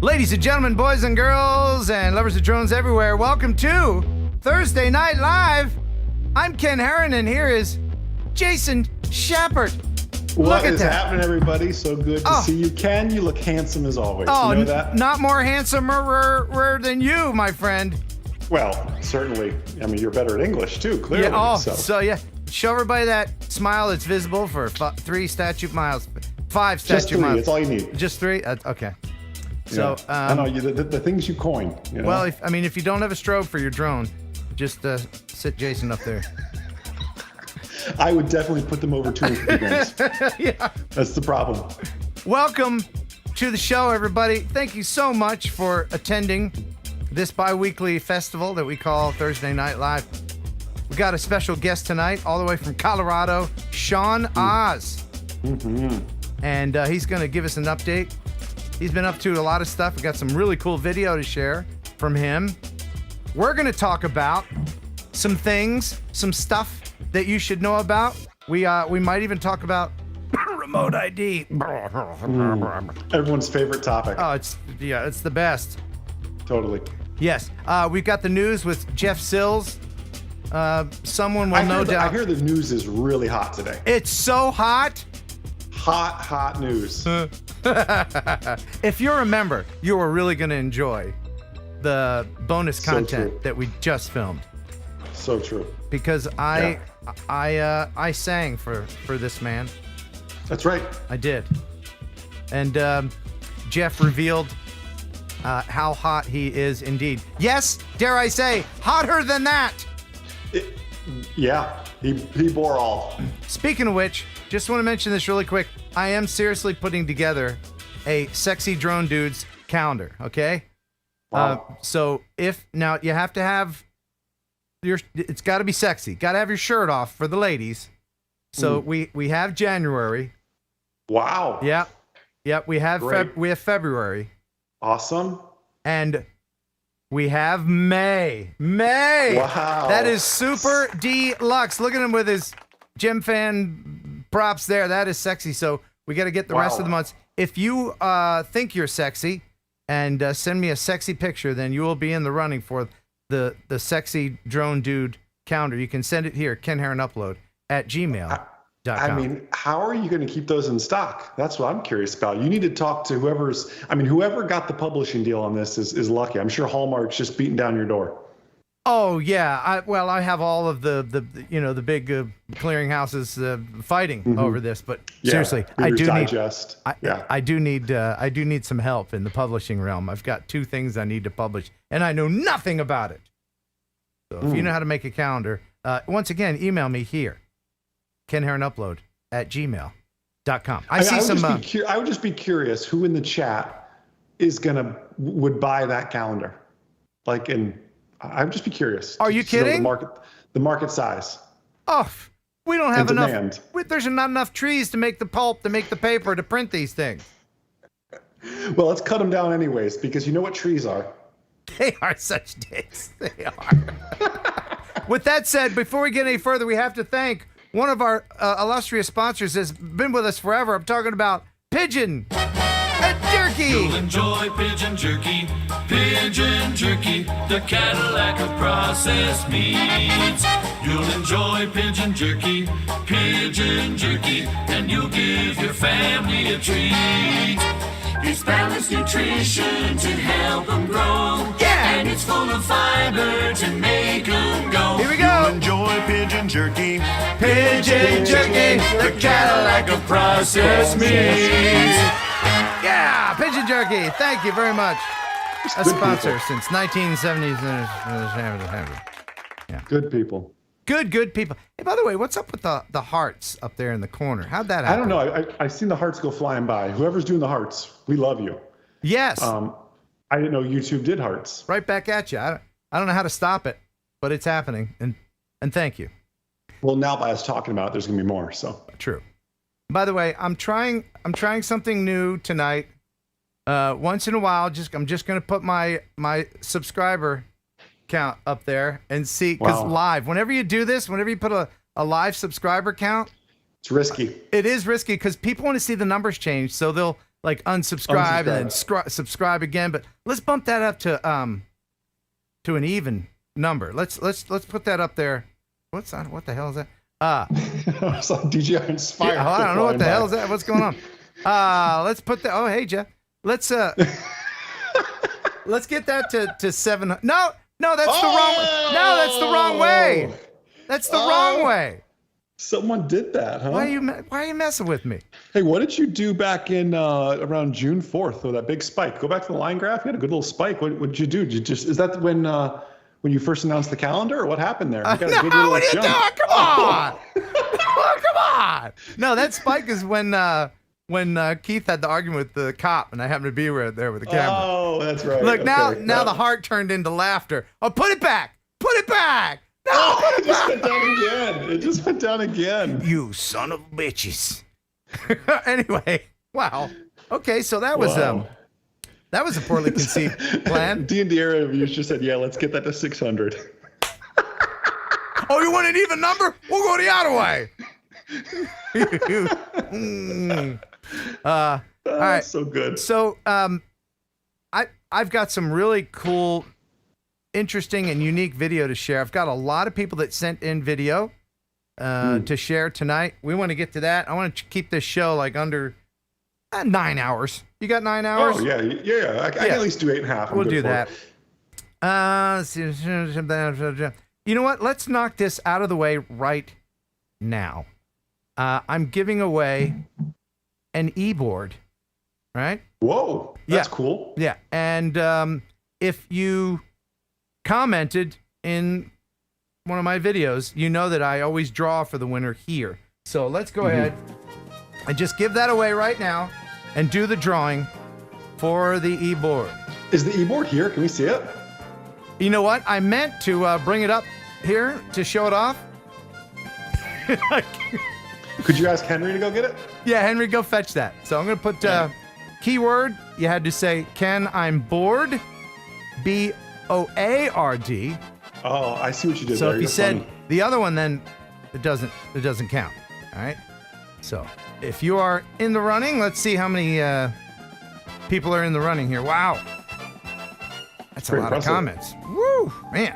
Ladies and gentlemen, boys and girls, and lovers of drones everywhere, welcome to Thursday Night Live. I'm Ken Heron, and here is Jason Schappert. What is happening, everybody? So good to see you. Ken, you look handsome as always. Oh, you know that? Not more handsomer than you, my friend. Well, certainly. I mean, you're better at English, too, clearly. Yeah, so yeah. Show everybody that smile that's visible for 3 statute miles. 5 statute Just 3, miles. that's all you need. Just 3? Okay. So, I know, the things you coin. You know? Well, if you don't have a strobe for your drone, just sit Jason up there. I would definitely put them over 250 grams. Yeah. That's the problem. Welcome to the show, everybody. Thank you so much for attending this bi-weekly festival that we call Thursday Night Live. We got a special guest tonight, all the way from Colorado, Sean Oz. Mm-hmm. And he's going to give us an update. He's been up to a lot of stuff. We got some really cool video to share from him. We're going to talk about some things, some stuff that you should know about. We might even talk about remote ID. Everyone's favorite topic. Oh, it's the best. Totally. Yes. We've got the news with Jeff Sills. Someone will no doubt. I hear the news is really hot today. It's so hot. Hot news. If you're a member, you are really going to enjoy the bonus content that we just filmed. So true. Because I sang for this man. That's right. I did. And Jeff revealed how hot he is indeed. Yes, dare I say, hotter than that. He bore all. Speaking of which, just want to mention this really quick. I am seriously putting together a sexy drone dudes calendar. Okay. Wow. So now you have to have it's got to be sexy. Got to have your shirt off for the ladies. So we have January. Wow. Yeah. We have February. Awesome. And we have May. Wow. That is super deluxe. Look at him with his Gem fan props there. That is sexy. So we got to get the rest of the months. If you think you're sexy and send me a sexy picture, then you will be in the running for the sexy drone dude calendar. You can send it here, Ken Heron Upload at gmail.com. I mean, how are you going to keep those in stock? That's what I'm curious about. You need to talk to whoever got the publishing deal on this is lucky. I'm sure Hallmark's just beating down your door. Oh yeah, I have all of the big clearinghouses fighting over this, but seriously, I do need some help in the publishing realm. I've got 2 things I need to publish, and I know nothing about it. So if you know how to make a calendar, once again, email me here, Ken Heron Upload at gmail.com. I would just be curious who in the chat would buy that calendar, I would just be curious. Are you kidding? The market size. Oh, we don't have enough. Demand. There's not enough trees to make the pulp, to make the paper, to print these things. Well, let's cut them down anyways, because you know what trees are. They are such dicks. They are. With that said, before we get any further, we have to thank one of our illustrious sponsors has been with us forever. I'm talking about Pigeon Jerky. You'll enjoy Pigeon Jerky, the Cadillac of processed meats. You'll enjoy Pigeon Jerky, and you'll give your family a treat. It's balanced nutrition to help them grow. Yeah! And it's full of fiber to make them go. Here we go! You'll enjoy Pigeon Jerky, the Cadillac of processed meats. Yeah, Pigeon Jerky. Thank you very much. A sponsor since 1970s. Yeah. Good people. Good people. Hey, by the way, what's up with the hearts up there in the corner? How'd that happen? I don't know. I've seen the hearts go flying by. Whoever's doing the hearts, we love you. Yes. I didn't know YouTube did hearts. Right back at you. I don't know how to stop it, but it's happening. And thank you. Well, now by us talking about it, there's gonna be more. So true. By the way, I'm trying something new tonight. Once in a while, I'm just gonna put my subscriber count up there and see, because live, whenever you do this, whenever you put a live subscriber count, it's risky. It is risky because people want to see the numbers change, so like unsubscribe and then subscribe again. But let's bump that up to an even number. Let's put that up there. What the hell is that? It's like DJI Inspire. Yeah, I don't know what the hell is that. What's going on? Let's put that. Oh, hey Jeff. Let's let's get that to 700. No, that's the wrong way. No, that's the wrong way. That's the wrong way. Someone did that, huh? Why are you messing with me? Hey, what did you do back in around June 4th with that big spike? Go back to the line graph. You had a good little spike. What did you do? Is that when you first announced the calendar, or what happened there? You got a good little what are you jump. doing? Come on. Oh, come on. No, that spike is when Keith had the argument with the cop, and I happened to be right there with the camera. Oh, that's right. Look, now the heart turned into laughter. Oh, put it back. Put it back. No, it just went down again. It just went down again. You son of bitches. Anyway, wow. Okay, so that was a poorly conceived plan. D&D area reviews just said, yeah, let's get that to 600. Oh, you want an even number? We'll go the other way. All right. So good. So I've got some really cool, interesting, and unique video to share. I've got a lot of people that sent in video to share tonight. We want to get to that. I want to keep this show like under 9 hours. You got 9 hours? Oh, yeah. I can at least do 8.5. We'll do that. You know what? Let's knock this out of the way right now. I'm giving away an e-board, right? Whoa, that's cool. Yeah, and if you commented in one of my videos, you know that I always draw for the winner here. So let's go ahead and just give that away right now and do the drawing for the e-board. Is the e-board here? Can we see it? You know what? I meant to bring it up here to show it off. Could you ask Henry to go get it? Yeah, Henry, go fetch that. So I'm going to put keyword. You had to say, Ken, I'm bored. B-O-A-R-D. Oh, I see what you did so there. if you said the other one, then it doesn't count. All right. So if you are in the running, let's see how many people are in the running here. Wow. That's pretty a lot impressive. of comments. Woo, man.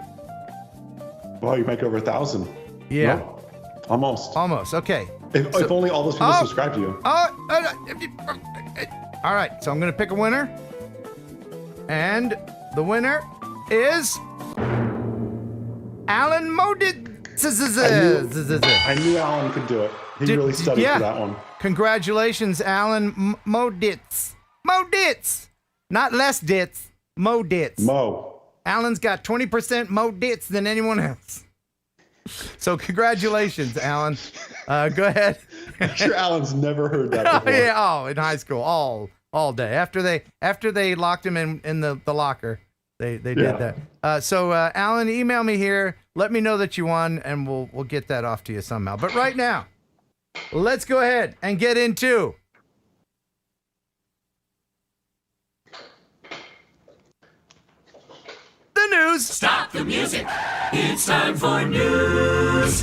Wow, you make over 1,000. Yeah. No, almost. Okay. If only all those people subscribe to you. All right. So I'm going to pick a winner. And the winner is Alan Moditz. I knew Alan could do it. He really studied for that one. Congratulations, Alan Moditz. Moditz. Not less dits. Moditz. Mo. Alan's got 20% more dits than anyone else. So congratulations, Alan. Go ahead. I'm sure Alan's never heard that before. Yeah, in high school, all day. After they locked him in the locker, they did that. So Alan, email me here. Let me know that you won, and we'll get that off to you somehow. But right now, let's go ahead and get into the news. Stop the music. It's time for news.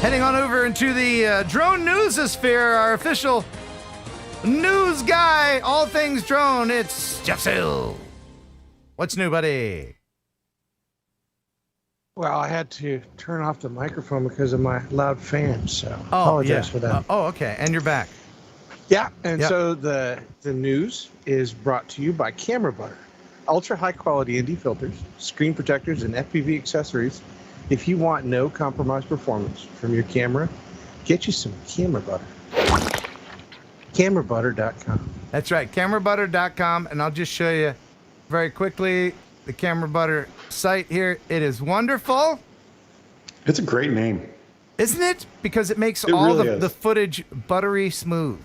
Heading on over into the drone newsosphere, our official news guy, all things drone. It's Jeff Sill. What's new, buddy? Well, I had to turn off the microphone because of my loud fan, so apologize for that. Okay, and you're back. Yeah, and so the news is brought to you by Camera Butter. Ultra high quality ND filters, screen protectors, and FPV accessories. If you want no compromise performance from your camera, get you some Camera Butter. CameraButter.com. That's right, CameraButter.com, and I'll just show you very quickly the Camera Butter site here. It is wonderful. It's a great name. Isn't it? Because it makes the footage buttery smooth.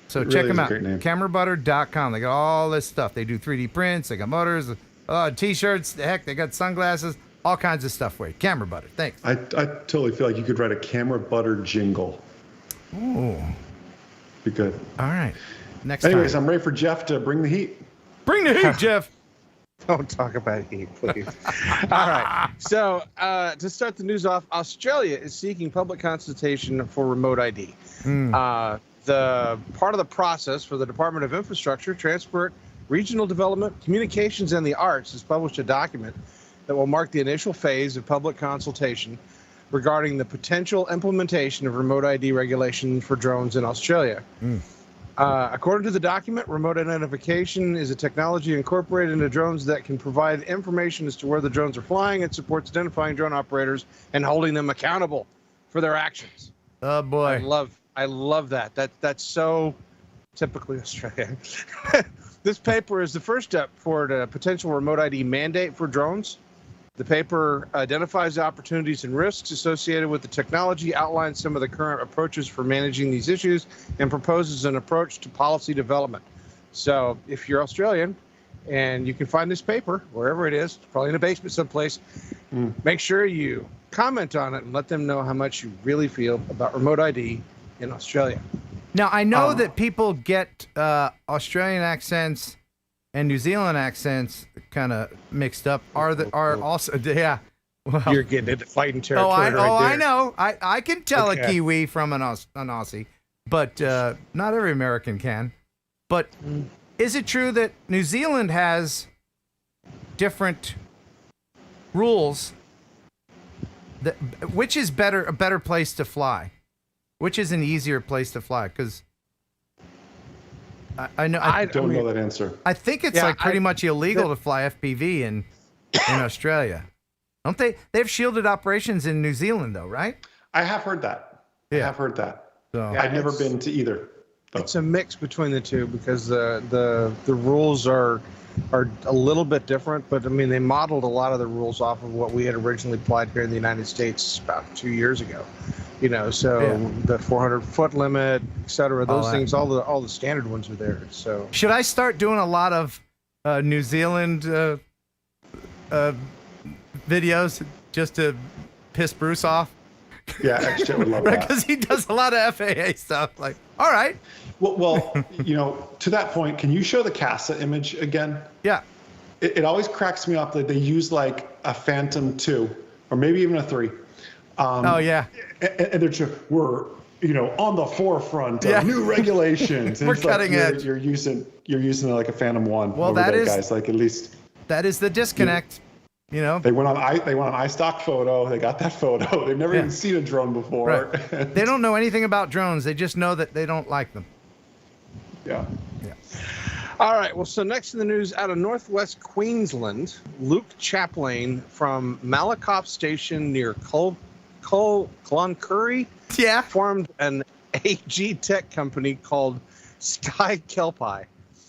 So check them out, CameraButter.com. They got all this stuff. They do 3D prints. They got motors, T-shirts. Heck, they got sunglasses. All kinds of stuff for you. Camera Butter. Thanks. I totally feel like you could write a Camera Butter jingle. Ooh. Be good. All right. Anyways, I'm ready for Jeff to bring the heat. Bring the heat, Jeff. Don't talk about heat, please. All right. So to start the news off, Australia is seeking public consultation for remote ID. the part of the process for the Department of Infrastructure, Transport, Regional Development, Communications, and the Arts has published a document that will mark the initial phase of public consultation regarding the potential implementation of remote ID regulation for drones in Australia. According to the document, remote identification is a technology incorporated into drones that can provide information as to where the drones are flying. It supports identifying drone operators and holding them accountable for their actions. Oh boy, I love that. That's so typically Australian. This paper is the first step toward a potential remote ID mandate for drones. The paper identifies the opportunities and risks associated with the technology, outlines some of the current approaches for managing these issues, and proposes an approach to policy development. So if you're Australian and you can find this paper, wherever it is, probably in a basement someplace, make sure you comment on it and let them know how much you really feel about remote ID in Australia. Now, I know that people get Australian accents and New Zealand accents kind of mixed up. Are also yeah. Well, you're getting into fighting territory. There. I know. I can tell a Kiwi from an Aussie, but not every American can. But is it true that New Zealand has different rules? Which is a better place to fly? Which is an easier place to fly? Because I don't know that answer. I think it's pretty much illegal to fly FPV in Australia. Don't they? They have shielded operations in New Zealand, though, right? I have heard that. Yeah. I have heard that. So, I've never been to either. It's a mix between the two because the rules are a little bit different, but I mean they modeled a lot of the rules off of what we had originally applied here in the United States about 2 years ago. You know, so the 400-foot limit, et cetera, those things, all the standard ones are there. So should I start doing a lot of New Zealand videos just to piss Bruce off? Yeah, XJ would love that. Because he does a lot of FAA stuff. Like, all right. Well, you know, to that point, can you show the CASA image again? Yeah. It always cracks me up that they use like a Phantom 2 or maybe even a 3. Oh yeah. And they're just, we're, you know, on the forefront of new regulations. We're cutting edge. You're using like a Phantom 1. Well, that is, guys. Like at least that is the disconnect. You know, they went on iStock photo. They got that photo. They've never even seen a drone before. Right. They don't know anything about drones. They just know that they don't like them. Yeah. All right. Well, so next in the news, out of northwest Queensland, Luke Chaplain from Malakoff Station near Cloncurry formed an AG tech company called Sky Kelpie.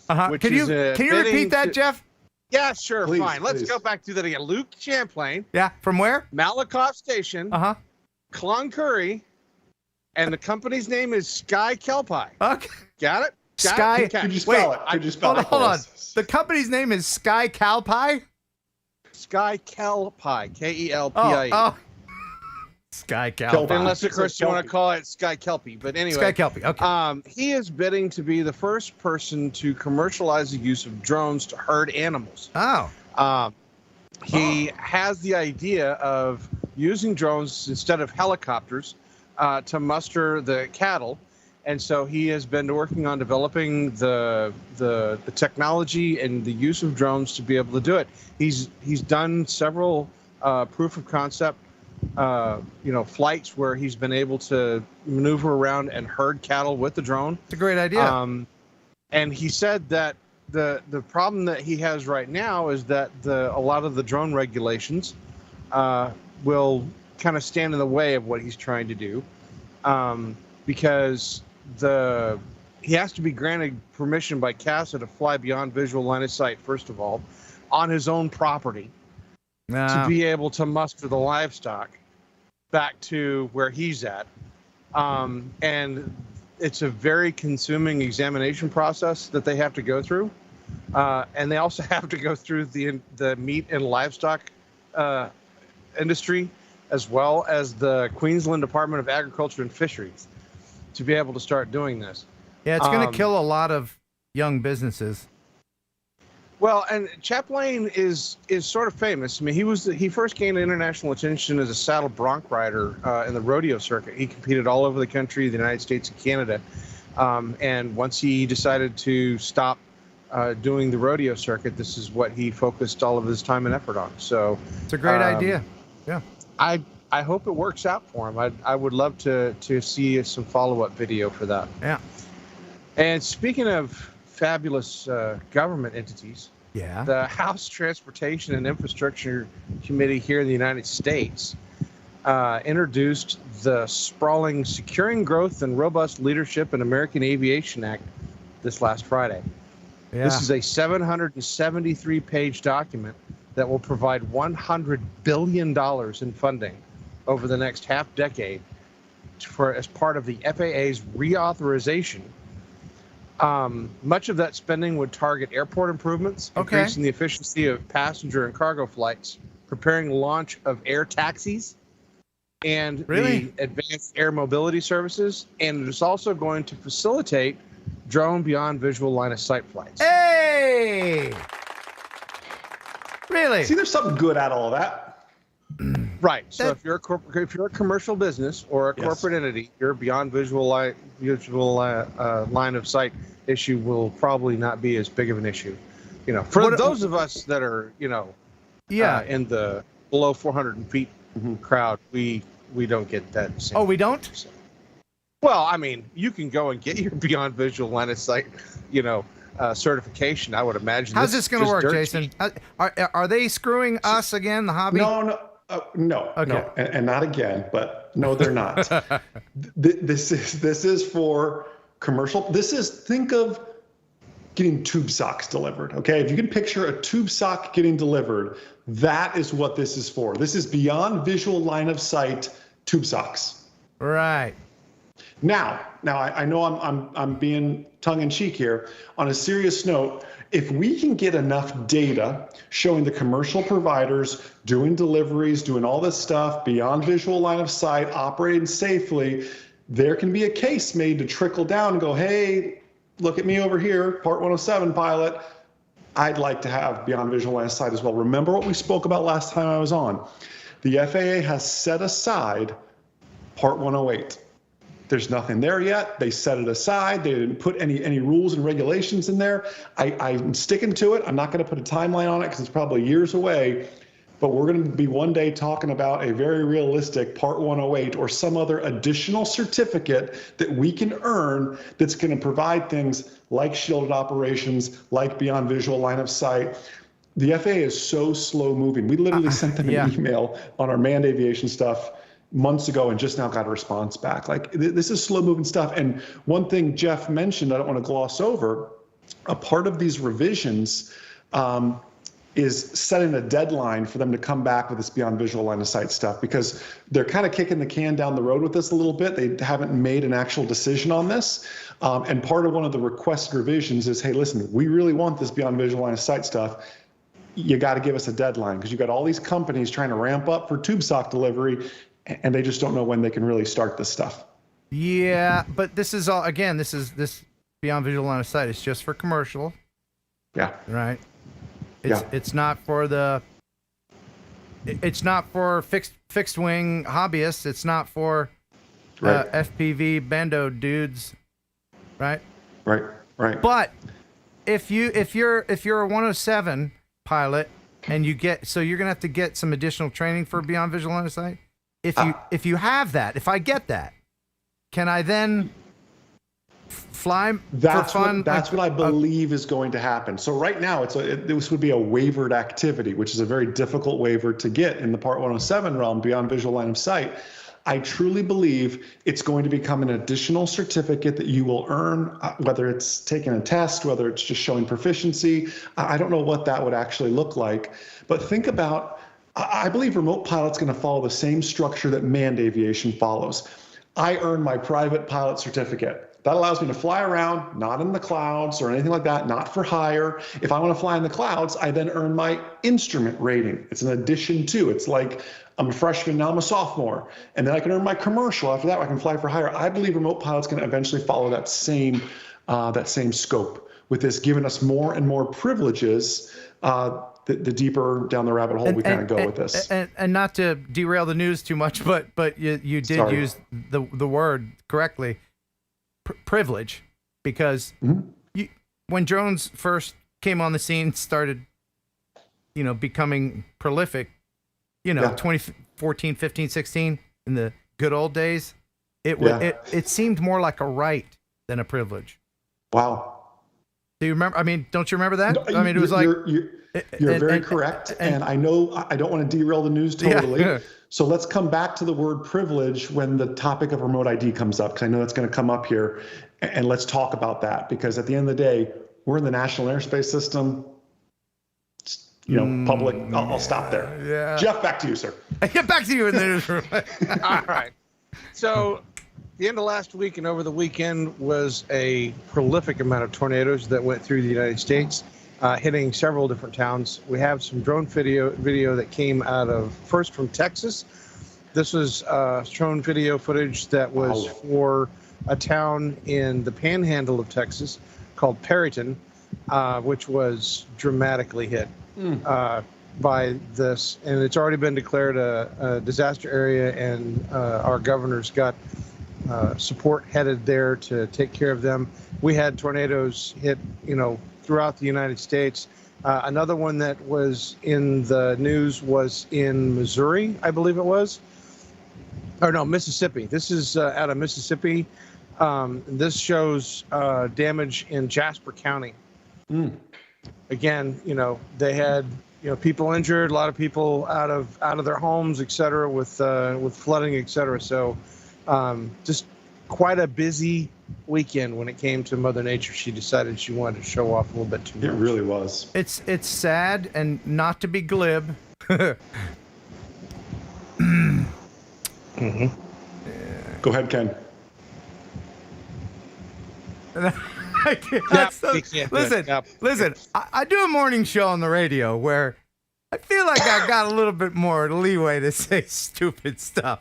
Can you repeat that, Jeff? Yeah, sure. Please, fine. Let's go back to that again. Luke Champlain. Yeah. From where? Malakoff Station. Cloncurry. And the company's name is Sky Kelpie. Okay. Got it? Sky. Could you spell it? Could you spell it? Hold on. The company's name is Sky Kelpie? Sky Kelpie. Kelpie. Oh. Sky Kelpie. Unless, of course, you want to call it Sky Kelpie. But anyway. Sky Kelpie. Okay. He is bidding to be the first person to commercialize the use of drones to herd animals. Oh. He has the idea of using drones instead of helicopters to muster the cattle. And so he has been working on developing the technology and the use of drones to be able to do it. He's done several proof of concept flights where he's been able to maneuver around and herd cattle with the drone. It's a great idea. And he said that the problem that he has right now is that a lot of the drone regulations will kind of stand in the way of what he's trying to do, because he has to be granted permission by CASA to fly beyond visual line of sight, first of all, on his own property, to be able to muster the livestock back to where he's at. And it's a very consuming examination process that they have to go through. And they also have to go through the meat and livestock industry, as well as the Queensland Department of Agriculture and Fisheries, to be able to start doing this. Yeah, it's going to kill a lot of young businesses. Well, and Chaplain is sort of famous. I mean, he first gained international attention as a saddle bronc rider in the rodeo circuit. He competed all over the country, the United States and Canada. And once he decided to stop doing the rodeo circuit, this is what he focused all of his time and effort on. So it's a great idea. Yeah. I hope it works out for him. I would love to see some follow-up video for that. Yeah. And speaking of fabulous government entities, yeah, the House Transportation and Infrastructure Committee here in the United States introduced the sprawling Securing Growth and Robust Leadership in American Aviation Act this last Friday. Yeah. This is a 773-page document that will provide $100 billion in funding over the next half decade as part of the FAA's reauthorization. Much of that spending would target airport improvements, increasing the efficiency of passenger and cargo flights, preparing the launch of air taxis, and the advanced air mobility services. And it is also going to facilitate drone beyond visual line of sight flights. Hey! Really? See, there's something good out of all that. Right. So if you're a commercial business or a corporate entity, your beyond visual line of sight issue will probably not be as big of an issue. You know, for those of us that are, in the below 400 feet crowd, we don't get that same. Oh, we don't? Well, I mean, you can go and get your beyond visual line of sight, certification. I would imagine. How's this going to work, Jason? Are they screwing us again, the hobby? No. No, okay. No, and not again, but no, they're not. This is for commercial. Think of getting tube socks delivered, okay? If you can picture a tube sock getting delivered, that is what this is for. This is beyond visual line of sight tube socks. Right. Now I know I'm being tongue-in-cheek here. On a serious note, if we can get enough data showing the commercial providers doing deliveries, doing all this stuff beyond visual line of sight, operating safely, there can be a case made to trickle down and go, hey, look at me over here, Part 107 pilot. I'd like to have beyond visual line of sight as well. Remember what we spoke about last time I was on. The FAA has set aside Part 108. There's nothing there yet. They set it aside. They didn't put any rules and regulations in there. I'm sticking to it. I'm not going to put a timeline on it because it's probably years away. But we're going to be one day talking about a very realistic Part 108 or some other additional certificate that we can earn that's going to provide things like shielded operations, like beyond visual line of sight. The FAA is so slow moving. We literally sent them an email on our manned aviation stuff months ago and just now got a response back. Like, this is slow moving stuff. And one thing Jeff mentioned, I don't want to gloss over, a part of these revisions is setting a deadline for them to come back with this beyond visual line of sight stuff, because they're kind of kicking the can down the road with this a little bit. They haven't made an actual decision on this. And part of one of the requested revisions is, hey, listen, we really want this beyond visual line of sight stuff. You got to give us a deadline, because you've got all these companies trying to ramp up for tube sock delivery, and they just don't know when they can really start this stuff. Yeah, but this is all, again, this beyond visual line of sight is just for commercial. Yeah. Right. It's not for fixed wing hobbyists. It's not for FPV bando dudes. Right. Right. But if you're a 107 pilot and you're going to have to get some additional training for beyond visual line of sight. If you have that, if I get that, can I then fly for fun? That's what I believe is going to happen. So right now, this would be a waivered activity, which is a very difficult waiver to get in the Part 107 realm, beyond visual line of sight. I truly believe it's going to become an additional certificate that you will earn, whether it's taking a test, whether it's just showing proficiency. I don't know what that would actually look like. But think about, I believe remote pilot's going to follow the same structure that manned aviation follows. I earn my private pilot certificate. That allows me to fly around, not in the clouds or anything like that, not for hire. If I want to fly in the clouds, I then earn my instrument rating. It's an addition to. It's like I'm a freshman, now I'm a sophomore. And then I can earn my commercial. After that, I can fly for hire. I believe remote pilot's going to eventually follow that same scope, with this giving us more and more privileges the deeper down the rabbit hole we kind of go with this. And not to derail the news too much, but you did use the word correctly. privilege because when drones first came on the scene, started, becoming prolific, 2014, 15, 16, in the good old days, it seemed more like a right than a privilege. Wow. Do you remember? I mean, don't you remember that? No, I mean, it was like... You're very correct. And I know I don't want to derail the news totally. Yeah. So let's come back to the word privilege when the topic of remote ID comes up, because I know it's going to come up here. And let's talk about that, because at the end of the day, we're in the national airspace system. Public. I'll stop there. Yeah. Jeff, back to you, sir. Get back to you in the newsroom. All right. So the end of last week and over the weekend was a prolific amount of tornadoes that went through the United States, hitting several different towns. We have some drone video that came out of, first from Texas. This was drone video footage that was for a town in the panhandle of Texas called Perryton, which was dramatically hit by this. And it's already been declared a disaster area, and our governor's got support headed there to take care of them. We had tornadoes hit, throughout the United States. Another one that was in the news was in Missouri, I believe it was. Or no, Mississippi. This is out of Mississippi. This shows damage in Jasper County. Again, they had people injured, a lot of people out of their homes, et cetera, with flooding, et cetera. So just quite a busy weekend when it came to Mother Nature. She decided she wanted to show off a little bit too much. It really was. It's sad, and not to be glib. Go ahead, Ken. Listen. I do a morning show on the radio where I feel like I got a little bit more leeway to say stupid stuff.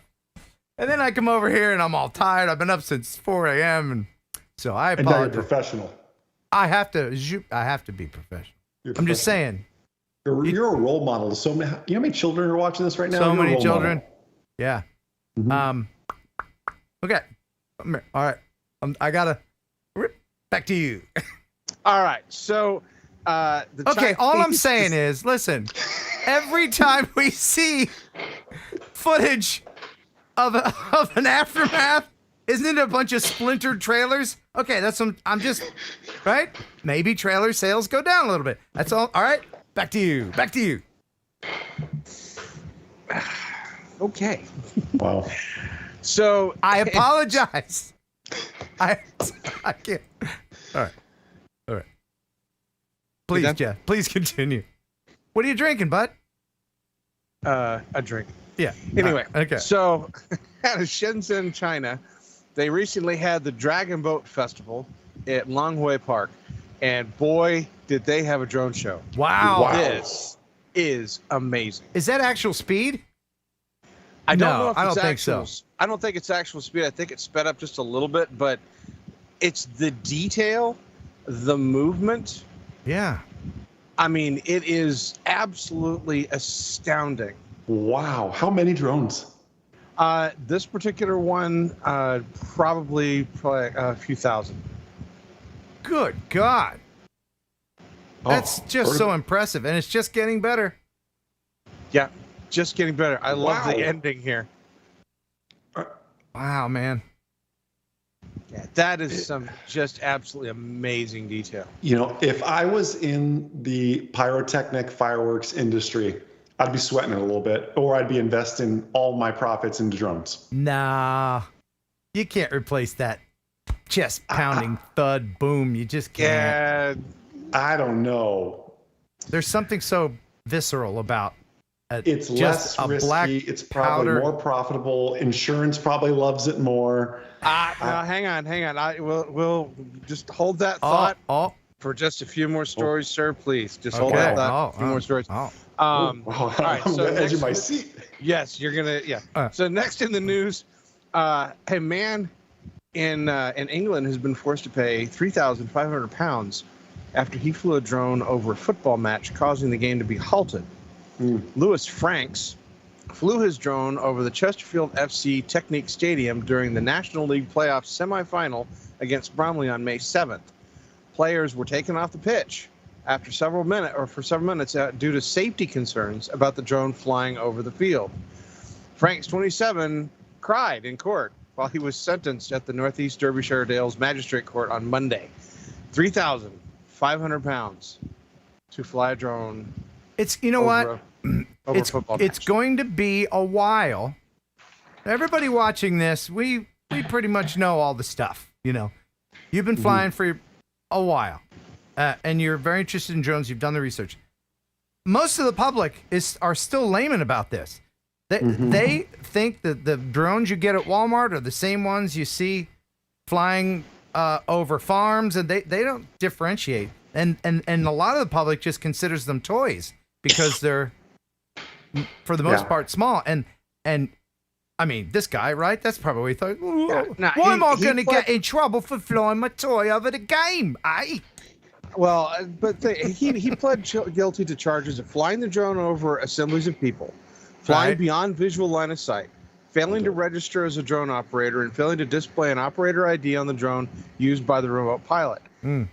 And then I come over here and I'm all tired. I've been up since 4 a.m. and so I apologize. And now you're professional. I have to be professional. I'm just saying. You're a role model to so many. You know how many children are watching this right now? So many children. Yeah. Okay. All right. I gotta. Back to you. All right. So. All I'm saying is, listen. Every time we see footage of an aftermath, isn't it a bunch of splintered trailers? Okay, that's some. I'm just right. Maybe trailer sales go down a little bit. That's all. All right. Back to you. Okay. Wow. So I apologize. I can't. All right. Please, Jeff. Please continue. What are you drinking, bud? A drink. Yeah. Anyway. Okay. So, out of Shenzhen, China, they recently had the Dragon Boat Festival at Longhui Park, and boy, did they have a drone show! Wow. This is amazing. Is that actual speed? I don't know if I it's don't think actual, so. I don't think it's actual speed. I think it's sped up just a little bit, but it's the detail, the movement. Yeah. I mean, it is absolutely astounding. Wow. How many drones? This particular one, probably a few thousand. Good God. That's just so impressive, and it's just getting better. Yeah, just getting better. I love the ending here. Wow, man. Yeah, that is some just absolutely amazing detail. If I was in the pyrotechnic fireworks industry, I'd be sweating it a little bit, or I'd be investing all my profits into drones. Nah, you can't replace that chest pounding thud boom. You just can't. Yeah, I don't know. There's something so visceral about it's less risky. It's probably more profitable. Insurance probably loves it more. Now, hang on. We'll just hold that thought for just a few more stories, sir. Please, just hold that thought. A few more stories. All right, I'm on the edge of my seat. Yes, you're gonna. Yeah. So next in the news, a man in England has been forced to pay £3,500 after he flew a drone over a football match, causing the game to be halted. Lewis Franks flew his drone over the Chesterfield FC Technique Stadium during the National League playoff semifinal against Bromley on May 7th. Players were taken off the pitch for several minutes due to safety concerns about the drone flying over the field. Franks, 27, cried in court while he was sentenced at the Northeast Derbyshire Dales Magistrate Court on Monday. 3,500 pounds to fly a drone. It's, you know what? It's going to be a while. Everybody watching this, we pretty much know all the stuff. You know, you've been flying for a while, and you're very interested in drones. You've done the research. Most of the public are still layman about this. They think that the drones you get at Walmart are the same ones you see flying over farms, and they don't differentiate. And a lot of the public just considers them toys because they're, for the most part, small. And I mean, this guy, right? That's probably what he thought. Why am I going to get in trouble for flying my toy over the game, eh? Well, but he pled guilty to charges of flying the drone over assemblies of people, flying beyond visual line of sight, failing to register as a drone operator, and failing to display an operator ID on the drone used by the remote pilot.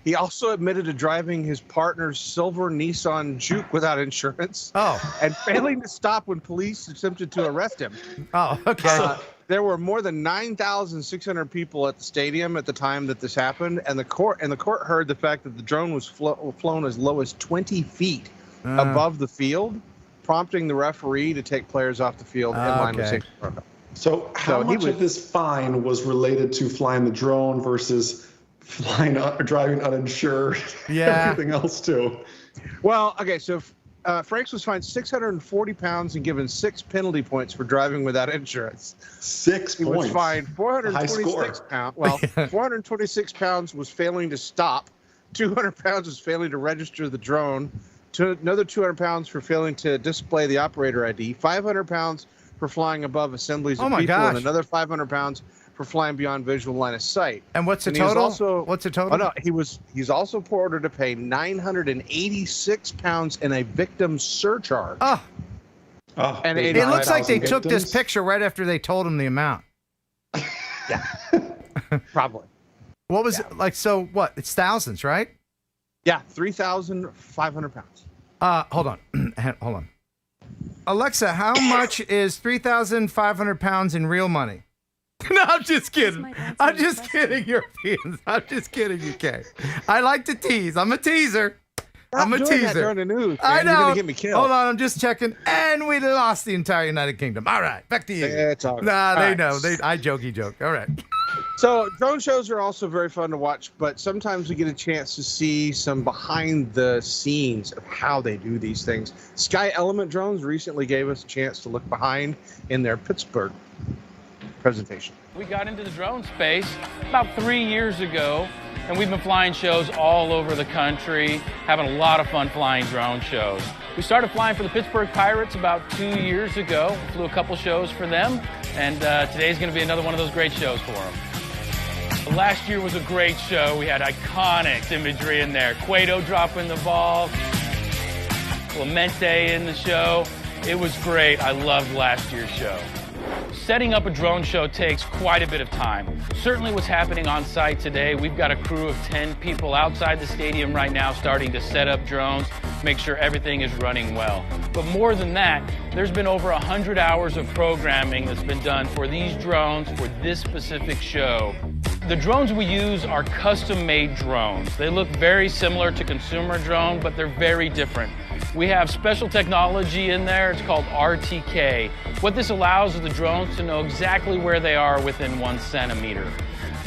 He also admitted to driving his partner's silver Nissan Juke without insurance. And failing to stop when police attempted to arrest him. Okay. There were more than 9,600 people at the stadium at the time that this happened, and the court heard the fact that the drone was flown as low as 20 feet above the field, prompting the referee to take players off the field in line with safety protocol. So how much of this fine was related to flying the drone versus driving uninsured? Everything else too. Well, okay, so Franks was fined 640 pounds and given 6 penalty points for driving without insurance. 6 points. He was fined 426 pounds. Well, 426 pounds was failing to stop. 200 pounds was failing to register the drone. Another 200 pounds for failing to display the operator ID. 500 pounds for flying above assemblies of people, and another 500 pounds for flying beyond visual line of sight. And what's the total? What's the total? Oh, no, he's also ordered to pay 986 pounds in a victim surcharge. And it looks like they took this picture right after they told him the amount. Yeah, probably. What was it like? So what? It's thousands, right? Yeah, 3,500 pounds. Hold on. Alexa, how much is 3,500 pounds in real money? No, I'm just kidding. I'm just kidding, Europeans. I'm just kidding, UK. I like to tease. I'm a teaser. I'm a teaser. During the news, man. I know. You're gonna get me killed. Hold on, I'm just checking. And we lost the entire United Kingdom. All right, back to you. It's all right. Nah, they know. I jokey joke. All right. So drone shows are also very fun to watch, but sometimes we get a chance to see some behind the scenes of how they do these things. Sky Element Drones recently gave us a chance to look behind in their Pittsburgh presentation. We got into the drone space about 3 years ago, and we've been flying shows all over the country, having a lot of fun flying drone shows. We started flying for the Pittsburgh Pirates about 2 years ago. We flew a couple shows for them, and today's going to be another one of those great shows for them. Last year was a great show. We had iconic imagery in there. Cueto dropping the ball, Clemente in the show. It was great. I loved last year's show. Setting up a drone show takes quite a bit of time. Certainly what's happening on site today, we've got a crew of 10 people outside the stadium right now starting to set up drones, make sure everything is running well. But more than that, there's been over 100 hours of programming that's been done for these drones for this specific show. The drones we use are custom-made drones. They look very similar to consumer drone, but they're very different. We have special technology in there. It's called RTK. What this allows is the drones to know exactly where they are within 1 centimeter.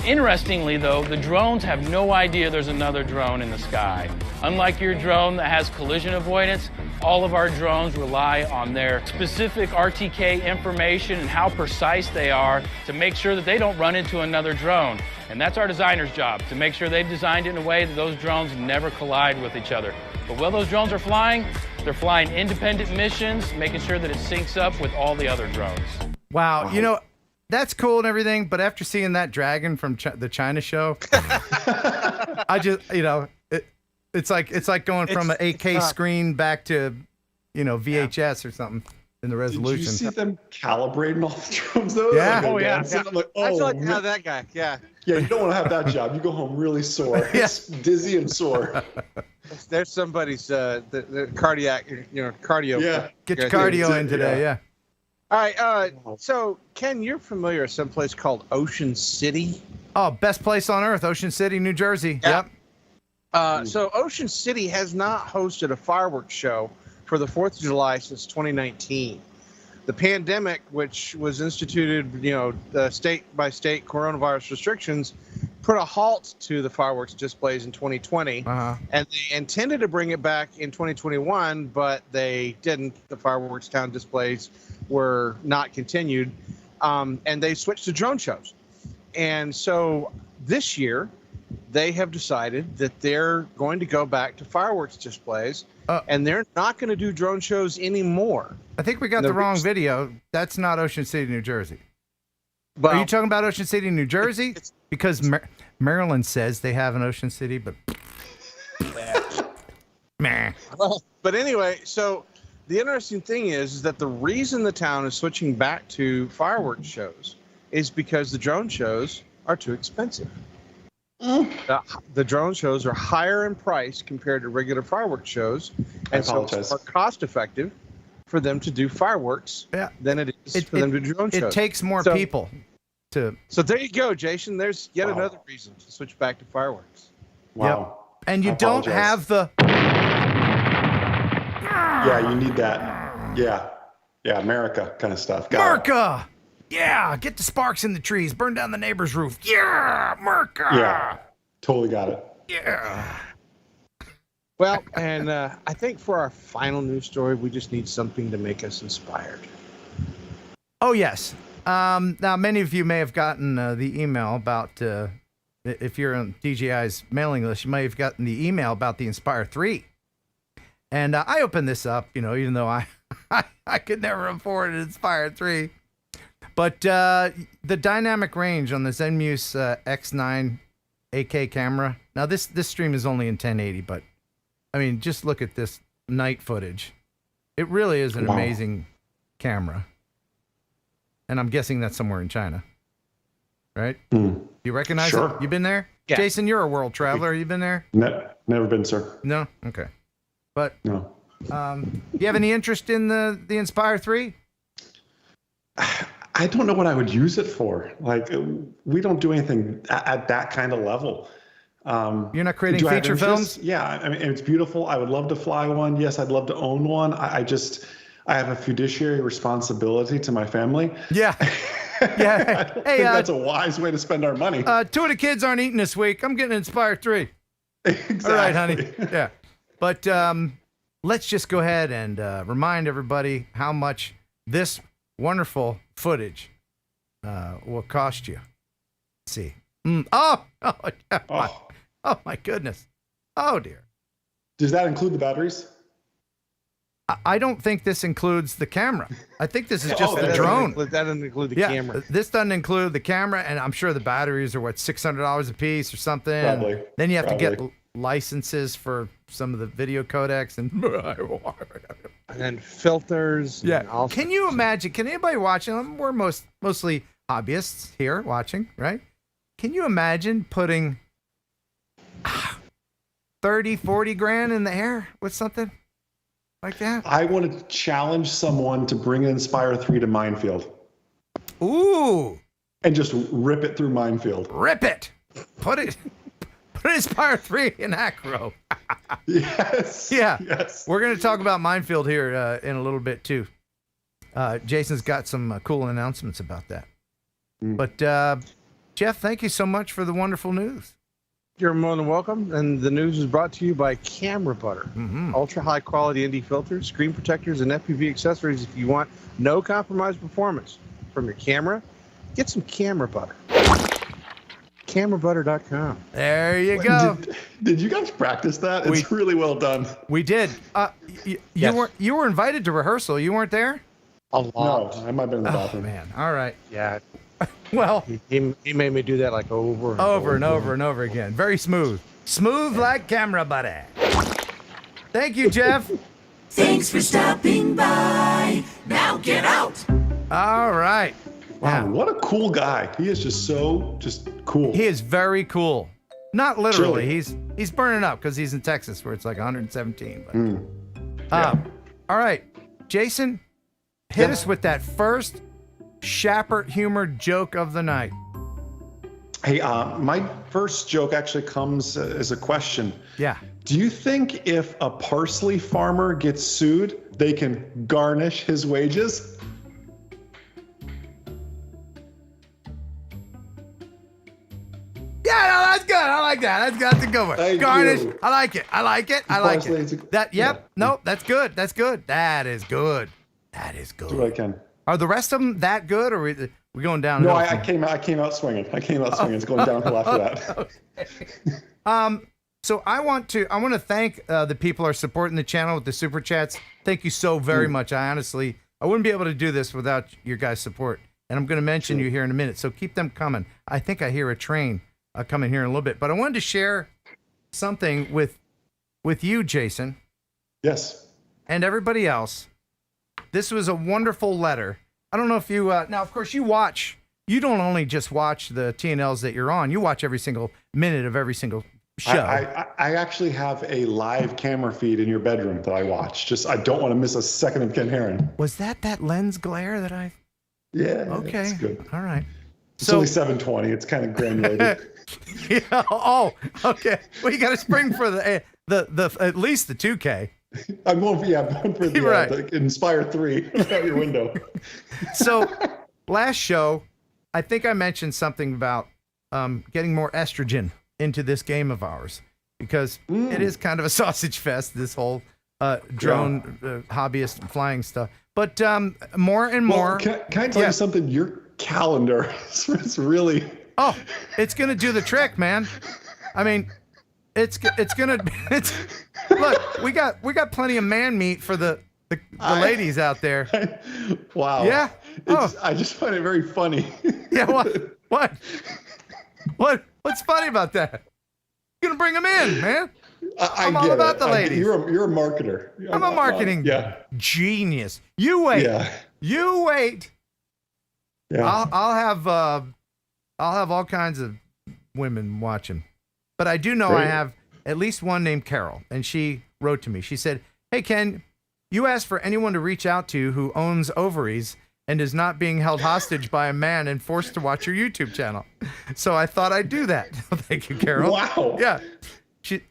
Interestingly, though, the drones have no idea there's another drone in the sky. Unlike your drone that has collision avoidance, all of our drones rely on their specific RTK information and how precise they are to make sure that they don't run into another drone. And that's our designer's job, to make sure they've designed it in a way that those drones never collide with each other. But while those drones are flying, they're flying independent missions, making sure that it syncs up with all the other drones. Wow. You know, that's cool and everything, but after seeing that dragon from the China show, I just, you know, it's like going from an 8K screen back to, you know, VHS or something. in the resolution. Did you see them calibrating all the drones though? Yeah. Like, Oh yeah. I'm like, oh, I'd like to have that guy. Yeah. Yeah, you don't want to have that job. You go home really sore, dizzy and sore. There's somebody's the cardiac, cardio. Yeah. Get your cardio in today. Yeah. All right. So Ken, you're familiar with some place called Ocean City? Oh, best place on earth, Ocean City, New Jersey. Yeah. Yep. So Ocean City has not hosted a fireworks show for the 4th of July since 2019. The pandemic, which was instituted, the state by state coronavirus restrictions, put a halt to the fireworks displays in 2020. And they intended to bring it back in 2021, but they didn't. The fireworks town displays were not continued. And they switched to drone shows. And so this year, they have decided that they're going to go back to fireworks displays, and they're not going to do drone shows anymore. I think we got the wrong video. That's not Ocean City, New Jersey. Well, are you talking about Ocean City, New Jersey? Because Maryland says they have an Ocean City, but meh. But anyway, so the interesting thing is that the reason the town is switching back to fireworks shows is because the drone shows are too expensive. The drone shows are higher in price compared to regular fireworks shows, and so it's more cost effective for them to do fireworks than it is for them to do drone shows. It takes more people to. So there you go, Jason. There's yet another reason to switch back to fireworks. Wow. Yep. And you don't have the. Yeah, you need that. Yeah, America kind of stuff. America. Yeah, get the sparks in the trees, burn down the neighbor's roof. Yeah, America. Yeah, totally got it. Yeah. Well, and I think for our final news story, we just need something to make us inspired. Oh, yes. Now, many of you may have gotten the email about, if you're on DJI's mailing list, you may have gotten the email about the Inspire 3. And I opened this up, even though I could never afford an Inspire 3. But the dynamic range on the Zenmuse X9 AK camera. Now, this stream is only in 1080, but I mean, just look at this night footage. It really is an amazing camera. And I'm guessing that's somewhere in China, right? You recognize it? You been there? Yeah. Jason, you're a world traveler. You been there? Never been, sir. No? Okay. But no. You have any interest in the Inspire 3? I don't know what I would use it for. Like, we don't do anything at that kind of level. You're not creating feature films? Yeah, I mean, it's beautiful. I would love to fly one. Yes, I'd love to own one. I have a fiduciary responsibility to my family. Yeah. Yeah. I don't think that's a wise way to spend our money. 2 of the kids aren't eating this week. I'm getting Inspire 3 Exactly. All right, honey. Yeah. But let's just go ahead and remind everybody how much this wonderful footage will cost you. Let's see. Oh, my goodness. Oh, dear. Does that include the batteries? I don't think this includes the camera. I think this is just the drone. That doesn't include the camera. This doesn't include the camera, and I'm sure the batteries are, $600 a piece or something. Probably. Then you have to get licenses for some of the video codecs and then filters. Yeah. And all can you imagine? Can anybody watching? We're mostly hobbyists here watching, right? Can you imagine putting 30, 40 grand in the air with something like that? I want to challenge someone to bring an Inspire 3 to Minefield. Ooh. And just rip it through Minefield. Rip it. Put Inspire 3 in Acro. Yes. Yeah. Yes. We're going to talk about Minefield here in a little bit, too. Jason's got some cool announcements about that. But, Jeff, thank you so much for the wonderful news. You're more than welcome. And the news is brought to you by Camera Butter. Ultra high quality ND filters, screen protectors, and FPV accessories. If you want no compromise performance from your camera, get some Camera Butter. CameraButter.com. There you go. Did you guys practice that? It's really well done. We did. You were invited to rehearsal. You weren't there? A lot. No, I might have been in the bathroom. Oh, man. All right. Yeah. Well, he made me do that like over and over again. Very smooth. Smooth like Camera Butter. Thank you, Jeff. Thanks for stopping by. Now get out. All right. Wow, what a cool guy. He is just cool. He is very cool. Not literally. Chilly. He's burning up because he's in Texas where it's like 117. But, Yeah. All right, Jason, hit us with that first Schappert humor joke of the night. Hey, my first joke actually comes as a question. Yeah. Do you think if a parsley farmer gets sued, they can garnish his wages? Yeah, no, that's good. I like that. That's a good one. Thank Garnish. you. I like it. I like it. That. Yep. Yeah. No, that's good. That's good. That is good. That is good. Do what I can. Are the rest of them that good, or are we going down? No, I came out swinging. It's going downhill after that. Okay. So I want to thank the people who are supporting the channel with the super chats. Thank you so very much. I wouldn't be able to do this without your guys' support. And I'm going to mention you here in a minute. So keep them coming. I think I hear a train coming here in a little bit. But I wanted to share something with you, Jason. Yes. And everybody else. This was a wonderful letter. I don't know if you now, of course, you don't only just watch the TNLs that you're on. You watch every single minute of every single show. I actually have a live camera feed in your bedroom that I watch. I don't want to miss a second of Ken Heron. Was that lens glare that I? Yeah. Okay. It's good. All right. It's only 720. It's kind of granulated. Yeah. Oh. Okay. Well, you got a spring for the at least the 2K. I'm going for the, right. The Inspire 3 out your window. So, last show, I think I mentioned something about getting more estrogen into this game of ours because it is kind of a sausage fest, this whole drone hobbyist flying stuff. But more and more. Can I tell you something? Your calendar is really. Oh, it's gonna do the trick, man. I mean, it's look. We got plenty of man meat for the ladies out there. Wow. Yeah. I just find it very funny. Yeah. What's funny about that? You're gonna bring them in, man. I'm all about the ladies. You're a marketer. I'm a marketing genius. You wait. Yeah. You wait. Yeah. I'll have all kinds of women watching, but I do know I have at least one named Carol, and she wrote to me. She said, "Hey Ken, you asked for anyone to reach out to who owns ovaries and is not being held hostage by a man and forced to watch your YouTube channel. So I thought I'd do that." Thank you, Carol. Wow. Yeah.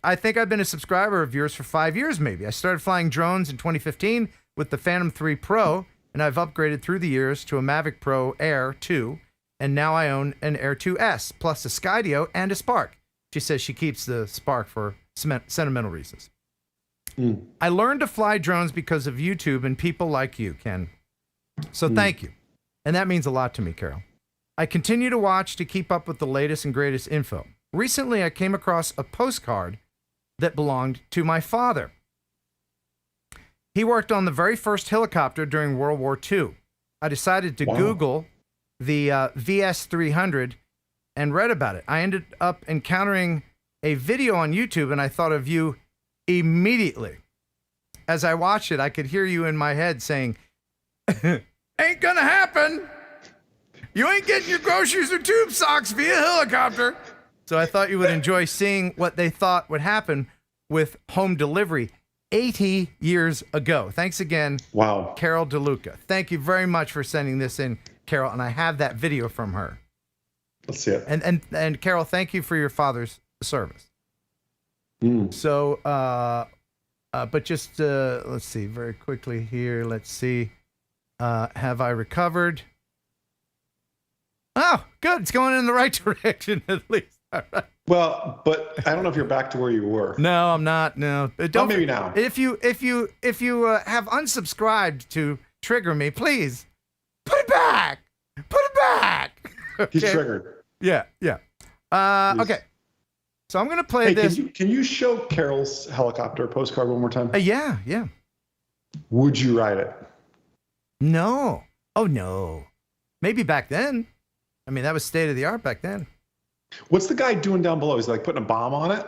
I think I've been a subscriber of yours for 5 years, maybe. I started flying drones in 2015 with the Phantom 3 Pro, and I've upgraded through the years to a Mavic Pro Air 2, and now I own an Air 2S, plus a Skydio and a Spark. She says she keeps the Spark for sentimental reasons. I learned to fly drones because of YouTube and people like you, Ken. So thank you. And that means a lot to me, Carol. I continue to watch to keep up with the latest and greatest info. Recently, I came across a postcard that belonged to my father. He worked on the very first helicopter during World War II. I decided to Google the VS-300 and read about it. I ended up encountering a video on YouTube, and I thought of you immediately. As I watched it, I could hear you in my head saying, "Ain't gonna happen. You ain't getting your groceries or tube socks via helicopter." So I thought you would enjoy seeing what they thought would happen with home delivery 80 years ago. Thanks again, Carol DeLuca. Thank you very much for sending this in, Carol, and I have that video from her. Let's see it. And Carol, thank you for your father's service. So, but just let's see very quickly here. Let's see. Have I recovered? Oh, good. It's going in the right direction at least. All right. Well, but I don't know if you're back to where you were. No, I'm not. No, don't. Maybe now. If you have unsubscribed to trigger me, please put it back. Put it back. Okay? He's triggered. Yeah. Okay. So I'm gonna play this. Can you show Carol's helicopter postcard one more time? Yeah. Would you ride it? No. Oh no. Maybe back then. I mean, that was state of the art back then. What's the guy doing down below? He's like putting a bomb on it?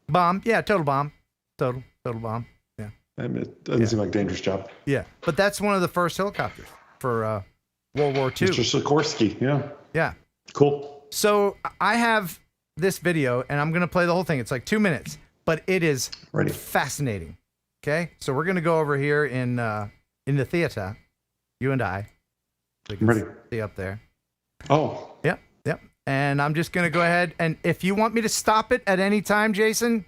Bomb. Yeah, total bomb. Total bomb. Yeah. I mean, it doesn't seem like a dangerous job. Yeah, but that's one of the first helicopters for World War II. Mr. Sikorsky, yeah. Yeah. Cool. So I have this video, and I'm going to play the whole thing. It's like 2 minutes, but it is fascinating. Okay? So we're going to go over here in the theater, you and I. So you can see up there. Oh. Yep. And I'm just going to go ahead, and if you want me to stop it at any time, Jason.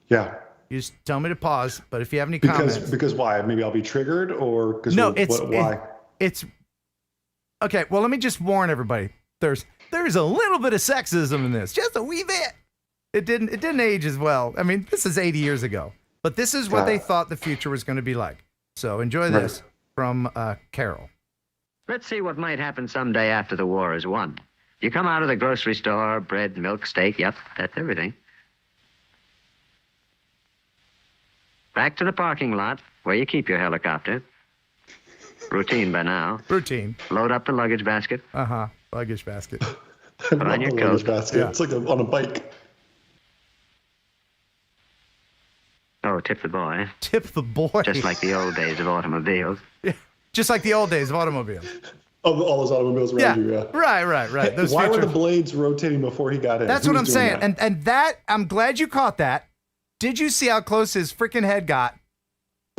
Yeah. You just tell me to pause, but if you have any comments. Because why? Maybe I'll be triggered, or because why? It's okay. Well, let me just warn everybody. There's a little bit of sexism in this, just a wee bit. It didn't age as well. I mean, this is 80 years ago, but this is what they thought the future was going to be like. So enjoy this from Carol. Let's see what might happen someday after the war is won. You come out of the grocery store, bread, milk, steak. Yep, that's everything. Back to the parking lot where you keep your helicopter. Routine by now. Routine. Load up the luggage basket. Luggage basket. Put on your coat. Basket. Yeah. It's like on a bike. Oh, tip the boy. Tip the boy. Just like the old days of automobiles. Yeah. Just like the old days of automobiles. All those automobiles around you, yeah. Right. Hey, why were the blades rotating before he got in? That's what I'm saying. And that, I'm glad you caught that. Did you see how close his freaking head got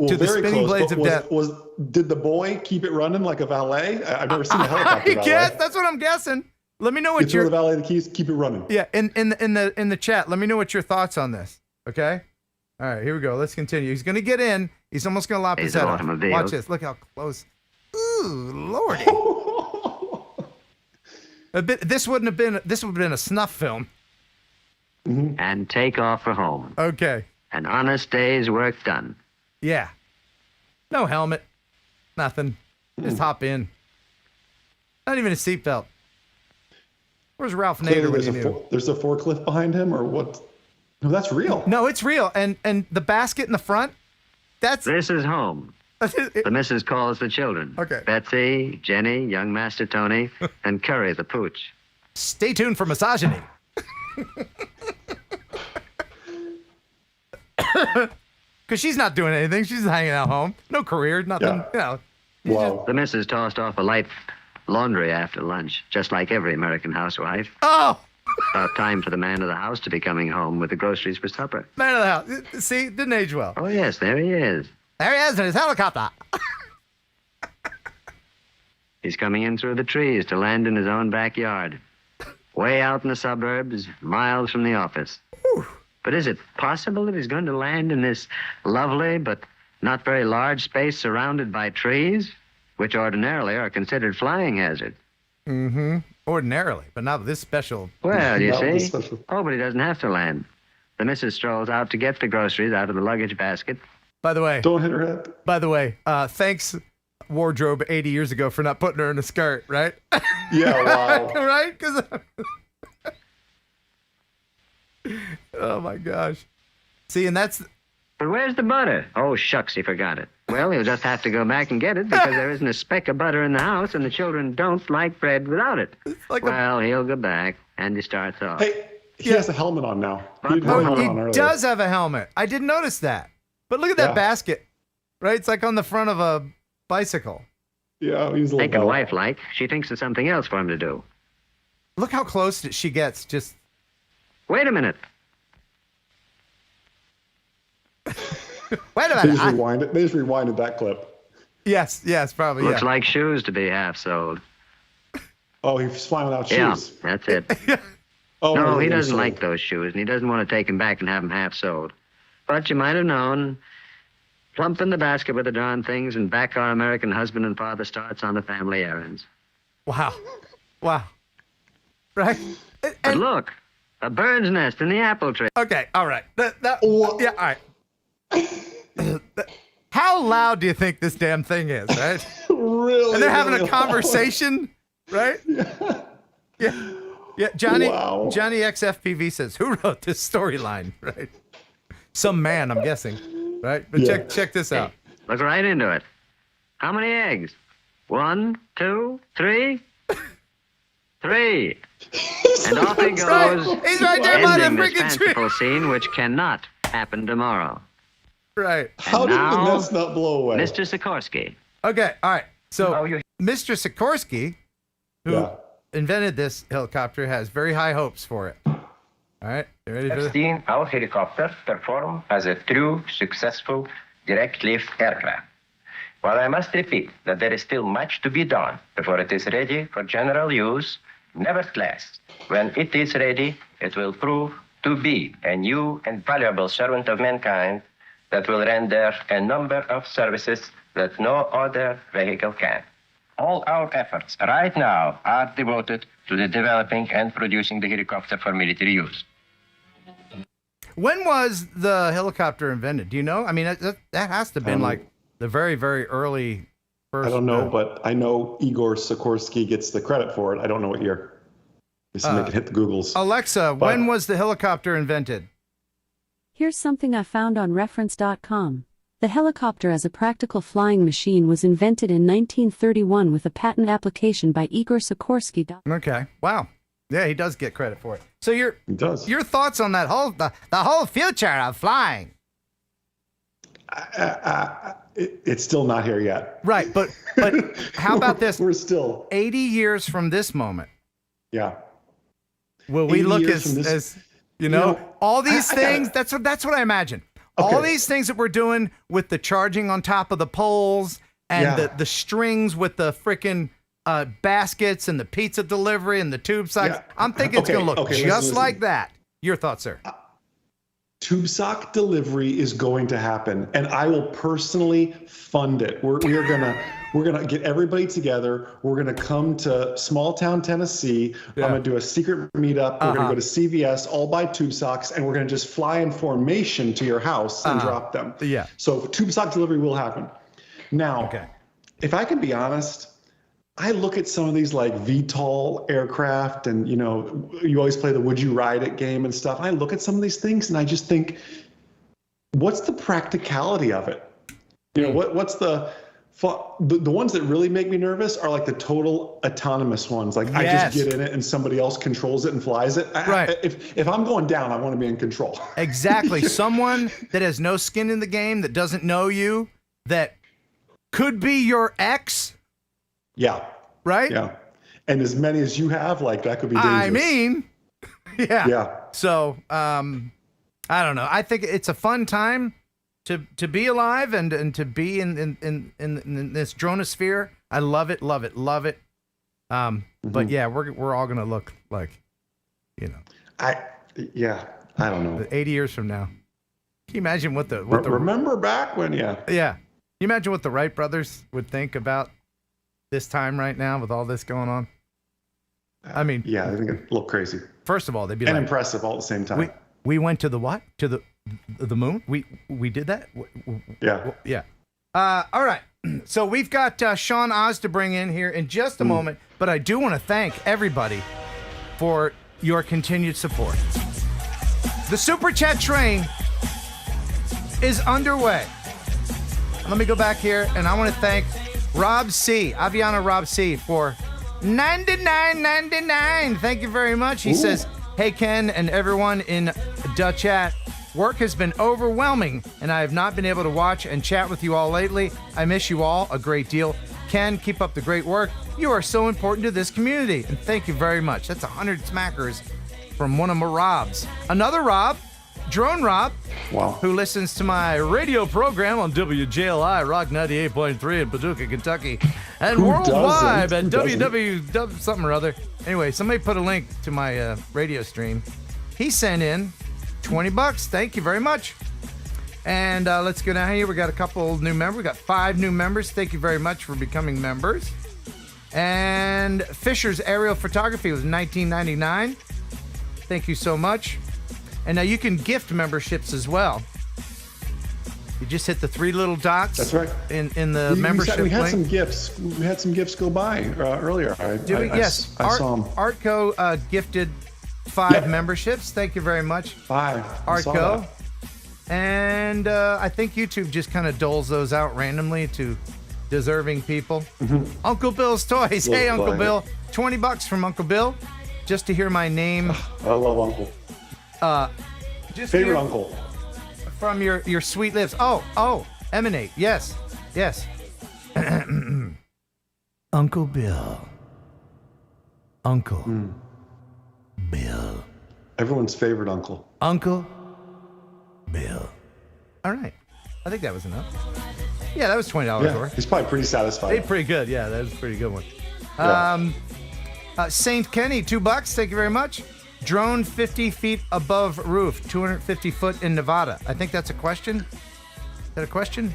to the spinning blades of death? Did the boy keep it running like a valet? I've never seen a helicopter valet. That's what I'm guessing. Let me know what you throw the valet the keys, keep it running. Yeah, in the chat, let me know what your thoughts on this. Okay? All right, here we go. Let's continue. He's gonna get in. He's almost gonna lop his head off. Watch this. Look how close. Ooh, lordy. This would have been a snuff film. Mm-hmm. And take off for home. Okay. An honest day's work done. Yeah. No helmet. Nothing. Just hop in. Not even a seatbelt. Where's Ralph Nader when you knew? There's a forklift behind him, or what? No, that's real. No, it's real. And the basket in the front, This is home. The missus calls the children. Okay. Betsy, Jenny, young Master Tony, and Curry the pooch. Stay tuned for misogyny. Because she's not doing anything. She's hanging out home. No career, nothing. Yeah. Wow. The missus tossed off a light laundry after lunch, just like every American housewife. Oh! About time for the man of the house to be coming home with the groceries for supper. Man of the house. See, didn't age well. Oh, yes, there he is. There he is in his helicopter. He's coming in through the trees to land in his own backyard. Way out in the suburbs, miles from the office. Whew. But is it possible that he's going to land in this lovely but not very large space surrounded by trees, which ordinarily are considered flying hazards? Mm-hmm. Ordinarily, but not this special. Well, you see. Oh, but he doesn't have to land. The missus strolls out to get the groceries out of the luggage basket. By the way. Don't hit her head. By the way, thanks, wardrobe 80 years ago, for not putting her in a skirt, right? Yeah, wow. Right? Oh, my gosh. See, and that's... But where's the butter? Oh, shucks, he forgot it. Well, he'll just have to go back and get it because there isn't a speck of butter in the house and the children don't like bread without it. Well, he'll go back and he starts off. He has a helmet on now. He does have a helmet. I didn't notice that. But look at that basket, right? It's like on the front of a bicycle. Yeah, he's a little Thinking wife like. She thinks there's something else for him to do. Look how close she gets. Just wait a minute. Wait a minute. They just rewinded that clip. Yes, probably. Looks like shoes to be half sold. Oh, he's flying without shoes. Yeah, that's it. No, he doesn't like those shoes, and he doesn't want to take them back and have them half sold. But you might have known. Plump in the basket with the darn things, and back our American husband and father starts on the family errands. Wow. Right? But look, a bird's nest in the apple tree. Okay, all right. All right. How loud do you think this damn thing is, right? Really? And they're having a conversation, right? Yeah. Johnny XFPV says, who wrote this storyline, right? Some man, I'm guessing, right? But check this out. Look right into it. How many eggs? 1, 2, 3? 3. And off he goes. Right. He's right there by the ending this freaking tree. fanciful scene, which cannot happen tomorrow. Right. How did the nest not blow away? Mr. Sikorsky. Okay. All right. So Mr. Sikorsky, who invented this helicopter, has very high hopes for it. All right. You ready for this? Our helicopter performed as a true successful direct lift aircraft. While I must repeat that there is still much to be done before it is ready for general use, nevertheless, when it is ready, it will prove to be a new and valuable servant of mankind that will render a number of services that no other vehicle can. All our efforts right now are devoted to the developing and producing the helicopter for military use. When was the helicopter invented? Do you know? I mean, that has to have been like the very, very early first. I don't know, but I know Igor Sikorsky gets the credit for it. I don't know what year. Just make it hit the Googles. Alexa, when was the helicopter invented? Here's something I found on reference.com. The helicopter as a practical flying machine was invented in 1931 with a patent application by Igor Sikorsky. Okay. Wow. Yeah, he does get credit for it. So your thoughts on that whole the whole future of flying? It's still not here yet. Right, but how about this? We're still 80 years from this moment. Yeah. Will we look as you know all these things? That's what I imagine. Okay. All these things that we're doing with the charging on top of the poles and the strings with the freaking baskets and the pizza delivery and the tube socks. I'm thinking it's going to look just like that. Your thoughts, sir? Tube sock delivery is going to happen, and I will personally fund it. We're gonna get everybody together. We're gonna come to small town Tennessee. I'm gonna do a secret meetup. We're gonna go to CVS, all buy tube socks, and we're gonna just fly in formation to your house and drop them. Yeah. So tube sock delivery will happen. Now, if I can be honest, I look at some of these like VTOL aircraft, and you know, you always play the "Would you ride it" game and stuff. I look at some of these things, and I just think, what's the practicality of it? You know, what's the ones that really make me nervous are like the total autonomous ones. Like I just get in it and somebody else controls it and flies it. Right. If I'm going down, I want to be in control. Exactly. Someone that has no skin in the game, that doesn't know you, that could be your ex. Yeah. Right? Yeah. And as many as you have, like that could be dangerous. I mean, yeah. Yeah. So, I don't know. I think it's a fun time to be alive and to be in this dronosphere. I love it, love it, love it. But yeah, we're all going to look like, you know. I don't know. 80 years from now. Can you imagine what the remember back when Yeah. Can you imagine what the Wright brothers would think about this time right now with all this going on? I mean, I think it's a little crazy. First of all, they'd be and impressive all at the same time. We went to the what? To the moon? We did that? Yeah. All right. So we've got Sean Oz to bring in here in just a moment, but I do want to thank everybody for your continued support. The Super Chat train is underway. Let me go back here, and I want to thank Rob C, Aviana Rob C, for $99.99. Thank you very much. He says, "Hey Ken and everyone in the chat, work has been overwhelming, and I have not been able to watch and chat with you all lately. I miss you all a great deal. Ken, keep up the great work. You are so important to this community, and thank you very much." That's 100 smackers from one of my Robs. Another Rob, Drone Rob, who listens to my radio program on WJLI Rock 98.3 in Paducah, Kentucky, and worldwide at www something or other. Anyway, somebody put a link to my radio stream. He sent in $20. Thank you very much. And let's go down here. We got a couple new members. We got 5 new members. Thank you very much for becoming members. And Fisher's Aerial Photography was $19.99. Thank you so much. And now you can gift memberships as well. You just hit the 3 little dots. That's right. In the membership we had link. some gifts. We had some gifts go by earlier. Yes. I saw them. Artco gifted 5 memberships. Thank you very much. 5. Artco. And I think YouTube just kind of doles those out randomly to deserving people. Uncle Bill's Toys. Hey, Uncle Bill. $20 from Uncle Bill just to hear my name. I love Uncle. Just favorite uncle. from your sweet lips. Oh, emanate. Yes. Uncle Bill. Uncle Bill. Everyone's favorite uncle. Uncle Bill. All right. I think that was enough. Yeah, that was $20 worth. He's probably pretty satisfied. Hey, pretty good. Yeah, that was a pretty good one. Yeah. Saint Kenny, $2. Thank you very much. Drone 50 feet above roof, 250 foot in Nevada. I think that's a question. Is that a question?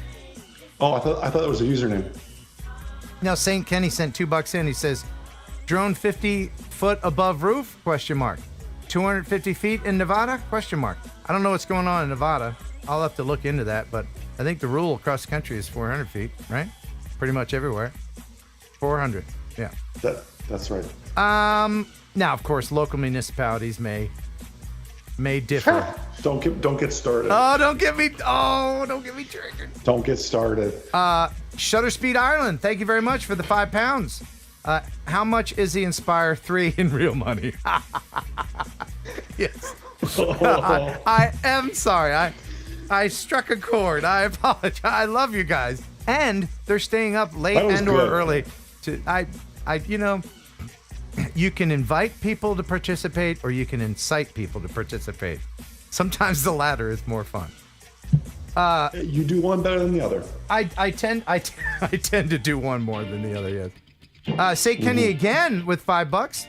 Oh, I thought that was a username. Now, Saint Kenny sent $2 in. He says, drone 50 foot above roof? Question mark. 250 feet in Nevada? Question mark. I don't know what's going on in Nevada. I'll have to look into that, but I think the rule across the country is 400 feet, right? Pretty much everywhere. 400, yeah. That's right. Now, of course, local municipalities may differ. Don't get started. Oh, don't get me triggered. Don't get started. Shutter Speed Ireland, thank you very much for the £5. How much is the Inspire 3 in real money? Yes. I am sorry. I struck a chord. I apologize. I love you guys. And they're staying up late and or early. You can invite people to participate or you can incite people to participate. Sometimes the latter is more fun. You do one better than the other. I tend to do one more than the other, yes. Say Kenny again with $5.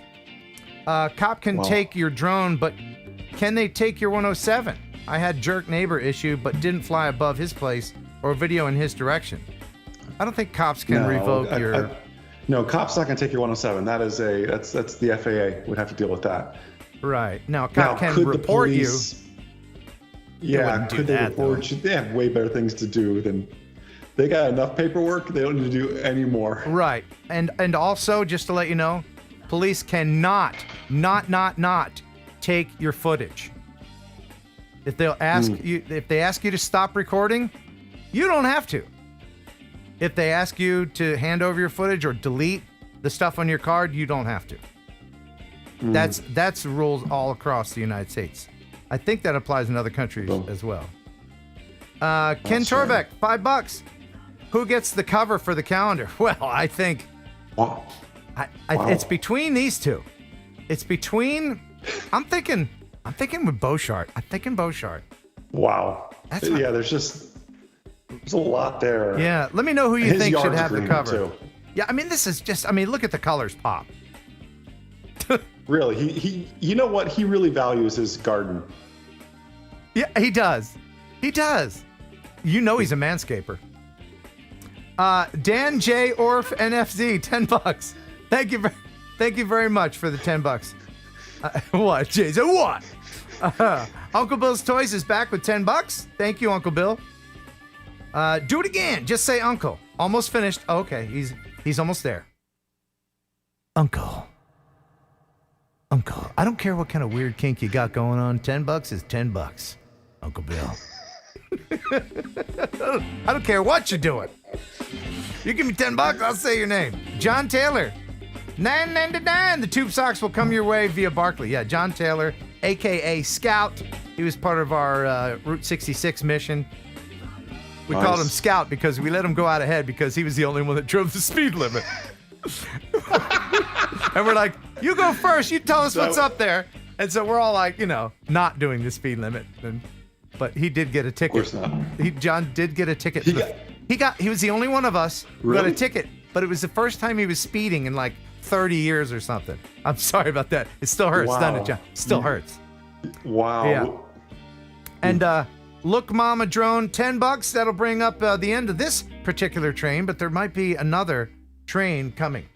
Cop can take your drone, but can they take your 107? I had jerk neighbor issue, but didn't fly above his place or video in his direction. I don't think cops can revoke your... No, cops not going to take your 107. That's the FAA would have to deal with that. Right. Now, cop can report you. Yeah, could they report you? They have way better things to do than... They got enough paperwork. They don't need to do any more. Right. And also, just to let you know, police cannot not take your footage. If they'll ask you, if they ask you to stop recording, you don't have to. If they ask you to hand over your footage or delete the stuff on your card, you don't have to. That's rules all across the United States. I think that applies in other countries as well. Ken Torbeck, $5. Who gets the cover for the calendar? Well, I think it's between these two. It's between. I'm thinking with Beauchart. I'm thinking Beauchart. Wow. There's a lot there. Yeah, let me know who you think should have the cover. Too. Yeah, I mean, this is just. I mean, look at the colors pop. Really, he. You know what? He really values his garden. Yeah, he does. He does. You know, he's a manscaper. Dan J. Orf NFZ, $10. Thank you very much for the $10. What, Jason? What? Uncle Bill's Toys is back with $10. Thank you, Uncle Bill. Do it again. Just say Uncle. Almost finished. Oh, okay, he's almost there. Uncle. I don't care what kind of weird kink you got going on. $10 is $10. Uncle Bill. I don't care what you're doing. You give me $10, I'll say your name. John Taylor, $9.99. The tube socks will come your way via Barclay. Yeah, John Taylor, aka Scout. He was part of our Route 66 mission. We called him Scout because we let him go out ahead because he was the only one that drove the speed limit. And we're like, you go first. You tell us what's up there. And so we're all like, not doing the speed limit. But he did get a ticket. Of course not. John did get a ticket. He was the only one of us who got a ticket, but it was the first time he was speeding in like 30 years or something. I'm sorry about that. It still hurts, doesn't it, John? Still hurts. Wow. Yeah. And Look Mama Drone, $10. That'll bring up the end of this particular train, but there might be another train coming.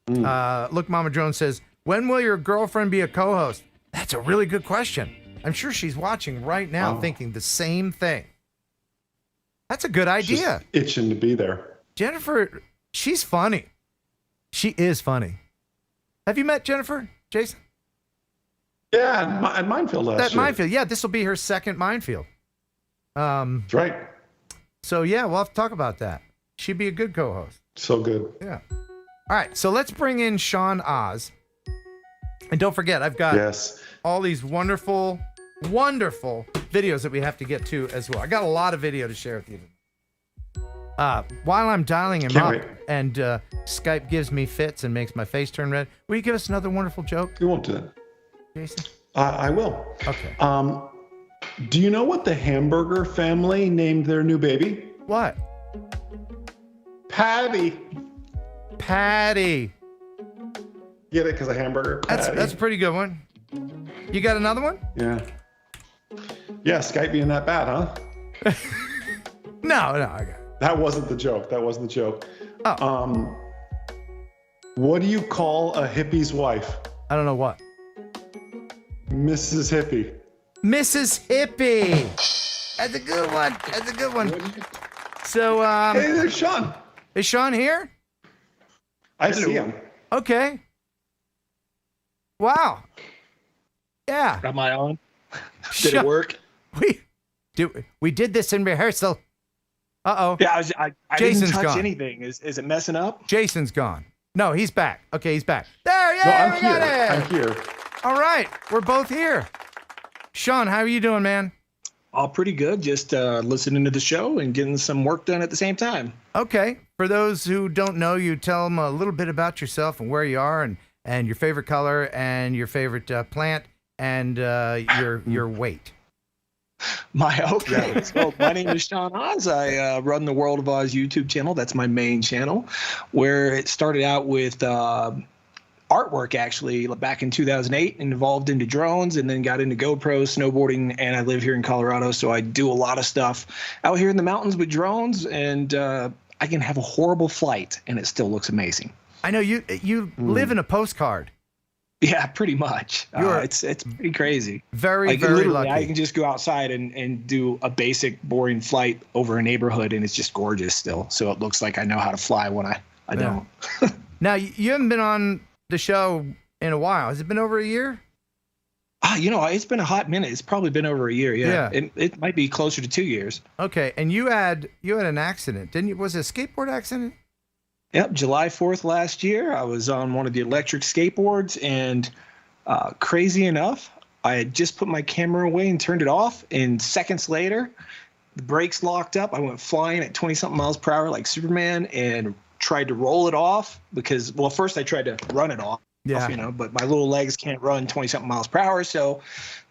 Look Mama Drone says, when will your girlfriend be a co-host? That's a really good question. I'm sure she's watching right now thinking the same thing. That's a good idea. Just itching to be there. Jennifer, she's funny. She is funny. Have you met Jennifer, Jason? Yeah, at Minefield last year. Minefield, yeah. This will be her second Minefield. That's right. So, yeah, we'll have to talk about that. She'd be a good co-host. So good. Yeah. All right, so let's bring in Sean Oz. And don't forget, I've got all these wonderful videos that we have to get to as well. I got a lot of video to share with you. While I'm dialing him up and Skype gives me fits and makes my face turn red, will you give us another wonderful joke? We won't do that. Jason? I will. Okay. Do you know what the hamburger family named their new baby? What? Patty. Patty. Get it? Because a hamburger. Patty. That's a pretty good one. You got another one? Yeah. Yeah, Skype being that bad, huh? No, I got it. That wasn't the joke. Oh. What do you call a hippie's wife? I don't know what. Mrs. Hippie. Mrs. Hippie. That's a good one. So, hey, there's Sean. Is Sean here? I see him. Okay. Wow. Yeah. Am I on? Did it work? We did this in rehearsal. Uh-oh. Yeah, I Jason's didn't touch gone. anything. Is it messing up? Jason's gone. No, he's back. Okay, he's back. There, yeah, No, I'm we here. got it. I'm here. All right, we're both here. Sean, how are you doing, man? All pretty good. Just listening to the show and getting some work done at the same time. Okay. For those who don't know you, tell them a little bit about yourself and where you are and your favorite color and your favorite plant and your weight. My name is Sean Oz. I run the World of Oz YouTube channel. That's my main channel, where it started out with artwork, actually, back in 2008, and evolved into drones, and then got into GoPro, snowboarding, and I live here in Colorado, so I do a lot of stuff out here in the mountains with drones, and I can have a horrible flight, and it still looks amazing. I know you live in a postcard. Yeah, pretty much. It's pretty crazy. Very lucky. I can just go outside and do a basic, boring flight over a neighborhood, and it's just gorgeous still. So it looks like I know how to fly when I don't. Now, you haven't been on the show in a while. Has it been over a year? It's been a hot minute. It's probably been over a year. Yeah. It might be closer to 2 years. Okay, and you had an accident, didn't you? Was it a skateboard accident? Yep, July 4th last year, I was on one of the electric skateboards, and crazy enough, I had just put my camera away and turned it off, and seconds later, the brakes locked up. I went flying at 20-something miles per hour like Superman and tried to roll it off because, well, first I tried to run it off, but my little legs can't run 20-something miles per hour, so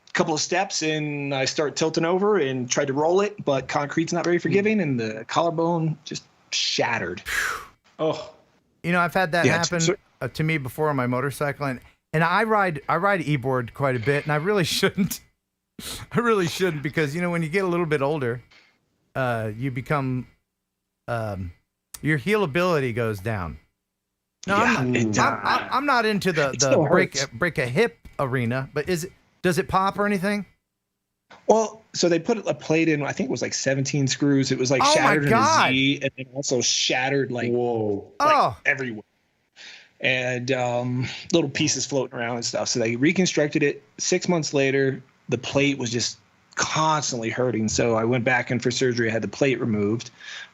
a couple of steps, and I start tilting over and tried to roll it, but concrete's not very forgiving, and the collarbone just shattered. Oh, I've had that happen to me before on my motorcycle, and I ride e-board quite a bit, and I really shouldn't. Because when you get a little bit older, you become your healability goes down. No, I'm not into the break a hip arena, but does it pop or anything? Well, so they put a plate in, I think it was like 17 screws. It was like shattered in a Z, and then also shattered everywhere. And little pieces floating around and stuff. So they reconstructed it. 6 months later, the plate was just constantly hurting. So I went back in for surgery. I had the plate removed.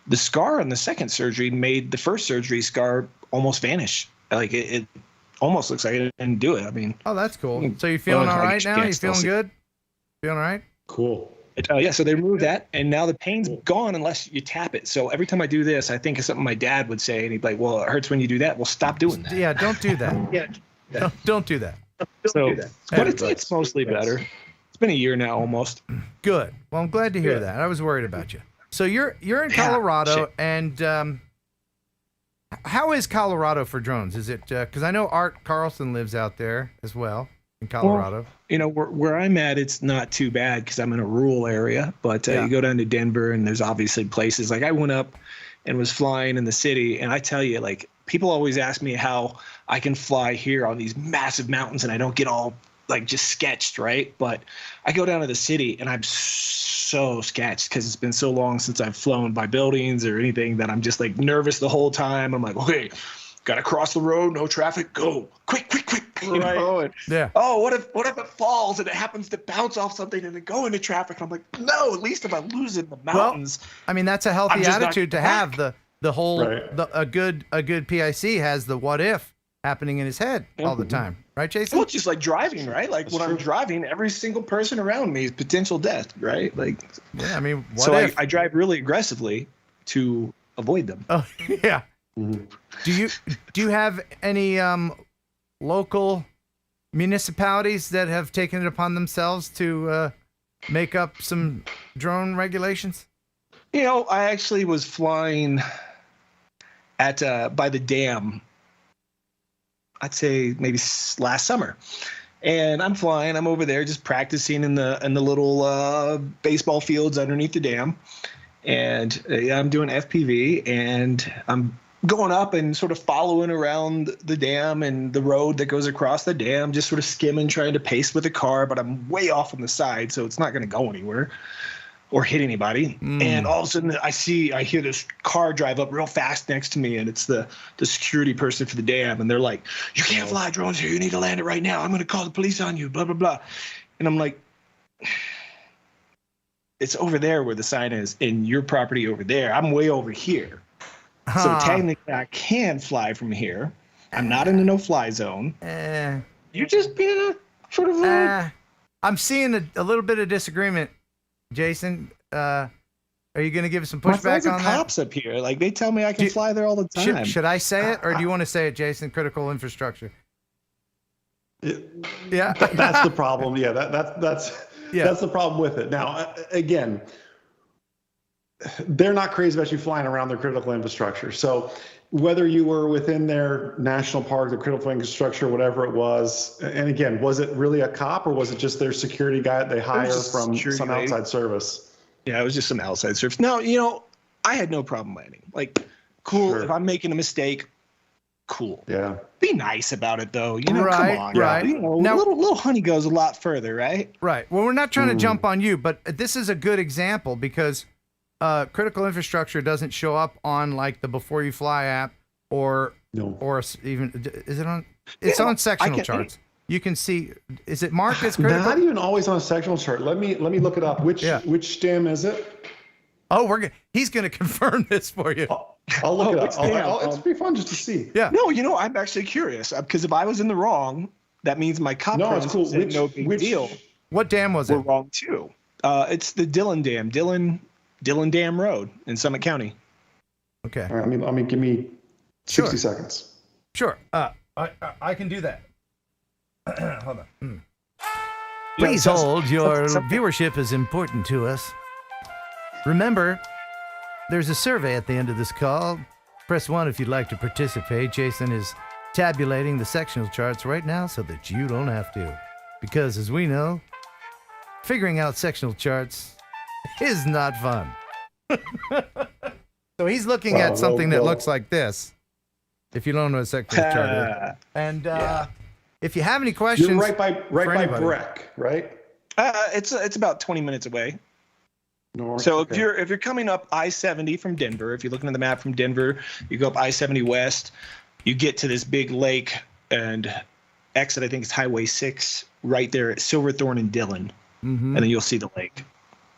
The scar on the second surgery made the first surgery scar almost vanish. Like it almost looks like I didn't do it. I mean, oh, that's cool. So you feeling all right now? You feeling good? Feeling all right? Cool. So they removed that, and now the pain's gone unless you tap it. So every time I do this, I think of something my dad would say, and he'd be like, well, it hurts when you do that. Well, stop doing that. Yeah, don't do that. Don't do that. Don't do that. But it's mostly better. It's been a year now almost. Good. Well, I'm glad to hear that. I was worried about you. So you're in Colorado, and how is Colorado for drones? Is it because I know Art Carlson lives out there as well in Colorado? Well, where I'm at, it's not too bad because I'm in a rural area. But you go down to Denver, and there's obviously places like I went up and was flying in the city, and I tell you, like, people always ask me how I can fly here on these massive mountains, and I don't get all like just sketched, right? But I go down to the city, and I'm so sketched because it's been so long since I've flown by buildings or anything that I'm just like nervous the whole time. I'm like, okay, gotta cross the road, no traffic, go quick. You know? And, oh, what if it falls and it happens to bounce off something and then go into traffic? And I'm like, no, at least if I lose in the mountains. Well, I mean, that's a healthy attitude to have. The whole a good PIC has the what if happening in his head all the time, right, Jason? Well, it's just like driving, right? Like when I'm driving, every single person around me is potential death, right? Like, yeah, I mean, I drive really aggressively to avoid them. Oh, yeah. Do you have any local municipalities that have taken it upon themselves to make up some drone regulations? You know, I actually was flying at by the dam, I'd say maybe last summer. And I'm flying, I'm over there just practicing in the little baseball fields underneath the dam. And I'm doing FPV, and I'm going up and sort of following around the dam and the road that goes across the dam, just sort of skimming, trying to pace with the car, but I'm way off on the side, so it's not going to go anywhere or hit anybody. And all of a sudden I hear this car drive up real fast next to me, and it's the security person for the dam, and they're like, "You can't fly drones here, you need to land it right now, I'm going to call the police on you, blah blah blah." And I'm like, it's over there where the sign is, and your property over there, I'm way over here. So technically I can fly from here. I'm not in a no-fly zone. You're just being a sort of I'm seeing a little bit of disagreement, Jason. Are you going to give some pushback on that? Cops up here, like they tell me I can fly there all the time. Should I say it, or do you want to say it, Jason? Critical infrastructure. Yeah, that's the problem. Yeah, that's the problem with it. Now, again, they're not crazy about you flying around their critical infrastructure. So whether you were within their national park, the critical infrastructure, whatever it was, and again, was it really a cop, or was it just their security guy that they hire from some outside service? Yeah, it was just some outside service. No, you know, I had no problem landing. Like, cool. Sure. If I'm making a mistake, cool. Yeah. Be nice about it, though. You know, right, come on. Right. You know, now, little honey goes a lot further, right? Right. Well, we're not trying to jump on you, but this is a good example because critical infrastructure doesn't show up on like the Before You Fly app or even is it on? It's on sectional charts. You can see. Is it marked as critical? Not even always on a sectional chart. Let me look it up. Which dam is it? Oh, he's gonna confirm this for you. I'll look it up. It's pretty fun just to see. Yeah. No, you know, I'm actually curious because if I was in the wrong, that means my cop it's cool. said no big deal. What dam was it? We're wrong too. It's the Dillon Dam, Dillon Dam Road in Summit County. Okay. All right, I mean, give me 60 seconds. Sure. I can do that. Hold on. Please hold. Your viewership is important to us. Remember, there's a survey at the end of this call. Press 1 if you'd like to participate. Jason is tabulating the sectional charts right now so that you don't have to. Because as we know, figuring out sectional charts is not fun. So he's looking at something that looks like this. If you don't know what a sectional chart is. And if you have any questions, you're right by Breck, right? It's about 20 minutes away. North, so if you're coming up I-70 from Denver, if you're looking at the map from Denver, you go up I-70 west, you get to this big lake and exit. I think it's Highway 6 right there at Silverthorne and Dillon, and then you'll see the lake.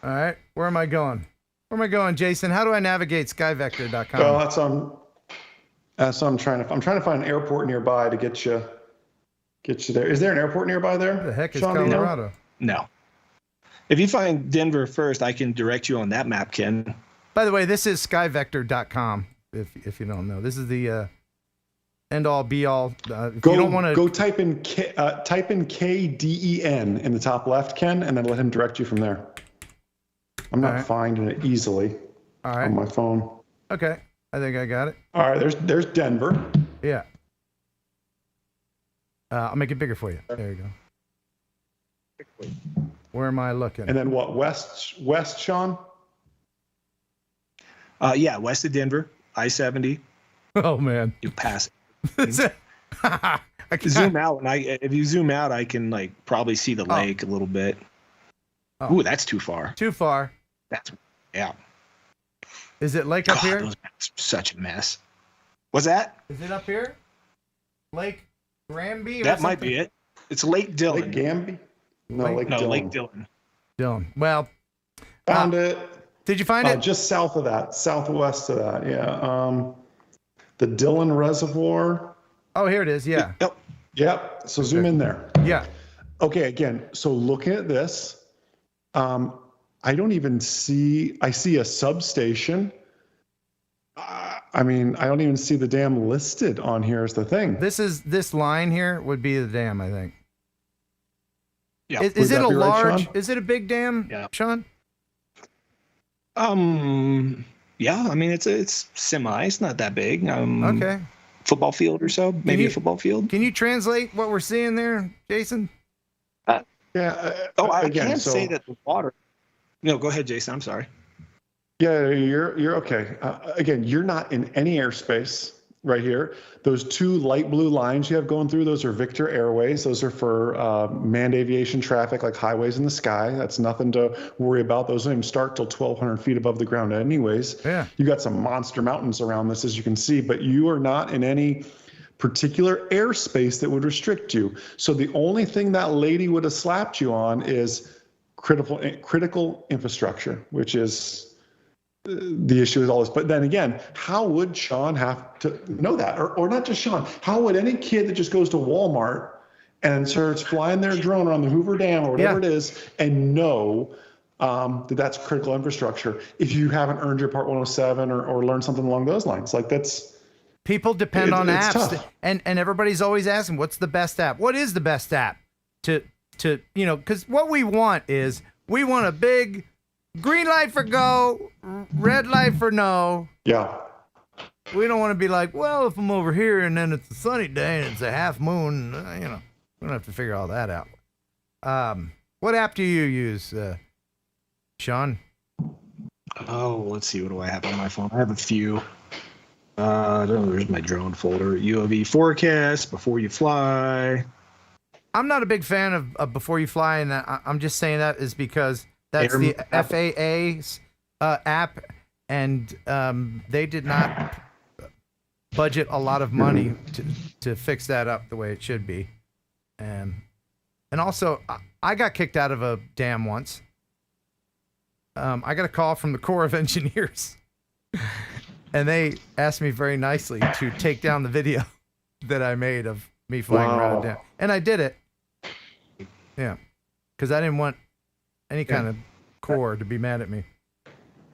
All right, where am I going? Where am I going, Jason? How do I navigate skyvector.com? Oh, that's I'm trying to find an airport nearby to get you there. Is there an airport nearby there? Where the heck is Colorado? No. If you find Denver first, I can direct you on that map, Ken. By the way, this is skyvector.com. If you don't know, this is the end all be all. If you don't want to go type in KDEN in the top left, Ken, and then let him direct you from there. I'm not finding it easily on my phone. Okay, I think I got it. All right, there's Denver. Yeah. I'll make it bigger for you. There you go. Where am I looking? And then what? West, Sean? Yeah, west of Denver, I-70. Oh man, you pass it. I can zoom out, and if you zoom out, I can like probably see the lake a little bit. Oh. Ooh, that's too far. Too far. Yeah. Is it lake up here? Those maps are such a mess. What's that? Is it up here? Lake Granby? That might be it. It's Lake Dillon. Lake Granby? No, Lake Dillon. Dillon. Well, found it. Did you find it? Just southwest of that. Yeah. The Dillon Reservoir. Oh, here it is. Yeah. Yep. So zoom in there. Yeah. Okay. Again, so looking at this, I don't even see, I see a substation. I mean, I don't even see the dam listed on here is the thing. This line here would be the dam, I think. Yeah. Is it a large, Sean? is it a big dam, Sean? Yeah, I mean, it's semi, it's not that big. Okay. Football field or so, maybe a football field. Can you translate what we're seeing there, Jason? I can say that the water. No, go ahead, Jason. I'm sorry. Yeah, you're okay. Again, you're not in any airspace right here. Those two light blue lines you have going through, those are Victor Airways. Those are for manned aviation traffic, like highways in the sky. That's nothing to worry about. Those don't even start till 1,200 feet above the ground anyways. Yeah. You got some monster mountains around this, as you can see, but you are not in any particular airspace that would restrict you. So the only thing that lady would have slapped you on is critical infrastructure, which is the issue is all this. But then again, how would Sean have to know that? Or not just Sean, how would any kid that just goes to Walmart and starts flying their drone around the Hoover Dam or whatever it is and know that that's critical infrastructure if you haven't earned your Part 107 or learned something along those lines? Like that's... People depend on apps, tough. and everybody's always asking, what's the best app? What is the best app to because what we want is we want a big green light for go, red light for no. Yeah. We don't want to be like, well, if I'm over here and then it's a sunny day and it's a half moon, we don't have to figure all that out. What app do you use, Sean? Oh, let's see. What do I have on my phone? I have a few. There's my drone folder. UAV forecast, before you fly. I'm not a big fan of Before You Fly, and I'm just saying that is because that's the FAA's app, and they did not budget a lot of money to fix that up the way it should be. And also, I got kicked out of a dam once. I got a call from the Corps of Engineers, and they asked me very nicely to take down the video that I made of me flying around a dam. And I did it. Yeah. Because I didn't want any kind of Corps to be mad at me.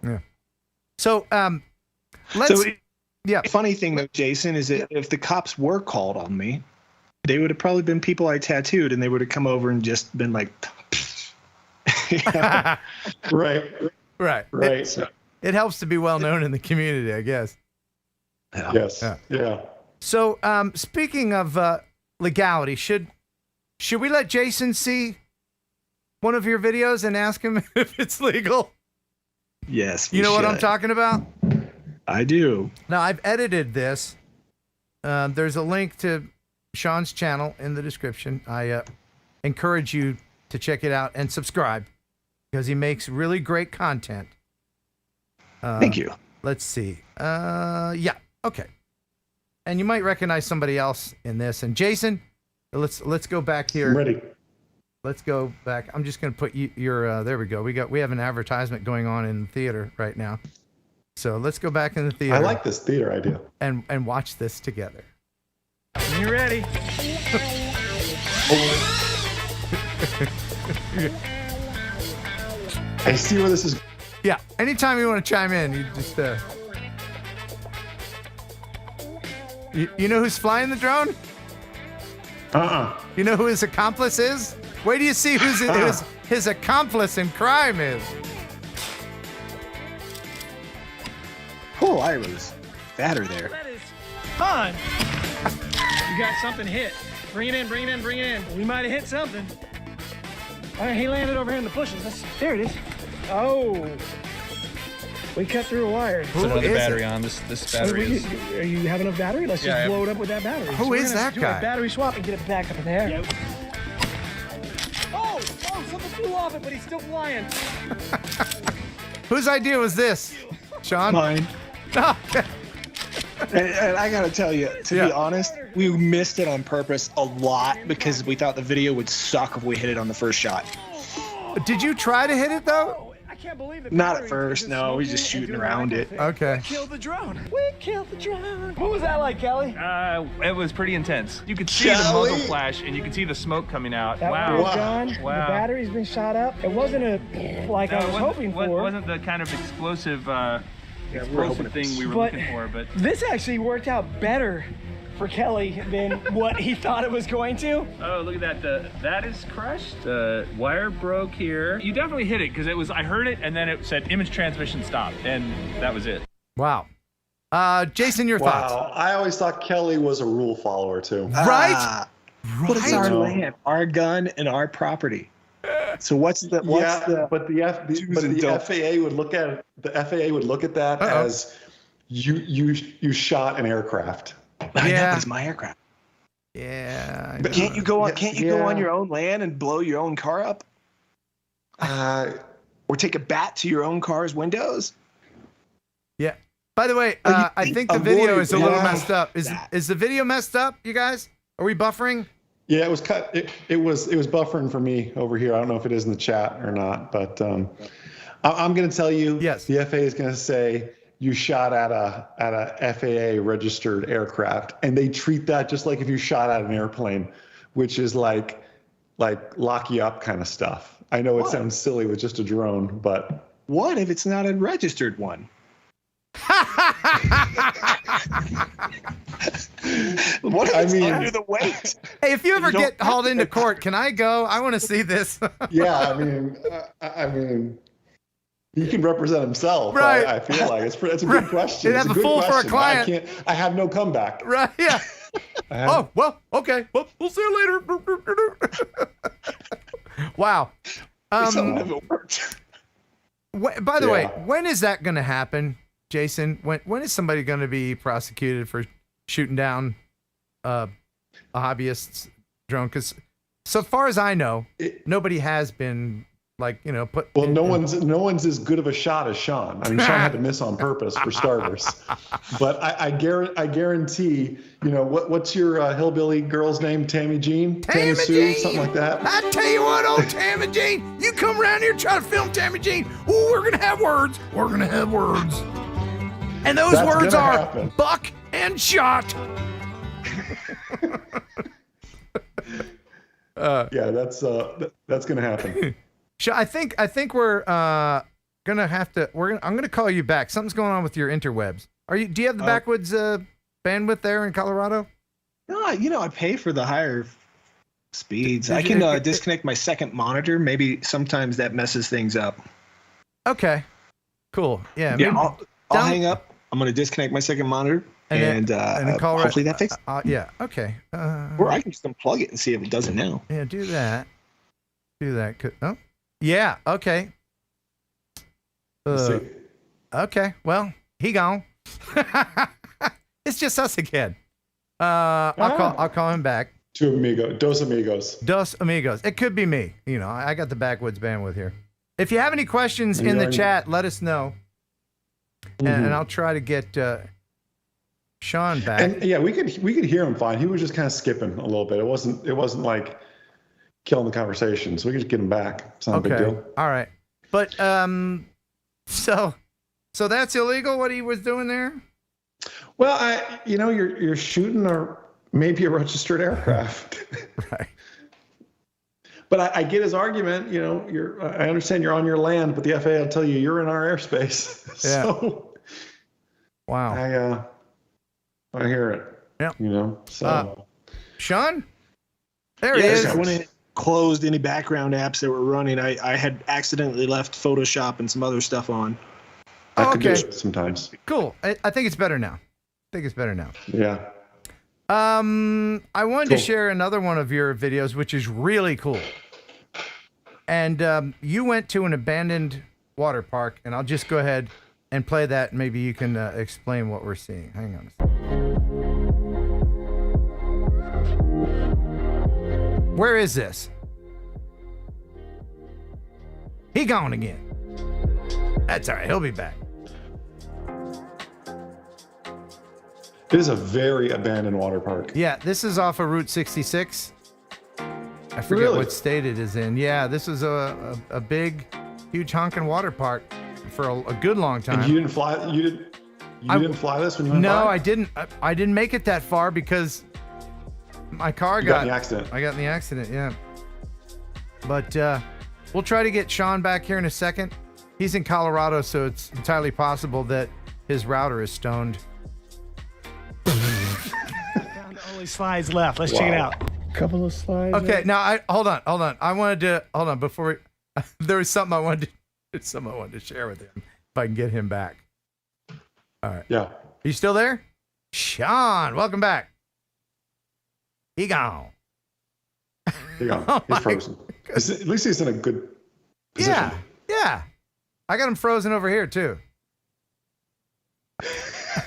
Yeah. So, Funny thing though, Jason, is that if the cops were called on me, they would have probably been people I tattooed, and they would have come over and just been like, Right. It helps to be well known in the community, I guess. Yeah. Yes. Yeah. So, speaking of legality, should we let Jason see one of your videos and ask him if it's legal? Yes. You know what I'm talking about? I do. Now, I've edited this. There's a link to Sean's channel in the description. I encourage you to check it out and subscribe because he makes really great content. Thank you. Let's see. Yeah. Okay. And you might recognize somebody else in this. And Jason, let's go back here. I'm ready. Let's go back. I'm just going to put your there we go. We have an advertisement going on in the theater right now. So let's go back in the theater. I like this theater idea. And watch this together. When you're ready. I see where this is. Yeah. Anytime you want to chime in, you just you know who's flying the drone? You know who his accomplice is? Wait till you see who's his accomplice in crime is. Oh, I was fatter there. That is fun. You got something hit. Bring it in. We might have hit something. All right, he landed over here in the bushes. There it is. Oh. We cut through a wire. Put another battery on. This battery is... Are you have enough battery? Let's just blow it up with that battery. Who is that guy? Do a battery swap and get it back up in there. Yep. Oh, something flew off it, but he's still flying. Whose idea was this, Sean? Mine. And I gotta tell you, to be honest, we missed it on purpose a lot because we thought the video would suck if we hit it on the first shot. Did you try to hit it though? can't believe the Not at battery first, is no. He's smoking just and shooting doing the around micro it. thing. Okay. We killed the drone. We killed the drone. What was that like, Kelly? It was pretty intense. You could see the muzzle flash, and you could see the smoke coming out. That Wow. was gone. The battery's been shot up. It wasn't like I was hoping for. It wasn't the kind of explosive thing we were looking for, but this actually worked out better for Kelly than what he thought it was going to. oh, look at that! That is crushed. The wire broke here. You definitely hit it because it was. I heard it, and then it said image transmission stopped, and that was it. Wow. Jason, your thoughts? Wow, I always thought Kelly was a rule follower too. Right? But it's our land, our gun, and our property. So what's the but the FAA would look at it. The FAA would look at that as you shot an aircraft. That was my aircraft. Yeah. But can't you go on? Can't you go on your own land and blow your own car up? Or take a bat to your own car's windows? Yeah. By the way, I think the video is a little messed up. Is the video messed up, you guys? Are we buffering? Yeah, it was cut. It was buffering for me over here. I don't know if it is in the chat or not, but I'm going to tell you. Yes. The FAA is going to say you shot at a FAA registered aircraft, and they treat that just like if you shot at an airplane, which is like lock you up kind of stuff. I know it sounds silly with just a drone, but what if it's not a registered one? What if it's under the weight? Hey, if you ever get hauled into court, can I go? I want to see this. Yeah, I mean, he can represent himself. Right. I feel like it's a good question. You'd have a fool for a client. I have no comeback. Right. Yeah. Oh well. Okay. Well, we'll see you later. Wow. Never worked. By the way, when is that going to happen, Jason? When is somebody going to be prosecuted for shooting down a hobbyist's drone? Because so far as I know, nobody has been put. Well, no one's as good of a shot as Sean. I mean, Sean had to miss on purpose for starters. But I guarantee, what's your hillbilly girl's name? Tammy Jean? Tammy Sue? Something like that. I tell you what, old Tammy Jean, you come around here try to film Tammy Jean. Ooh, we're gonna have words. We're gonna have words. And those words are buck and shot. Yeah, that's gonna happen. I think we're gonna have to. I'm gonna call you back. Something's going on with your interwebs. Do you have the backwoods bandwidth there in Colorado? No, I pay for the higher speeds. I can disconnect my second monitor. Maybe sometimes that messes things up. Okay, cool. Yeah. I'll hang up. I'm gonna disconnect my second monitor, and hopefully that fixes it. Yeah. Okay. Or I can just unplug it and see if it does it now. Yeah. Do that. Oh. Yeah. Okay. Okay. Well, he gone. It's just us again. I'll call him back. Dos amigos. It could be me. I got the backwoods bandwidth here. If you have any questions in the chat, let us know, and I'll try to get Sean back. And yeah, we could hear him fine. He was just kind of skipping a little bit. It wasn't like killing the conversation, so we could just get him back. It's not a big deal. All right. But so that's illegal what he was doing there? Well, you're shooting maybe a registered aircraft. Right. But I get his argument. I understand you're on your land, but the FAA will tell you you're in our airspace. Yeah. So wow. I hear it. Yeah. So Sean, there he is. I went in, closed any background apps that were running. I had accidentally left Photoshop and some other stuff on. I could do it sometimes. Cool. I think it's better now. Yeah. I wanted to share another one of your videos, which is really cool. And you went to an abandoned water park, and I'll just go ahead and play that. And maybe you can explain what we're seeing. Hang on a second. Where is this? He gone again. That's all right. He'll be back. It is a very abandoned water park. Yeah, this is off of Route 66. I forget what state it is in. Yeah, this is a big huge honking water park for a good long time. And you didn't fly. You didn't fly this when you went by? No, I didn't. I didn't make it that far because my car got in the accident. I got in the accident. Yeah. But we'll try to get Sean back here in a second. He's in Colorado, so it's entirely possible that his router is stoned. Found the only slides left. Let's check it out. Couple of slides. Okay, now hold on. I wanted to hold on before there was something I wanted to share with him if I can get him back. All right. Yeah. Are you still there? Sean, welcome back. He gone. He's frozen. At least he's in a good position. Yeah. I got him frozen over here too.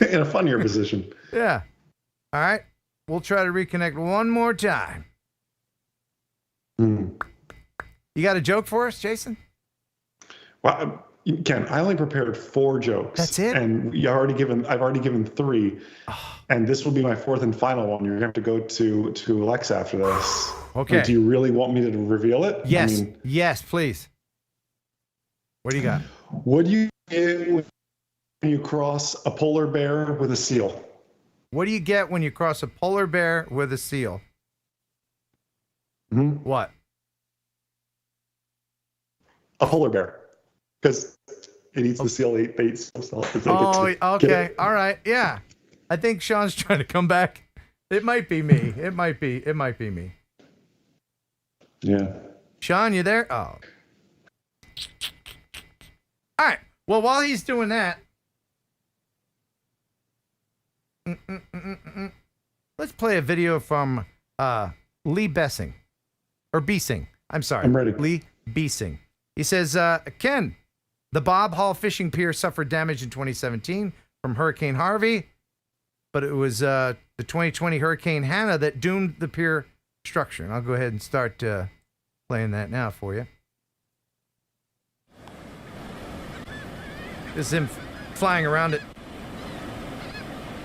In a funnier position. Yeah. All right. We'll try to reconnect one more time. You got a joke for us, Jason? Well, Ken, I only prepared 4 jokes. That's it? And I've already given 3. And this will be my 4th and final one. You're going to have to go to Alexa after this. Okay. Do you really want me to reveal it? Yes. Yes, please. What do you got? What do you get when you cross a polar bear with a seal? What do you get when you cross a polar bear with a seal? What? A polar bear. Because it eats the seal, they eat seal. Oh, okay. All right. Yeah. I think Sean's trying to come back. It might be me. It might be me. Yeah. Sean, you there? Oh. All right. Well, while he's doing that, let's play a video from Lee Bessing. Or Beesing. I'm sorry. I'm ready. Lee Beesing. He says, Ken, the Bob Hall fishing pier suffered damage in 2017 from Hurricane Harvey, but it was the 2020 Hurricane Hannah that doomed the pier structure. And I'll go ahead and start playing that now for you. This is him flying around it.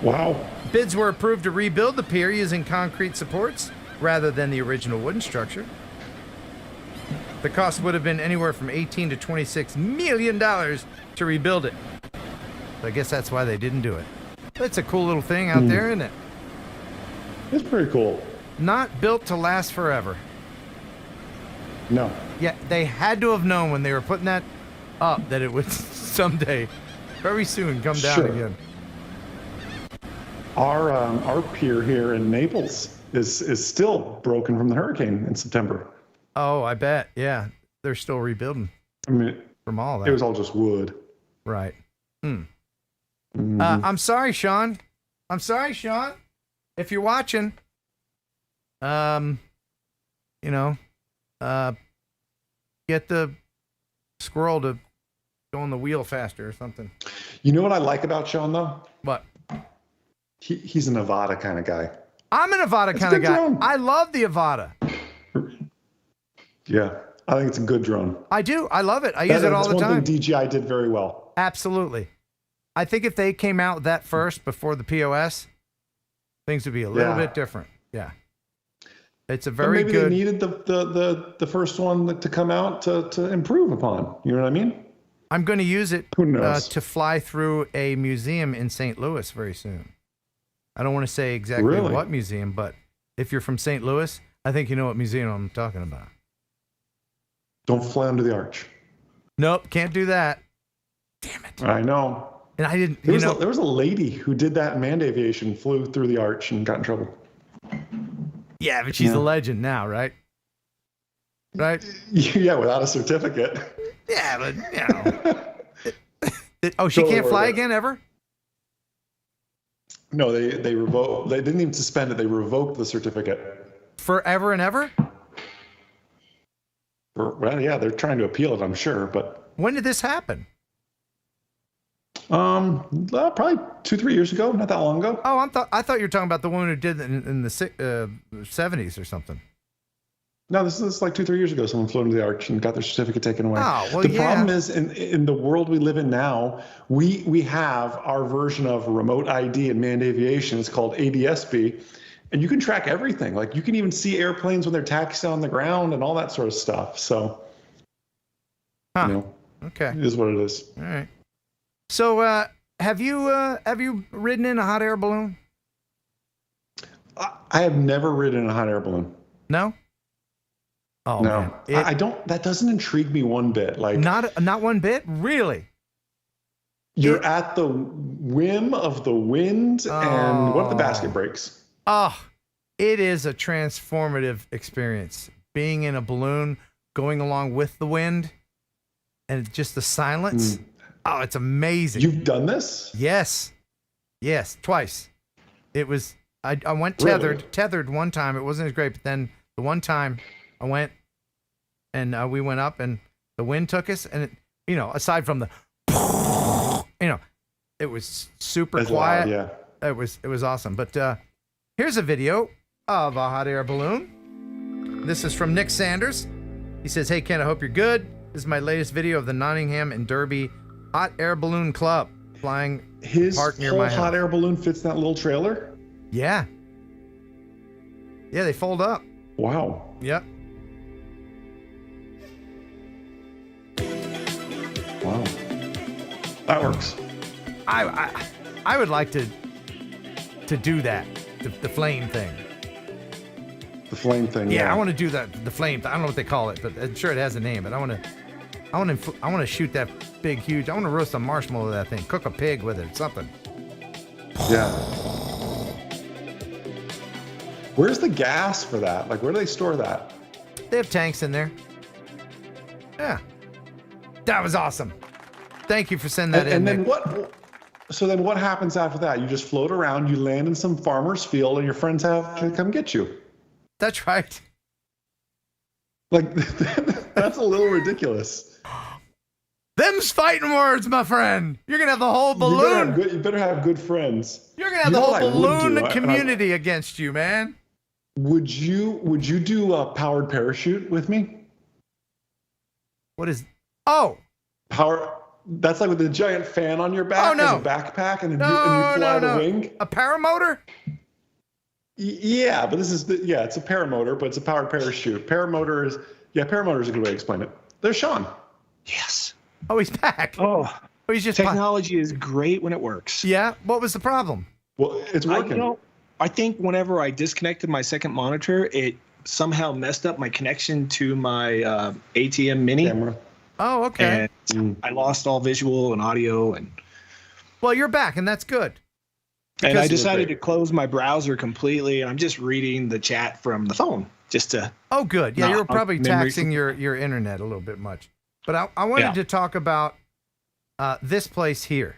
Wow. Bids were approved to rebuild the pier using concrete supports rather than the original wooden structure. The cost would have been anywhere from $18 to $26 million to rebuild it. So I guess that's why they didn't do it. That's a cool little thing out there, isn't it? It's pretty cool. Not built to last forever. No. Yeah, they had to have known when they were putting that up that it would someday, very soon, come down again. Our pier here in Naples is still broken from the hurricane in September. Oh, I bet. Yeah, they're still rebuilding. I mean, from all that. It was all just wood. Right. I'm sorry, Sean. If you're watching, get the squirrel to go on the wheel faster or something. You know what I like about Sean, though? What? He's a Nevada kind of guy. I'm a Nevada kind of guy. Drone. I love the Avata. Yeah, I think it's a good drone. I do. I love it. I use it all the time. That's one thing DJI did very well. Absolutely. I think if they came out with that first before the POS, things would be a little bit different. Yeah. It's a very maybe good. Maybe they needed the first one to come out to improve upon. You know what I mean? I'm going to use it to fly through a museum in St. Louis very soon. I don't want to say exactly what museum, but if you're from St. Louis, I think you know what museum I'm talking about. Don't fly under the arch. Nope, can't do that. Damn it. I know. And I didn't, there was a lady who did that in manned aviation, flew through the arch and got in trouble. Yeah, but she's a legend now, right? Right? Yeah, without a certificate. Yeah, but, she can't fly again ever? No, they revoked. They didn't even suspend it. They revoked the certificate. Forever and ever? Well, yeah, they're trying to appeal it, I'm sure. But when did this happen? Probably 2-3 years ago. Not that long ago. Oh, I thought you were talking about the woman who did it in the 70s or something. No, this is like 2-3 years ago. Someone flew into the arch and got their certificate taken away. Oh, well, the problem is, in the world we live in now, we have our version of remote ID in manned aviation. It's called ADSB, and you can track everything. Like you can even see airplanes when they're taxiing on the ground and all that sort of stuff. So, Okay. It is what it is. All right. So, have you ridden in a hot air balloon? I have never ridden a hot air balloon. No. Oh no, man. I don't. That doesn't intrigue me one bit. Like not one bit. Really. You're at the whim of the wind, and what if the basket breaks? Oh, it is a transformative experience. Being in a balloon, going along with the wind, and just the silence. Oh, it's amazing. You've done this? Yes, twice. It was. I went tethered one time. It wasn't as great, but then the one time I went, and we went up, and the wind took us, and it, aside from the, it was super quiet. Loud, yeah. It was awesome. But here's a video of a hot air balloon. This is from Nick Sanders. He says, "Hey Ken, I hope you're good. This is my latest video of the Nottingham and Derby Hot Air Balloon Club flying park near my house." His whole hot air balloon fits in that little trailer? Yeah. Yeah, they fold up. Wow. Yep. Wow. That works. I would like to do that. The flame thing. The flame thing. Yeah, I want to do that. The flame. I don't know what they call it, but I'm sure it has a name. But I want to shoot that big, huge. I want to roast a marshmallow with that thing. Cook a pig with it. Something. Yeah. Where's the gas for that? Like, where do they store that? They have tanks in there. Yeah. That was awesome. Thank you for sending that in. And then what? So then what happens after that? You just float around, you land in some farmer's field, and your friends have to come get you. That's right. Like, that's a little ridiculous. Them's fighting words, my friend. You're going to have the whole balloon. You better have good friends. You're going to have the whole balloon community against you, man. Would you do a powered parachute with me? What is... Oh! That's like with a giant fan on your back as a backpack, and you fly the wing. A paramotor? Yeah, but this is it's a paramotor, but it's a powered parachute. Paramotor is a good way to explain it. There's Sean. Yes. Oh, he's back. Oh, he's just technology is great when it works. Yeah. What was the problem? Well, it's working. I think whenever I disconnected my second monitor, it somehow messed up my connection to my ATM Mini camera. Oh, okay. And I lost all visual and audio, and well, you're back, and that's good. And I decided to close my browser completely, and I'm just reading the chat from the phone just to. Oh, good. Yeah, you were probably taxing your internet a little bit much. But I wanted to talk about this place here.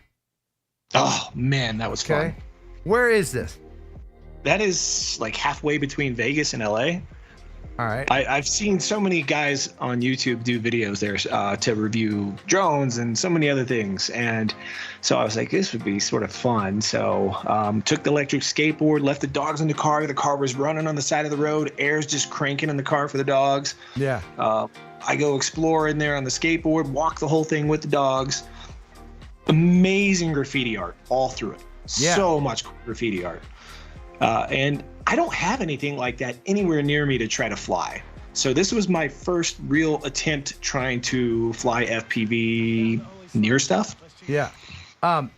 Oh man, that was fun. Where is this? That is like halfway between Vegas and LA. All right. I've seen so many guys on YouTube do videos there to review drones and so many other things. And so I was like, this would be sort of fun. So took the electric skateboard, left the dogs in the car. The car was running on the side of the road. Air's just cranking in the car for the dogs. Yeah. I go explore in there on the skateboard, walk the whole thing with the dogs. Amazing graffiti art all through it. Yeah. So much graffiti art. And I don't have anything like that anywhere near me to try to fly. So this was my first real attempt trying to fly FPV near stuff. Yeah. So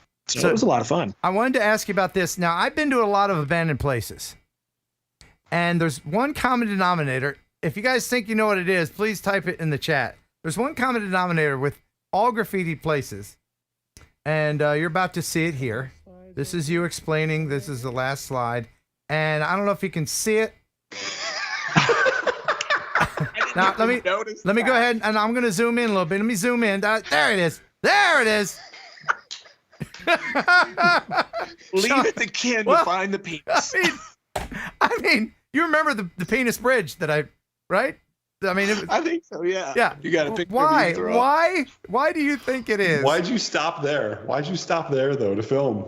it was a lot of fun. I wanted to ask you about this. Now, I've been to a lot of abandoned places, and there's one common denominator. If you guys think you know what it is, please type it in the chat. There's one common denominator with all graffiti places, and you're about to see it here. This is you explaining. This is the last slide. And I don't know if you can see it. Now, let me go ahead, and I'm going to zoom in a little bit. Let me zoom in. There it is. There it is. Leave it to Ken to find the penis. I mean, you remember the penis bridge that right? I mean, I think so. Yeah. Yeah. You got to pick. Why do you think it is? Why'd you stop there? Why'd you stop there though to film?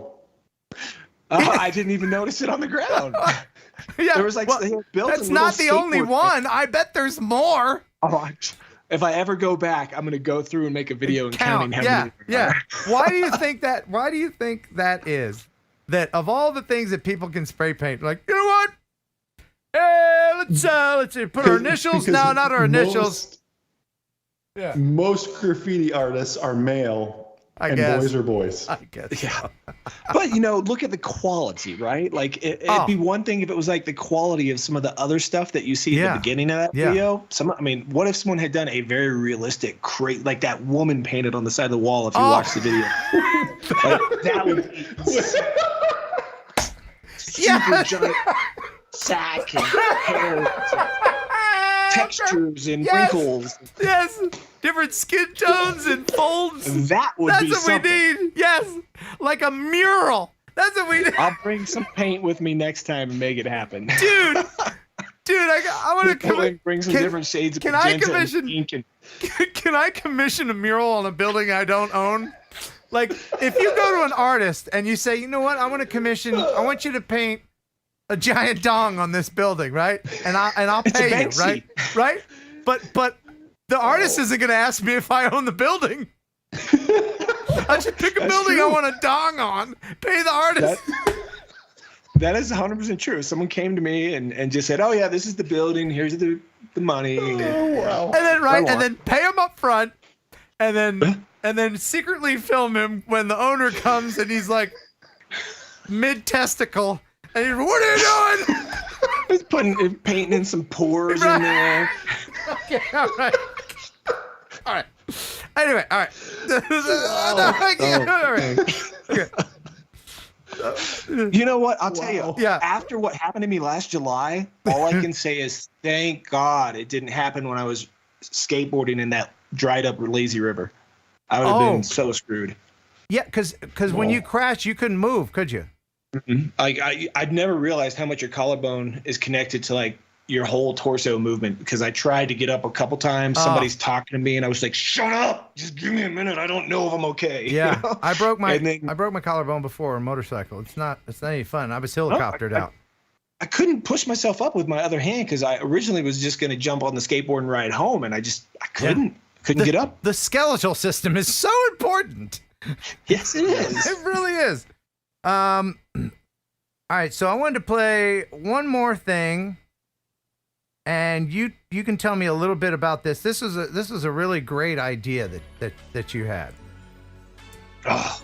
I didn't even notice it on the ground. Yeah, there was like they had built. That's not the only one. I bet there's more. Oh, if I ever go back, I'm gonna go through and make a video and counting how many. Yeah. Why do you think that? Why do you think that is? That of all the things that people can spray paint, like, you know what? Let's put our initials. No, not our initials. Yeah. Most graffiti artists are male. And boys are boys. I guess. Yeah. But, look at the quality, right? Like, it'd be one thing if it was like the quality of some of the other stuff that you see at the beginning of that video. What if someone had done a very realistic, like that woman painted on the side of the wall if you watch the video? Like, that would be super giant sack and hair. Textures and wrinkles. Yes. Different skin tones and folds. That would be something. That's what we need. Yes. Like a mural. That's what we need. I'll bring some paint with me next time and make it happen. Dude, I want to bring some different shades of magenta and pink. Can I commission a mural on a building I don't own? Like, if you go to an artist and you say, you know what, I want you to paint a giant dong on this building, right? And I'll pay you, right? Right? But the artist isn't going to ask me if I own the building. I should pick a building I want a dong on, pay the artist. That is 100% true. If someone came to me and just said, "Oh yeah, this is the building. Here's the money." Oh wow! And then pay him up front, and then secretly film him when the owner comes and he's like mid testicle. And he's, what are you doing? He's painting in some pores in there. Okay, all right. Anyway, all right. Okay. You know what? I'll tell you. Yeah. After what happened to me last July, all I can say is thank God it didn't happen when I was skateboarding in that dried up lazy river. I would have been so screwed. Yeah, because when you crashed, you couldn't move, could you? Mm-hmm. I'd never realized how much your collarbone is connected to like your whole torso movement, because I tried to get up a couple times. Somebody's talking to me and I was like, shut up, just give me a minute. I don't know if I'm okay. Yeah. You know? I broke my collarbone before on a motorcycle. It's not any fun. I was helicoptered out. I couldn't push myself up with my other hand because I originally was just going to jump on the skateboard and ride home, and I couldn't get up. The skeletal system is so important. Yes, it is. It really is. All right, so I wanted to play one more thing, and you can tell me a little bit about this. This is a really great idea that you had. Oh,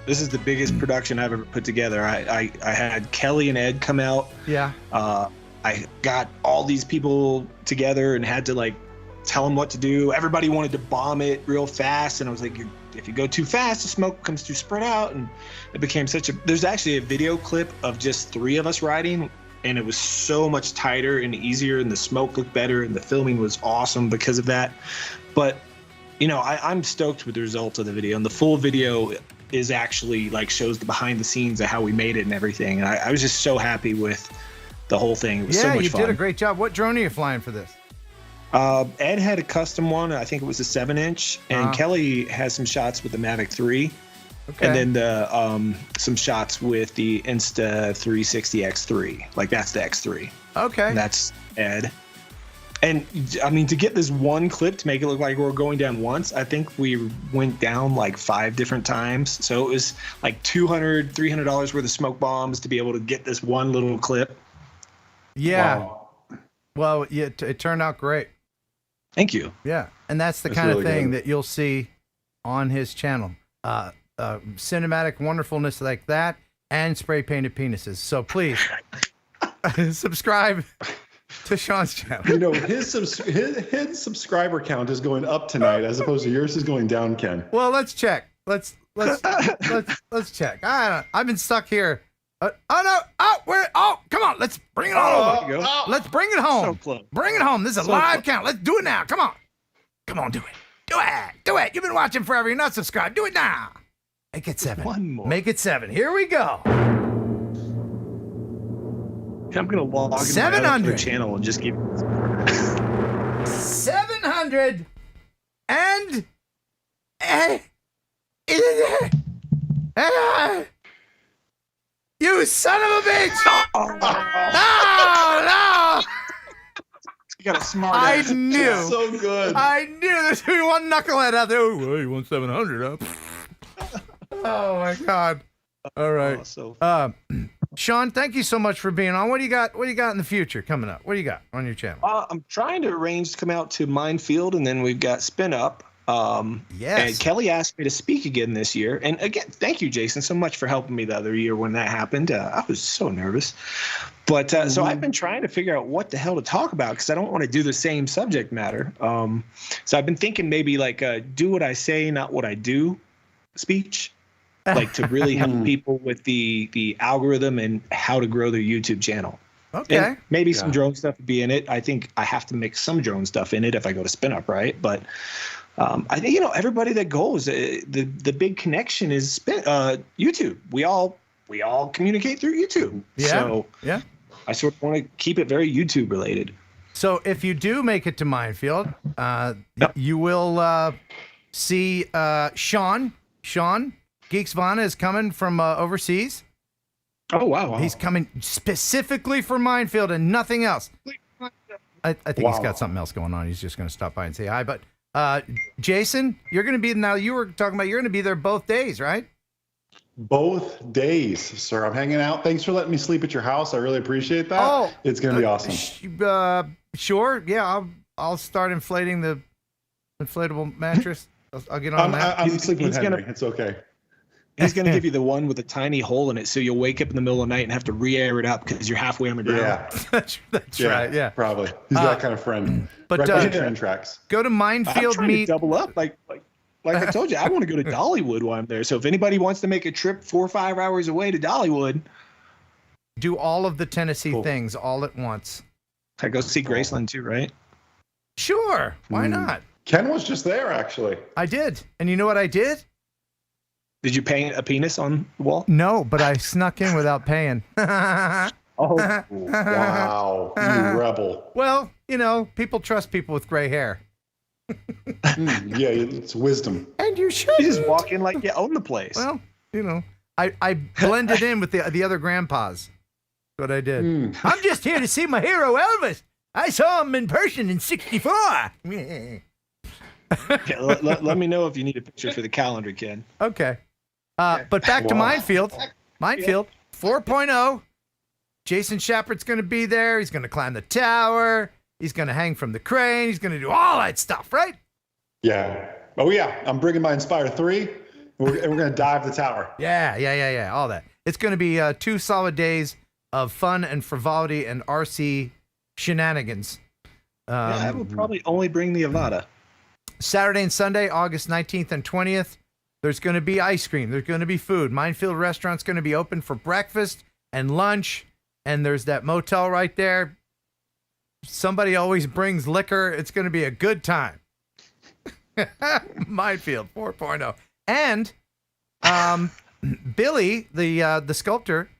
this is the biggest production I've ever put together. I had Kelly and Ed come out. Yeah. I got all these people together and had to like tell them what to do. Everybody wanted to bomb it real fast, and I was like, if you go too fast, the smoke comes too spread out, and it became there's actually a video clip of just 3 of us riding, and it was so much tighter and easier, and the smoke looked better, and the filming was awesome because of that. But, I'm stoked with the results of the video, and the full video is actually like shows the behind the scenes of how we made it and everything. And I was just so happy with the whole thing. It was so much fun. Yeah, you did a great job. What drone are you flying for this? Ed had a custom one. I think it was a 7-inch, and Kelly has some shots with the Mavic 3, and then some shots with the Insta360 X3. Like that's the X3. Okay. And that's Ed. And I mean, to get this one clip to make it look like we're going down once, I think we went down like 5 different times. So it was like $200, $300 worth of smoke bombs to be able to get this one little clip. Yeah. Wow. Well, yeah, it turned out great. Thank you. Yeah, and that's the kind of thing that you'll see on his channel. Cinematic wonderfulness like that, and spray painted penises. So please subscribe to Sean's channel. His subscriber count is going up tonight, as opposed to yours is going down, Ken. Well, let's check. Let's check. I've been stuck here. Come on, let's bring it on over. Let's bring it home. So close. Bring it home. This is a live count. Let's do it now. Come on, do it. You've been watching forever. You're not subscribed. Do it now. Make it 7. One more. Make it 7. Here we go. I'm gonna log into 700 channel and just give 700 and you son of a bitch! No! You got a smart I ass. knew. That's so good. I knew there's gonna be one knucklehead out there. Oh, well, you want 700, huh? Oh my God! All right. Sean, thank you so much for being on. What do you got? What do you got in the future coming up? What do you got on your channel? I'm trying to arrange to come out to Minefield, and then we've got Spin Up. Yes. And Kelly asked me to speak again this year. And again, thank you, Jason, so much for helping me the other year when that happened. I was so nervous. But so I've been trying to figure out what the hell to talk about because I don't want to do the same subject matter. So I've been thinking maybe like do what I say, not what I do speech. Like to really help people with the algorithm and how to grow their YouTube channel. Okay. And maybe some drone stuff would be in it. I think I have to mix some drone stuff in it if I go to Spin Up, right? But I think, everybody that goes, the big connection is YouTube. We all communicate through YouTube. Yeah. So yeah. I sort of want to keep it very YouTube related. So if you do make it to Minefield, you will see Sean Geeksvana is coming from overseas. Oh, wow. He's coming specifically for Minefield and nothing else. I think he's got something else going on. He's just going to stop by and say hi. But Jason, you're going to be now. You were talking about you're going to be there both days, right? Both days, sir. I'm hanging out. Thanks for letting me sleep at your house. I really appreciate that. Oh, it's going to be awesome. Sure. Yeah, I'll start inflating the inflatable mattress. I'll get on that. I'm sleeping with Henry. It's okay. He's going to give you the one with a tiny hole in it, so you'll wake up in the middle of the night and have to re-air it up because you're halfway on the ground. Yeah, that's right. Yeah, probably. He's that kind of friend. But right train tracks. Go to Minefield Meet. Double up, like I told you, I want to go to Dollywood while I'm there. So if anybody wants to make a trip 4 or 5 hours away to Dollywood, do all of the Tennessee things all at once. I go see Graceland too, right? Sure, why not? Ken was just there, actually. I did, and you know what I did? Did you paint a penis on the wall? No, but I snuck in without paying. Oh, wow. You rebel. Well, people trust people with gray hair. Yeah, it's wisdom. And you should. You just walk in like you own the place. Well, I blended in with the other grandpas. That's what I did. I'm just here to see my hero, Elvis. I saw him in person in '64. Let me know if you need a picture for the calendar, Ken. Okay. But back to Minefield. Minefield 4.0. Jason Schappert's going to be there. He's going to climb the tower. He's going to hang from the crane. He's going to do all that stuff, right? Yeah. Oh, yeah. I'm bringing my Inspire 3, and we're going to dive the tower. Yeah. All that. It's going to be 2 solid days of fun and frivolity and RC shenanigans. I will probably only bring the Avata. Saturday and Sunday, August 19th and 20th. There's going to be ice cream. There's going to be food. Minefield Restaurant's going to be open for breakfast and lunch. And there's that motel right there. Somebody always brings liquor. It's going to be a good time. Minefield 4.0. And Billy, the sculptor,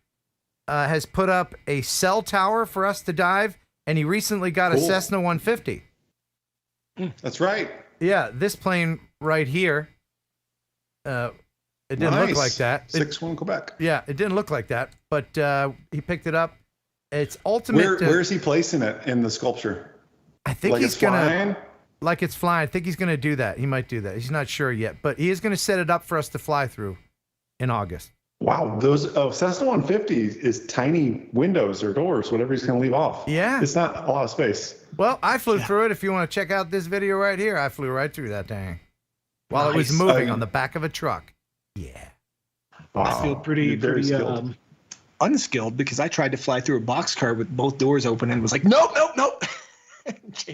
has put up a cell tower for us to dive. And he recently got a Cessna 150. That's right. Yeah, this plane right here. It didn't look like that. 6-1 Quebec. Yeah, it didn't look like that, but he picked it up. It's ultimate. Where is he placing it in the sculpture? I think he's gonna like it's flying. I think he's gonna do that. He might do that. He's not sure yet, but he is gonna set it up for us to fly through in August. Wow, those Cessna 150 is tiny windows or doors, whatever he's gonna leave off. Yeah, it's not a lot of space. Well, I flew through it. If you want to check out this video right here, I flew right through that thing while it was moving on the back of a truck. Yeah. Wow. I feel pretty unskilled because I tried to fly through a boxcar with both doors open and was like, nope.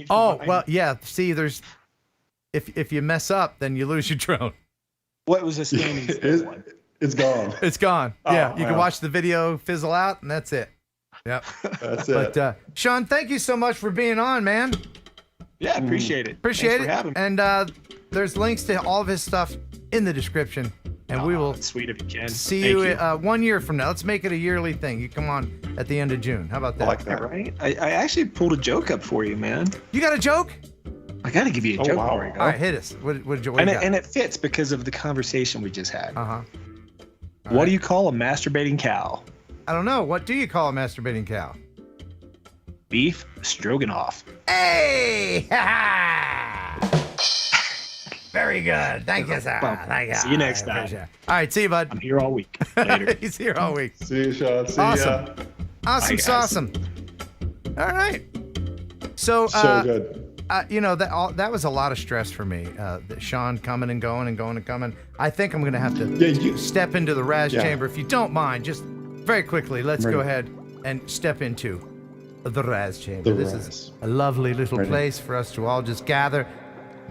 Well, yeah. See, if you mess up, then you lose your drone. What was a standing still one? It's gone. It's gone. Yeah, you can watch the video fizzle out, and that's it. Yep. That's it. But Sean, thank you so much for being on, man. Yeah, appreciate it. Appreciate it. And there's links to all of his stuff in the description. And we will sweet if you can. See you 1 year from now. Let's make it a yearly thing. You come on at the end of June. How about that? I like that. Right? I actually pulled a joke up for you, man. You got a joke? I got to give you a joke. Wow. All right, hit us. What and it fits because of the conversation we just had. Uh-huh. What do you call a masturbating cow? I don't know. What do you call a masturbating cow? Beef stroganoff. Hey! Very good. Thank you, sir. Thank you. See you next time. All right, see you, bud. I'm here all week. Later. He's here all week. See you, Sean. See Awesome. ya. Awesome, Bye, guys. awesome. All right. So good. That was a lot of stress for me. Sean coming and going and going and coming. I think I'm going to have to step into the RAS chamber. If you don't mind, just very quickly, let's go ahead and step into the RAS chamber. This is a lovely little place for us to all just gather,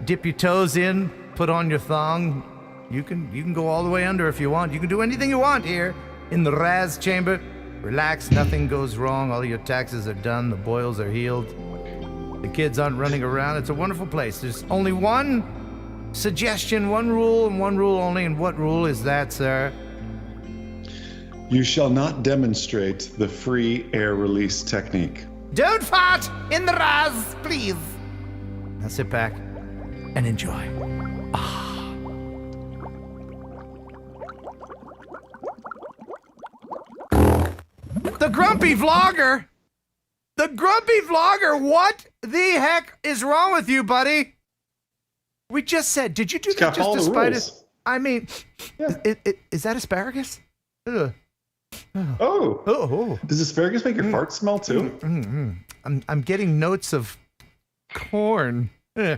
dip your toes in, put on your thong. You can go all the way under if you want. You can do anything you want here in the RAS chamber. Relax, nothing goes wrong. All your taxes are done. The boils are healed. The kids aren't running around. It's a wonderful place. There's only one suggestion, one rule, and one rule only. And what rule is that, sir? You shall not demonstrate the free air release technique. Don't fart in the RAS, please. Now sit back and enjoy. The grumpy vlogger. The grumpy vlogger. What the heck is wrong with you, buddy? We just said, did you do that just to spite us? I mean, is that asparagus? Ugh. Oh. Does asparagus make your fart smell too? I'm getting notes of corn. All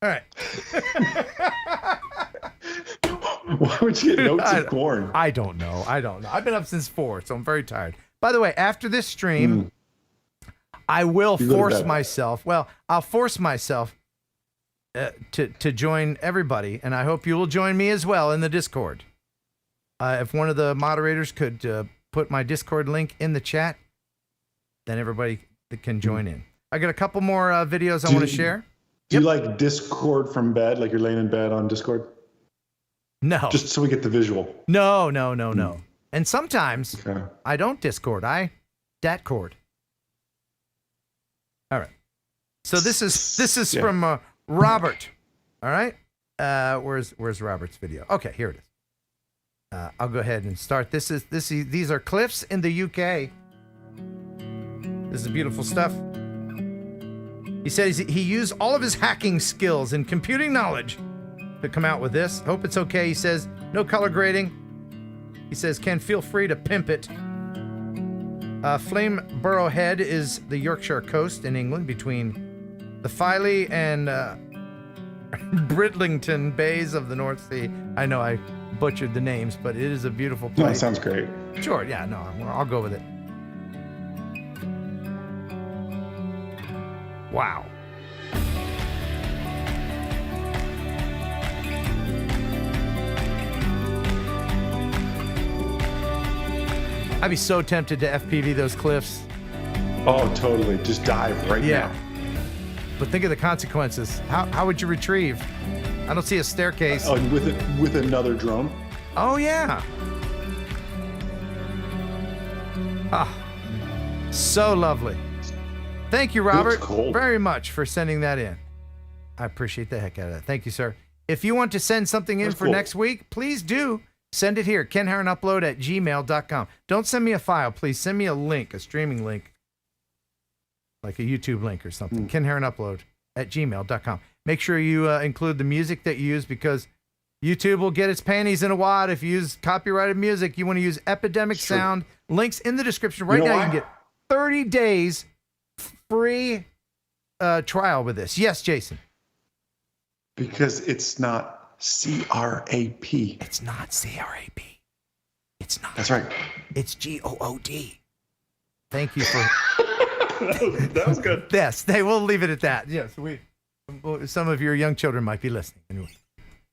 right. Why would you get notes of corn? I don't know. I've been up since 4, so I'm very tired. By the way, after this stream, I will force myself. Well, I'll force myself to join everybody, and I hope you will join me as well in the Discord. If one of the moderators could put my Discord link in the chat, then everybody can join in. I got a couple more videos I want to share. Do you like Discord from bed? Like you're laying in bed on Discord? No. Just so we get the visual. No. And sometimes I don't Discord. I Datcord. All right. So this is from Robert. All right. Where's Robert's video? Okay, here it is. I'll go ahead and start. These are cliffs in the UK. This is beautiful stuff. He says he used all of his hacking skills and computing knowledge to come out with this. Hope it's okay. He says no color grading. He says, Ken, feel free to pimp it. Flamborough Head is the Yorkshire coast in England between the Filey and Bridlington Bays of the North Sea. I know I butchered the names, but it is a beautiful place. No, it sounds great. Sure, yeah, no, I'll go with it. Wow. I'd be so tempted to FPV those cliffs. Oh, totally. Just dive right now. But think of the consequences. How would you retrieve? I don't see a staircase. Oh, with another drone? Oh, yeah. Ah, so lovely. Thank you, Robert, very much for sending that in. I appreciate the heck out of that. Thank you, sir. If you want to send something in for next week, please do. Send it here, kenheronupload@gmail.com. Don't send me a file, please. Send me a link, a streaming link, like a YouTube link or something. kenheronupload@gmail.com. Make sure you include the music that you use, because YouTube will get its panties in a wad if you use copyrighted music. You want to use Epidemic Sound. Links in the description. Right now, you can get 30 days free trial with this. Yes, Jason. Because it's not C-R-A-P. It's not C-R-A-P. It's not. That's right. It's G-O-O-D. Thank you for... that was good. Yes, they will leave it at that. Yes, some of your young children might be listening. Anyway.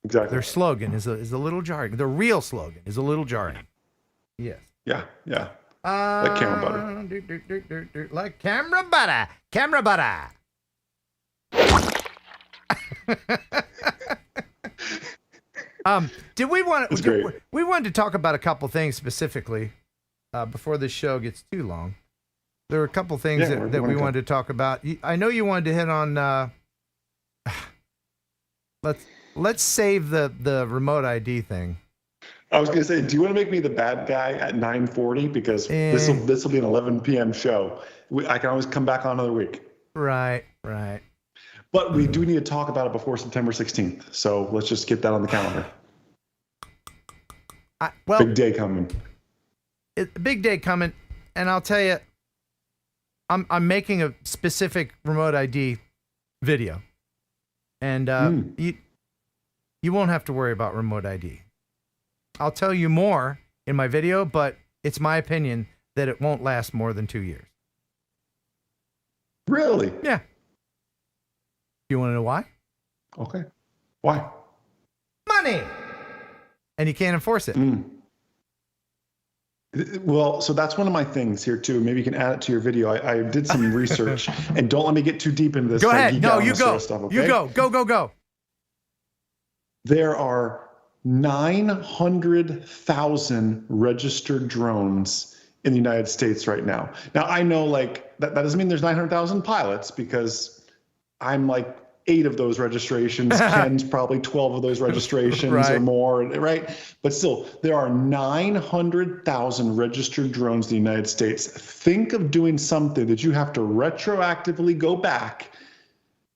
Exactly. Their slogan is a little jarring. The real slogan is a little jarring. Yes. Yeah. Like camera butter. Like camera butter. Camera butter. Did we want to? We wanted to talk about a couple things specifically before this show gets too long. There were a couple things that we wanted to talk about. I know you wanted to hit on. Let's save the remote ID thing. I was going to say, do you want to make me the bad guy at 9:40? Because this will be an 11 p.m. show. I can always come back on another week. Right. But But we do need to talk about it before September 16th. So let's just get that on the calendar. Big day coming. Big day coming. And I'll tell you, I'm making a specific remote ID video. And you won't have to worry about remote ID. I'll tell you more in my video, but it's my opinion that it won't last more than 2 years. Really? Yeah. You want to know why? Okay. Why? Money. And you can't enforce it. Well, so that's one of my things here too. Maybe you can add it to your video. I did some research, and don't let me get too deep into this. Go ahead. No, you go. Stuff, okay? You go. Go. There are 900,000 registered drones in the United States right now. Now, I know like that doesn't mean there's 900,000 pilots, because I'm like 8 of those registrations. Ken's probably 12 of those registrations or more, right? But still, there are 900,000 registered drones in the United States. Think of doing something that you have to retroactively go back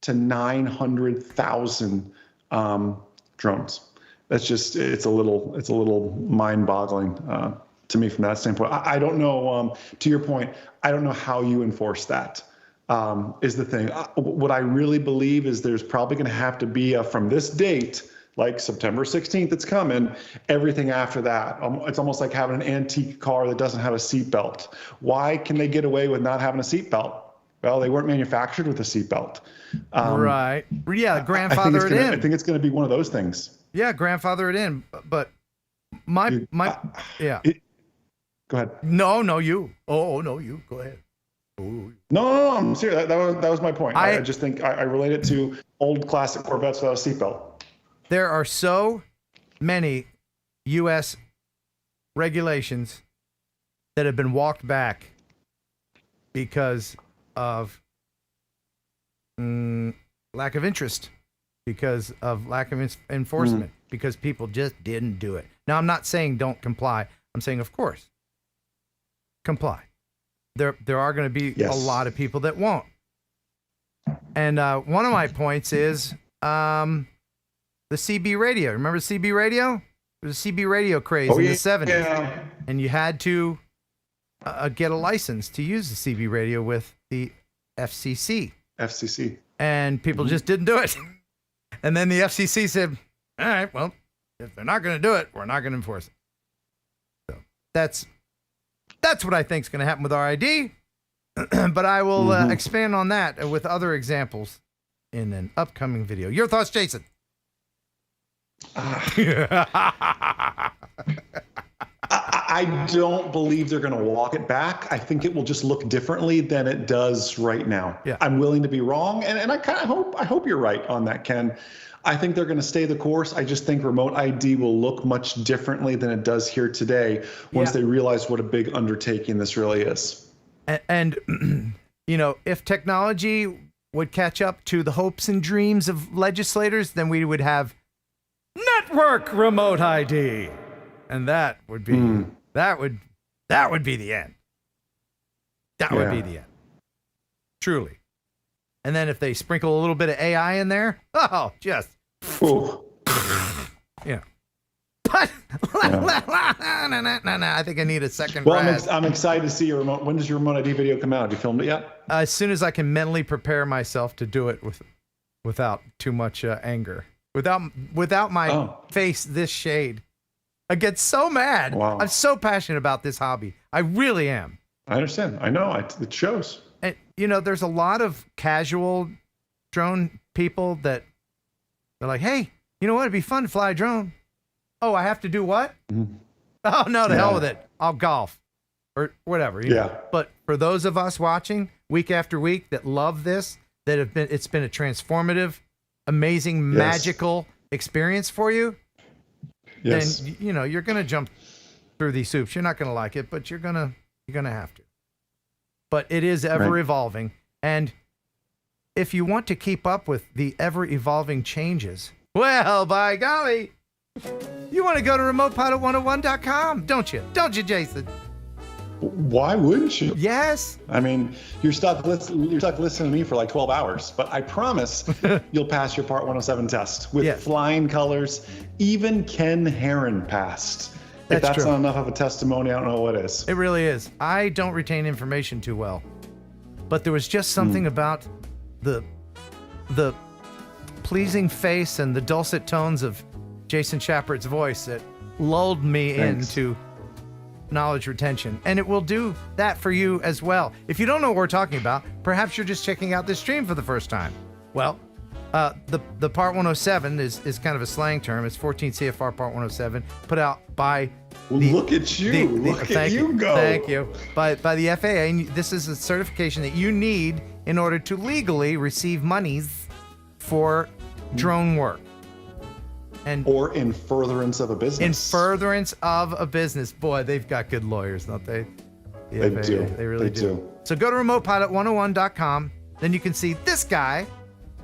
to 900,000 drones. That's just, it's a little mind-boggling to me from that standpoint. I don't know, to your point, I don't know how you enforce that. Is the thing. What I really believe is there's probably going to have to be from this date, like September 16th, it's coming, everything after that. It's almost like having an antique car that doesn't have a seatbelt. Why can they get away with not having a seatbelt? Well, they weren't manufactured with a seatbelt. Right. Yeah, grandfather it in. I think it's going to be one of those things. Yeah, grandfather it in. But yeah. Go ahead. No, you. Oh, no, you. Go ahead. No, I'm serious. That was my point. I just think I relate it to old classic Corvettes without a seatbelt. There are so many U.S. regulations that have been walked back because of lack of interest, because of lack of enforcement, because people just didn't do it. Now, I'm not saying don't comply. I'm saying, of course, comply. There are going to be a lot of people that won't. And one of my points is the CB radio. Remember CB radio? There was a CB radio craze in the 70s. Yeah. And you had to get a license to use the CB radio with the FCC. And people just didn't do it. And then the FCC said, all right, well, if they're not going to do it, we're not going to enforce it. So that's what I think is going to happen with RID, but I will expand on that with other examples in an upcoming video. Your thoughts, Jason? I don't believe they're going to walk it back. I think it will just look differently than it does right now. Yeah. I'm willing to be wrong, and I kind of hope you're right on that, Ken. I think they're going to stay the course. I just think remote ID will look much differently than it does here today once they realize what a big undertaking this really is. And you know, if technology would catch up to the hopes and dreams of legislators, then we would have network remote ID. And that would be that would be the end. That would be the end. Truly. And then if they sprinkle a little bit of AI in there, just yeah. But I think I need a second. Well, I'm excited to see your remote. When does your remote ID video come out? Have you filmed it yet? As soon as I can mentally prepare myself to do it without too much anger, without my face this shade. I get so mad. Wow. I'm so passionate about this hobby. I really am. I understand. I know. It shows. And, you know, there's a lot of casual drone people that they're like, hey, you know what? It'd be fun to fly a drone. Oh, I have to do what? Oh, no, to hell with it. I'll golf or whatever. You know? But for those of us watching week after week that love this, it's been a transformative, amazing, magical experience for you. Then, you know, you're going to jump through these hoops. You're not going to like it, but you're going to have to. But it is ever evolving. And if you want to keep up with the ever evolving changes, well, by golly, you want to go to remotepilot101.com, don't you? Don't you, Jason? Why wouldn't you? Yes. I mean, you're stuck listening to me for like 12 hours, but I promise you'll pass your Part 107 test with flying colors. Even Ken Heron passed. If that's not enough of a testimony, I don't know what is. It really is. I don't retain information too well, but there was just something about the pleasing face and the dulcet tones of Jason Schappert's voice that lulled me into knowledge retention, and it will do that for you as well. If you don't know what we're talking about, perhaps you're just checking out this stream for the first time. Well, the Part 107 is kind of a slang term. It's 14 CFR Part 107, put out by look at you. Look at you go. Thank you. By the FAA. And this is a certification that you need in order to legally receive monies for drone work. Or in furtherance of a business. In furtherance of a business. Boy, they've got good lawyers, don't they? They do. They really do. So go to remotepilot101.com. Then you can see this guy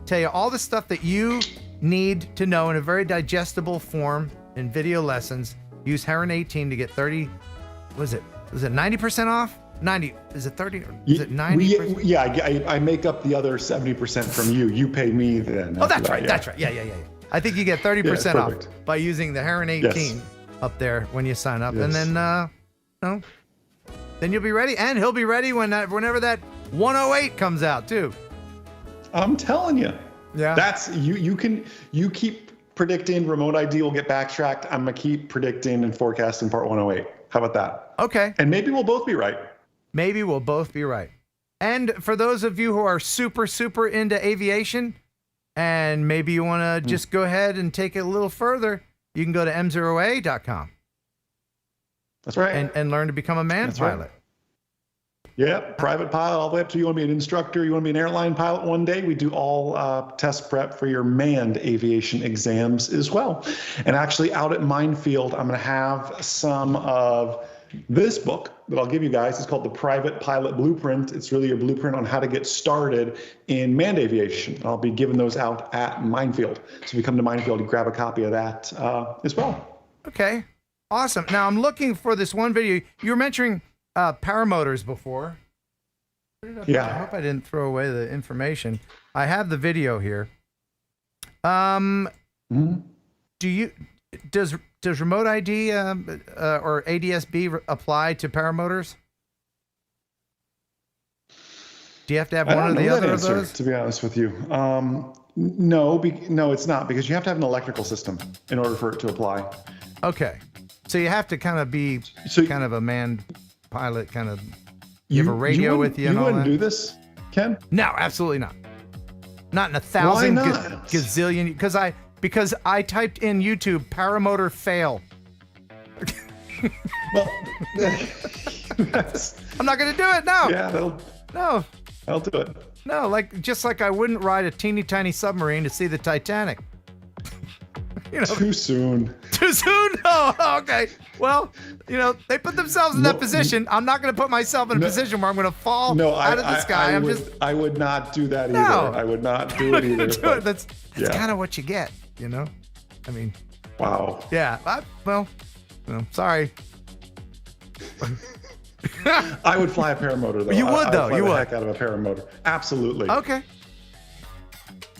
tell you all the stuff that you need to know in a very digestible form in video lessons. Use Heron 18 to get 30. Was it 90% off? 90. Is it 30? Is it 90%? Yeah, I make up the other 70% from you. You pay me then. Oh, that's right. Yeah. That's right. Yeah. I think you get 30% off by using the Heron 18 up there when you sign up. And then then you'll be ready. And he'll be ready whenever that 108 comes out too. I'm telling you. Yeah. That's you keep predicting remote ID will get backtracked. I'm gonna keep predicting and forecasting Part 108. How about that? Okay. And maybe we'll both be right. Maybe we'll both be right. And for those of you who are super, super into aviation, and maybe you want to just go ahead and take it a little further, you can go to m0a.com. That's right. And learn to become a manned pilot. Right. Yeah, private pilot all the way up to you want to be an instructor, you want to be an airline pilot one day. We do all test prep for your manned aviation exams as well. And actually out at Minefield, I'm going to have some of this book that I'll give you guys. It's called The Private Pilot Blueprint. It's really a blueprint on how to get started in manned aviation. I'll be giving those out at Minefield. So if you come to Minefield, you grab a copy of that as well. Okay, awesome. Now I'm looking for this one video. You were mentioning paramotors before. Yeah. I hope I didn't throw away the information. I have the video here. Does remote ID or ADS-B apply to paramotors? Do you have to have one or the other of those? To be honest with you, no, it's not, because you have to have an electrical system in order for it to apply. Okay, so you have to kind of be kind of a manned pilot, kind of. You have a radio with you and all that? You wouldn't do this, Ken? No, absolutely not. Not in 1,000 Why not? Gazillion. Because I typed in YouTube paramotor fail. Well, I'm not gonna do it. No. Yeah, I'll do it. No, just like I wouldn't ride a teeny tiny submarine to see the Titanic. Too soon. Too soon? Oh, okay. Well, they put themselves in that position. I'm not going to put myself in a position where I'm going to fall out of the sky. I would not do that either. I would not do it either. That's kind of what you get, I mean. Wow. Yeah. Sorry. I would fly a paramotor, though. You would, though. I'd fly you the would. heck out of a paramotor. Absolutely. Okay.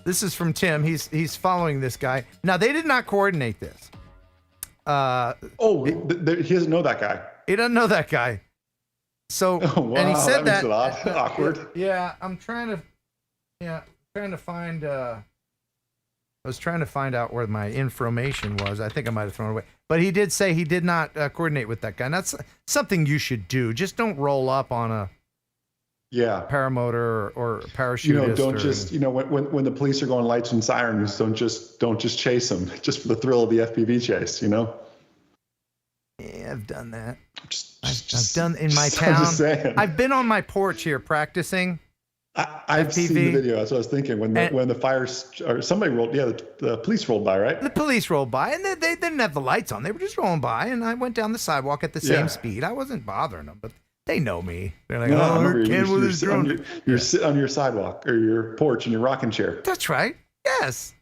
This is from Tim. He's following this guy. Now, they did not coordinate this. He doesn't know that guy. He doesn't know that guy. So, and he said that makes it awkward. Yeah, I'm trying to find. I was trying to find out where my information was. I think I might have thrown it away. But he did say he did not coordinate with that guy. And that's something you should do. Just don't roll up on a paramotor or parachutist. Don't just when the police are going lights and sirens, don't just chase them just for the thrill of the FPV chase. Yeah, I've done that. I've done in my town. I've been on my porch here practicing. I've seen the video. That's what I was thinking. When the fires or somebody rolled, the police rolled by, right? The police rolled by, and they didn't have the lights on. They were just rolling by, and I went down the sidewalk at the same speed. I wasn't bothering them, but they know me. They're like, Ken with his drone. You're sitting on your sidewalk or your porch in your rocking chair. That's right. Yes.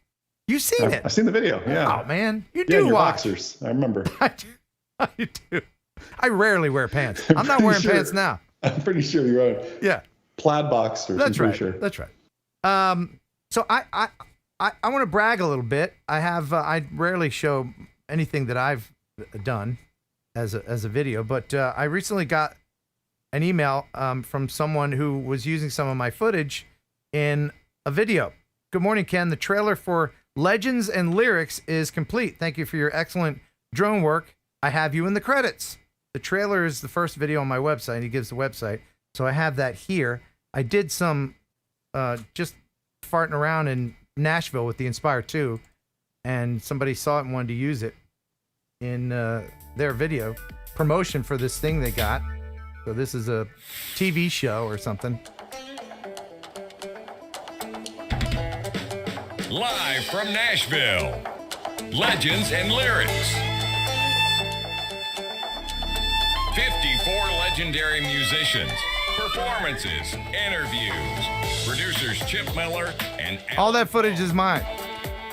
You've seen it. I've seen the video. Yeah. Oh, man. You do your watch. boxers. I remember. I do. I rarely wear pants. I'm not wearing pants now. I'm pretty sure you're right. Yeah. Plaid boxers. That's right. Sure. That's right. So I want to brag a little bit. I rarely show anything that I've done as a video, but I recently got an email from someone who was using some of my footage in a video. Good morning, Ken. The trailer for Legends and Lyrics is complete. Thank you for your excellent drone work. I have you in the credits. The trailer is the first video on my website. He gives the website. So I have that here. I did some just farting around in Nashville with the Inspire 2, and somebody saw it and wanted to use it in their video promotion for this thing they got. So this is a TV show or something. Live from Nashville, Legends and Lyrics. 54 legendary musicians, performances, interviews, producers Chip Miller and all that footage is mine.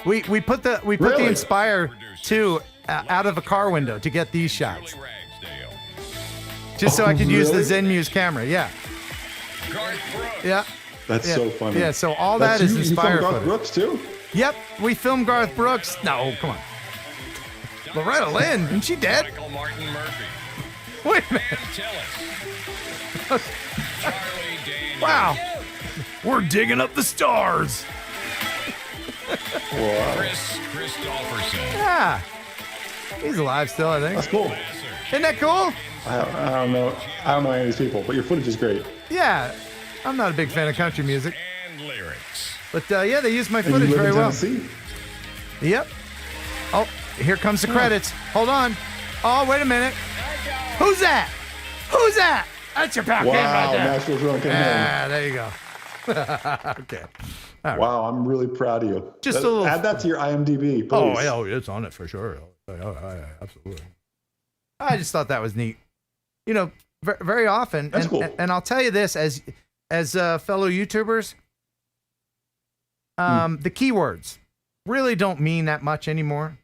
We put the Inspire 2 out of a car window to get these shots. Just so I could use the Zen Muse camera. Yeah. Yeah. That's so funny. Yeah, so all that is Inspire footage. Garth Brooks too? Yep, we filmed Garth Brooks. No, come on. Loretta Lynn, isn't she dead? Michael Martin Murphy. Wait a minute. Wow. We're digging up the stars. Chris Christopherson. Yeah. He's alive still, I think. That's cool. Isn't that cool? I don't know any of these people, but your footage is great. Yeah. I'm not a big fan of country music. And lyrics. But yeah, they used my footage very well. Yep. Oh, here comes the credits. Hold on. Oh, wait a minute. Who's that? Who's that? That's your pal Ken right there. Nashville Drone Ken Heron. There you go. Okay. All right. Wow, I'm really proud of you. Just a little. Add that to your IMDb, please. Oh, yeah, it's on it for sure. Absolutely. I just thought that was neat. You know, very often, That's cool. And I'll tell you this as fellow YouTubers, the keywords really don't mean that much anymore.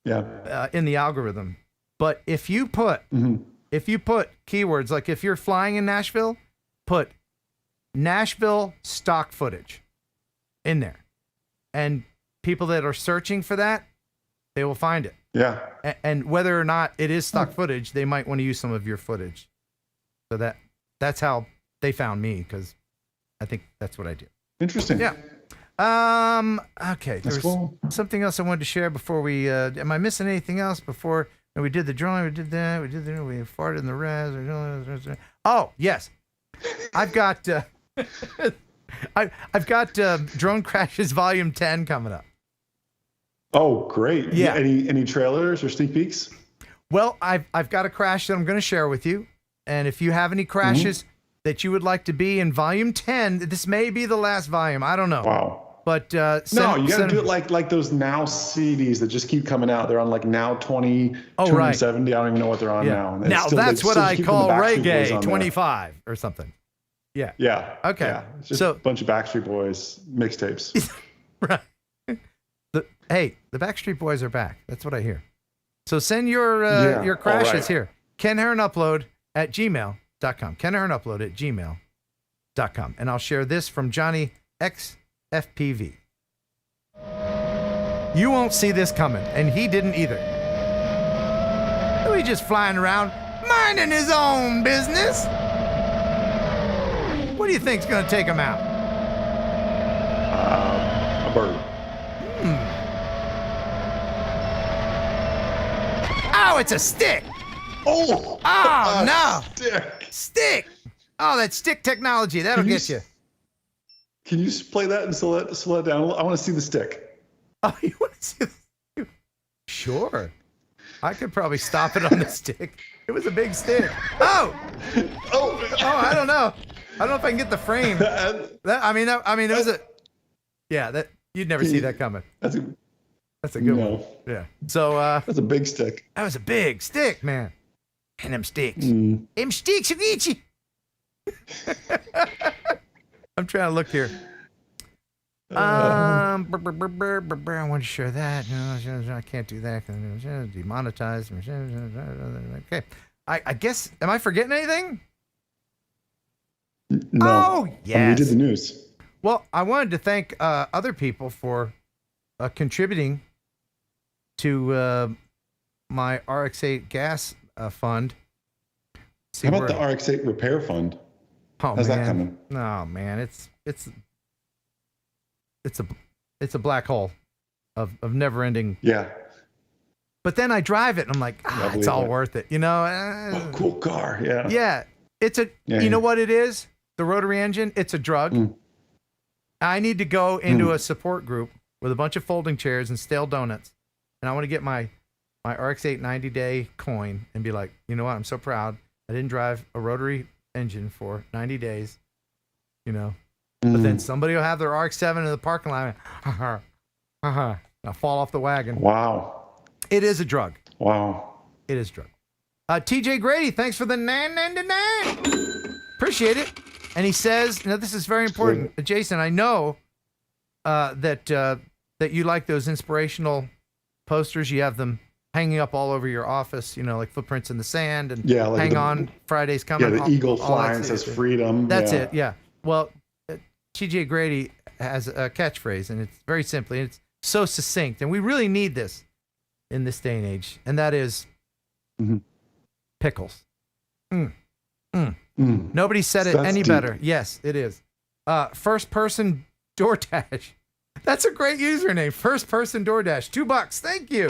Yeah. In the algorithm, but if you put keywords like if you're flying in Nashville, put Nashville stock footage in there, and people that are searching for that, they will find it. Yeah. And whether or not it is stock footage, they might want to use some of your footage. So that's how they found me, because I think that's what I do. Interesting. Yeah. Okay. There's something else I wanted to share before we. Am I missing anything else before we did the drawing? We did that. We farted in the res. Oh yes, I've got. I've got Drone Crashes Volume 10 coming up. Oh, great. Yeah. Any trailers or sneak peeks? Well, I've got a crash that I'm going to share with you, and if you have any crashes that you would like to be in Volume 10, this may be the last volume. I don't know. Wow. But you got to do it like those Now CDs that just keep coming out. They're on like Now 20, 270. I don't even know what they're on now. Now that's what I call reggae 25 or something. Yeah. Yeah. Okay. Yeah. It's just a bunch of Backstreet Boys mixtapes. Right. Hey, the Backstreet Boys are back. That's what I hear. So send your crashes here. Ken Heron Upload at gmail.com. Ken Heron Upload at gmail.com. And I'll share this from Johnny XFPV. You won't see this coming, and he didn't either. He's just flying around, minding his own business. What do you think's going to take him out? A bird. Oh, it's a stick. Oh no. Stick. Stick. Oh, that stick technology. That'll get you. Can you play that and slow it down? I want to see the stick. Oh, you want to see the... Sure. I could probably stop it on the stick. It was a big stick. Oh, I don't know. I don't know if I can get the frame. It was a... Yeah, that you'd never see that coming. That's a good one. Yeah. So that's a big stick. That was a big stick, man. And them sticks. Them sticks will get you. I'm trying to look here. I want to share that. No, I can't do that. Demonetized. Okay. I guess, am I forgetting anything? No. Oh, yes. We did the news. Well, I wanted to thank other people for contributing to my RX-8 gas fund. How about the RX-8 repair fund? Oh, how's man. that coming? Oh man, it's a black hole of never-ending. Yeah. But then I drive it and I'm like, it's all worth it, you know. Oh, cool car, yeah. Yeah, you know what it is? The rotary engine. It's a drug. I need to go into a support group with a bunch of folding chairs and stale donuts, and I want to get my RX-8 90-day coin and be like, you know what? I'm so proud. I didn't drive a rotary engine for 90 days, you know. But then somebody will have their RX-7 in the parking lot. I'll fall off the wagon. Wow. It is a drug. Wow. It is a drug. TJ Grady, thanks for the 999. Appreciate it. And he says, now this is very important. Jason, I know that you like those inspirational posters. You have them hanging up all over your office, you know, like footprints in the sand and like hang on, Friday's coming. Yeah, the eagle flying says freedom. That's it, yeah. Well, TJ Grady has a catchphrase, and it's very simply, it's so succinct, and we really need this in this day and age, and that is pickles. Nobody said it any better. Yes, it is. First person DoorDash. That's a great username. First person DoorDash. $2. Thank you.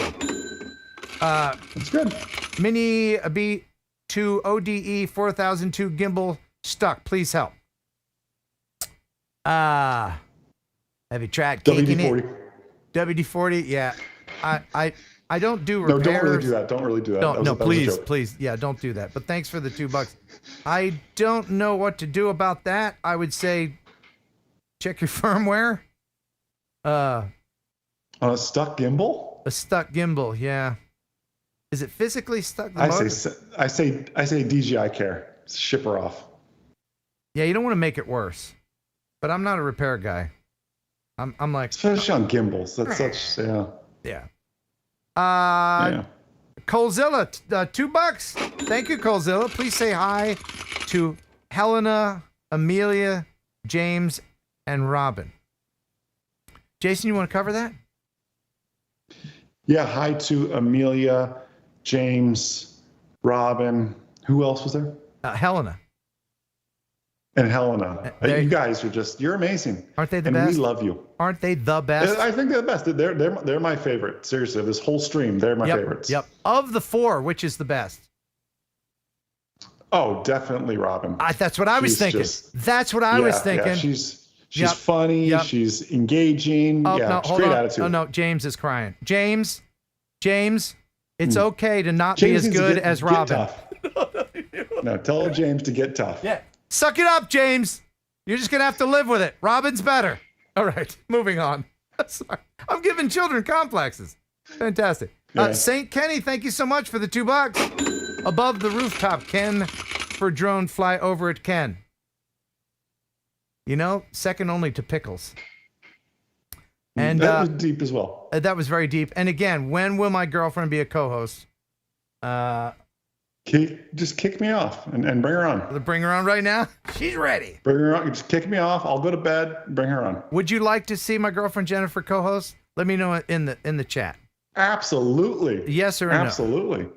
That's good. Mini B2 ODE 4002 gimbal stuck. Please help. Have you tried caking it? WD-40. Yeah. I don't do repairs. No, don't really do that. Don't really do that. No, please. Yeah, don't do that. But thanks for the $2. I don't know what to do about that. I would say check your firmware. On a stuck gimbal? A stuck gimbal, yeah. Is it physically stuck? I say DJI care. Ship her off. Yeah, you don't want to make it worse. But I'm not a repair guy. I'm like, especially on gimbals. That's such yeah. Colezilla, $2. Thank you, Colezilla. Please say hi to Helena, Amelia, James, and Robin. Jason, you want to cover that? Yeah, hi to Amelia, James, Robin. Who else was there? Helena. And Helena. You guys are you're amazing. Aren't they the best? And we love you. Aren't they the best? I think they're the best. They're my favorite. Seriously, this whole stream, they're my favorites. Yep. Of the four, which is the best? Oh, definitely Robin. That's what I was thinking. That's what I was thinking. Yeah, she's funny. Yep. She's engaging. Oh, yeah, no, hold great on. attitude. Oh, no, James is crying. James, it's okay to not be as good as Robin. No, tell James to get tough. Yeah. Suck it up, James. You're just going to have to live with it. Robin's better. All right, moving on. Sorry. I'm giving children complexes. Fantastic. Yeah. St. Kenny, thank you so much for the $2. Above the rooftop, Ken for drone fly over at Ken. You know, second only to Pickles. And that was deep as well. That was very deep. And again, when will my girlfriend be a co-host? Just kick me off and bring her on. Bring her on right now? She's ready. Bring her on. Just kick me off. I'll go to bed. Bring her on. Would you like to see my girlfriend Jennifer co-host? Let me know in the chat. Absolutely. Yes or no? Absolutely.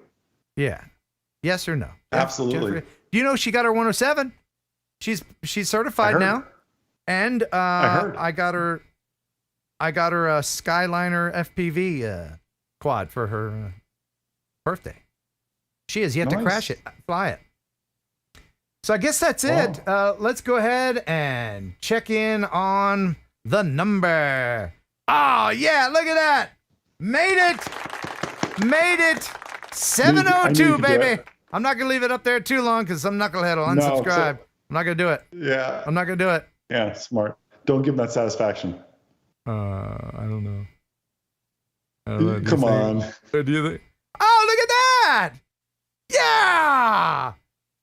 Yeah. Yes or no? Absolutely. Jennifer, do you know she got her 107? She's certified now. And I heard. I got her a Skyliner FPV quad for her birthday. She has yet to crash it, fly it. So I guess that's it. Let's go ahead and check in on the number. Oh, yeah, look at that. Made it. 702, baby. I'm not going to leave it up there too long because some knucklehead will unsubscribe. I'm not going to do it. Yeah. I'm not going to do it. Yeah, smart. Don't give him that satisfaction. I don't know. Come on. Do you think? Oh, look at that. Yeah.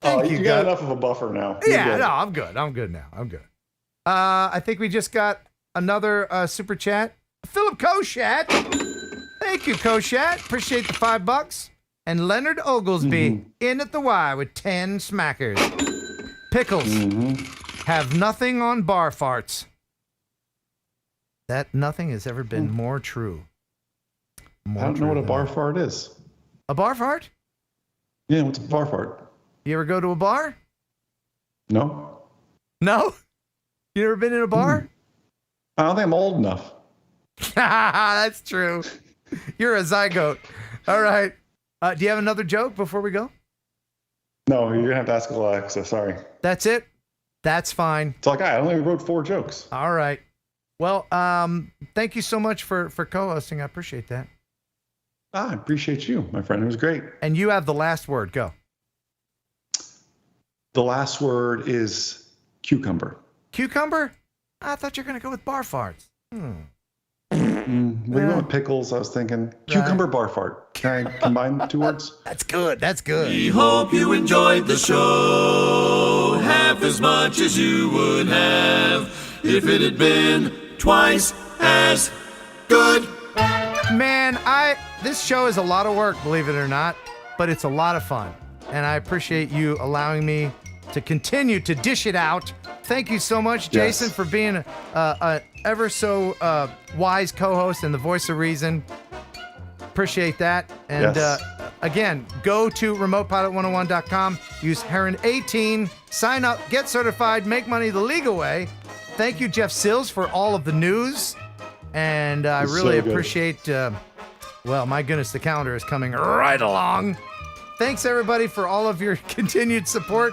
Thank you. You got enough of a buffer now. Yeah, no, I'm good. I'm good now. I'm good. I think we just got another super chat. Philip Koshat. Thank you, Koshat. Appreciate the $5. And Leonard Oglesby in at the Y with 10 smackers. Pickles have nothing on bar farts. That nothing has ever been more true. I don't know what a bar fart is. A bar fart? Yeah, what's a bar fart? You ever go to a bar? No. No? You ever been in a bar? I don't think I'm old enough. That's true. You're a zygote. All right. Do you have another joke before we go? No, you're going to have to ask Alexa. Sorry. That's it? That's fine. It's like, I only wrote 4 jokes. All right. Well, thank you so much for co-hosting. I appreciate that. I appreciate you, my friend. It was great. And you have the last word. Go. The last word is cucumber. Cucumber? I thought you were going to go with bar farts. We went with pickles. I was thinking cucumber bar fart. Can I combine the 2 words? That's good. That's good. We hope you enjoyed the show half as much as you would have if it had been twice as good. Man, this show is a lot of work, believe it or not, but it's a lot of fun. And I appreciate you allowing me to continue to dish it out. Thank you so much, Jason, for being a ever so wise co-host and the voice of reason. Appreciate that. And again, go to remotepilot101.com, use Heron18, sign up, get certified, make money the legal way. Thank you, Jeff Sills, for all of the news. And I really appreciate, well, my goodness, the calendar is coming right along. Thanks, everybody, for all of your continued support.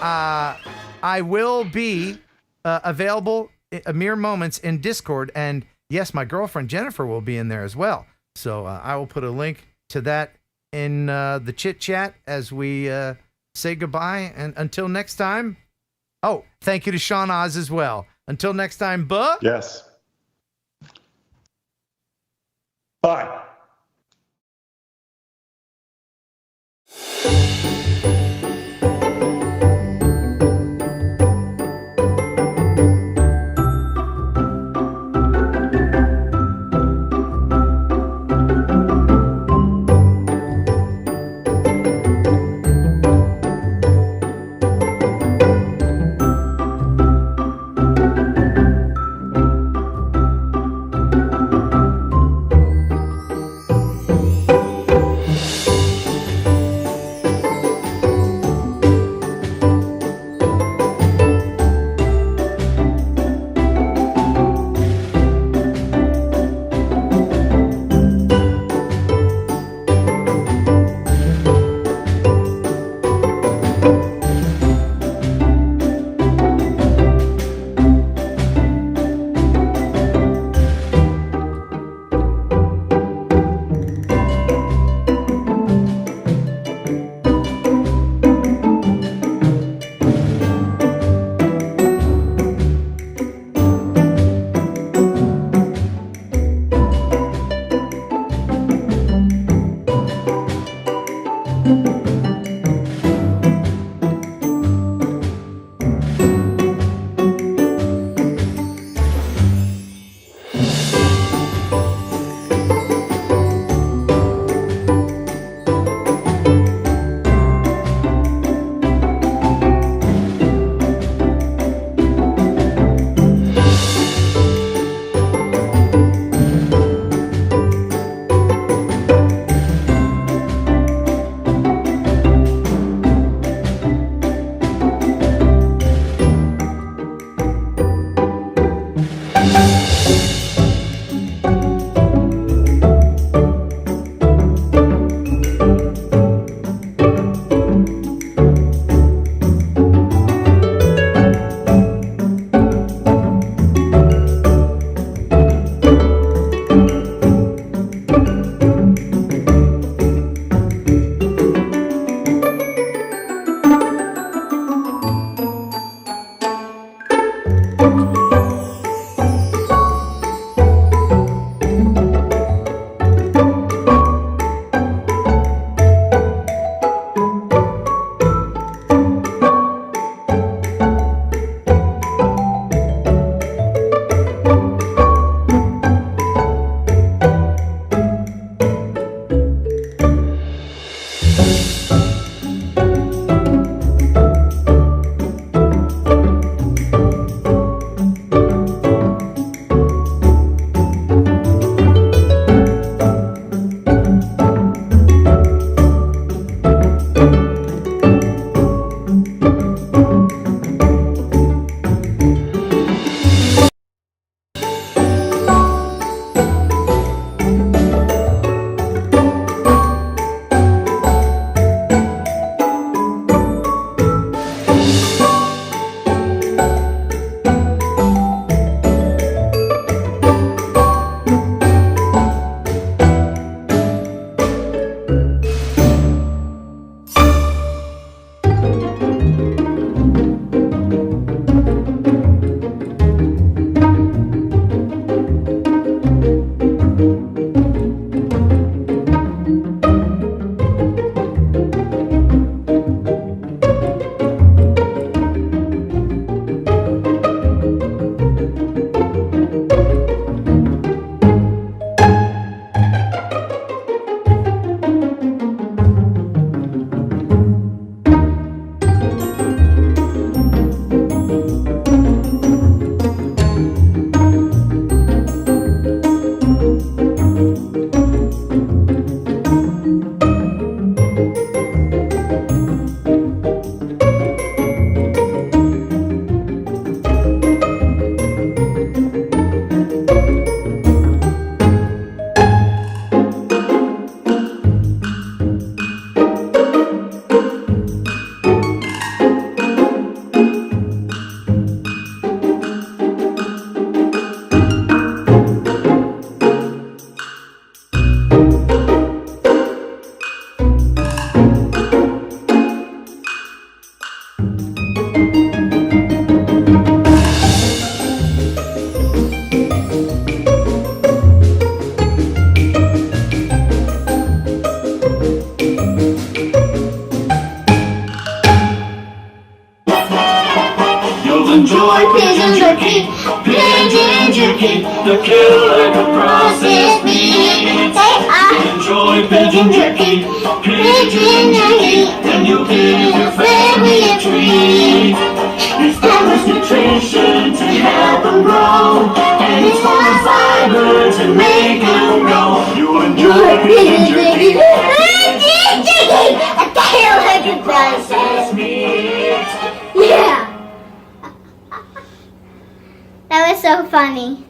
I will be available a mere moments in Discord. And yes, my girlfriend Jennifer will be in there as well. So I will put a link to that in the chit chat as we say goodbye. And until next time. Oh, thank you to Sean Oz as well. Until next time, buh. Yes. Bye. enjoy pigeon jerky. Pigeon jerky, the killer who processed meat. Enjoy pigeon jerky. Pigeon jerky, and you'll give your family a treat. It's balanced nutrition to help them grow, and it's full of fiber to make them grow. You enjoy pigeon jerky. Pigeon jerky, a killer who processed meat. Yeah. That was so funny.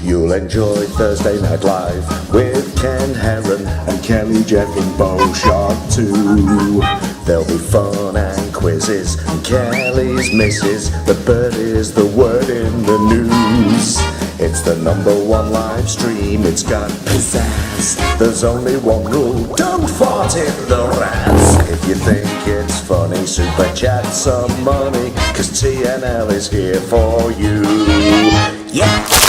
You'll enjoy Thursday Night Live with Ken Heron and Kelly, Jeff and Beaushot too. There'll be fun and quizzes and Kelly's misses. The bird is the word in the news. It's the #1 live stream, it's got pizzazz. There's only one rule, don't fart in the rats. If you think it's funny, super chat some money, 'cause TNL is here for you. Yeah!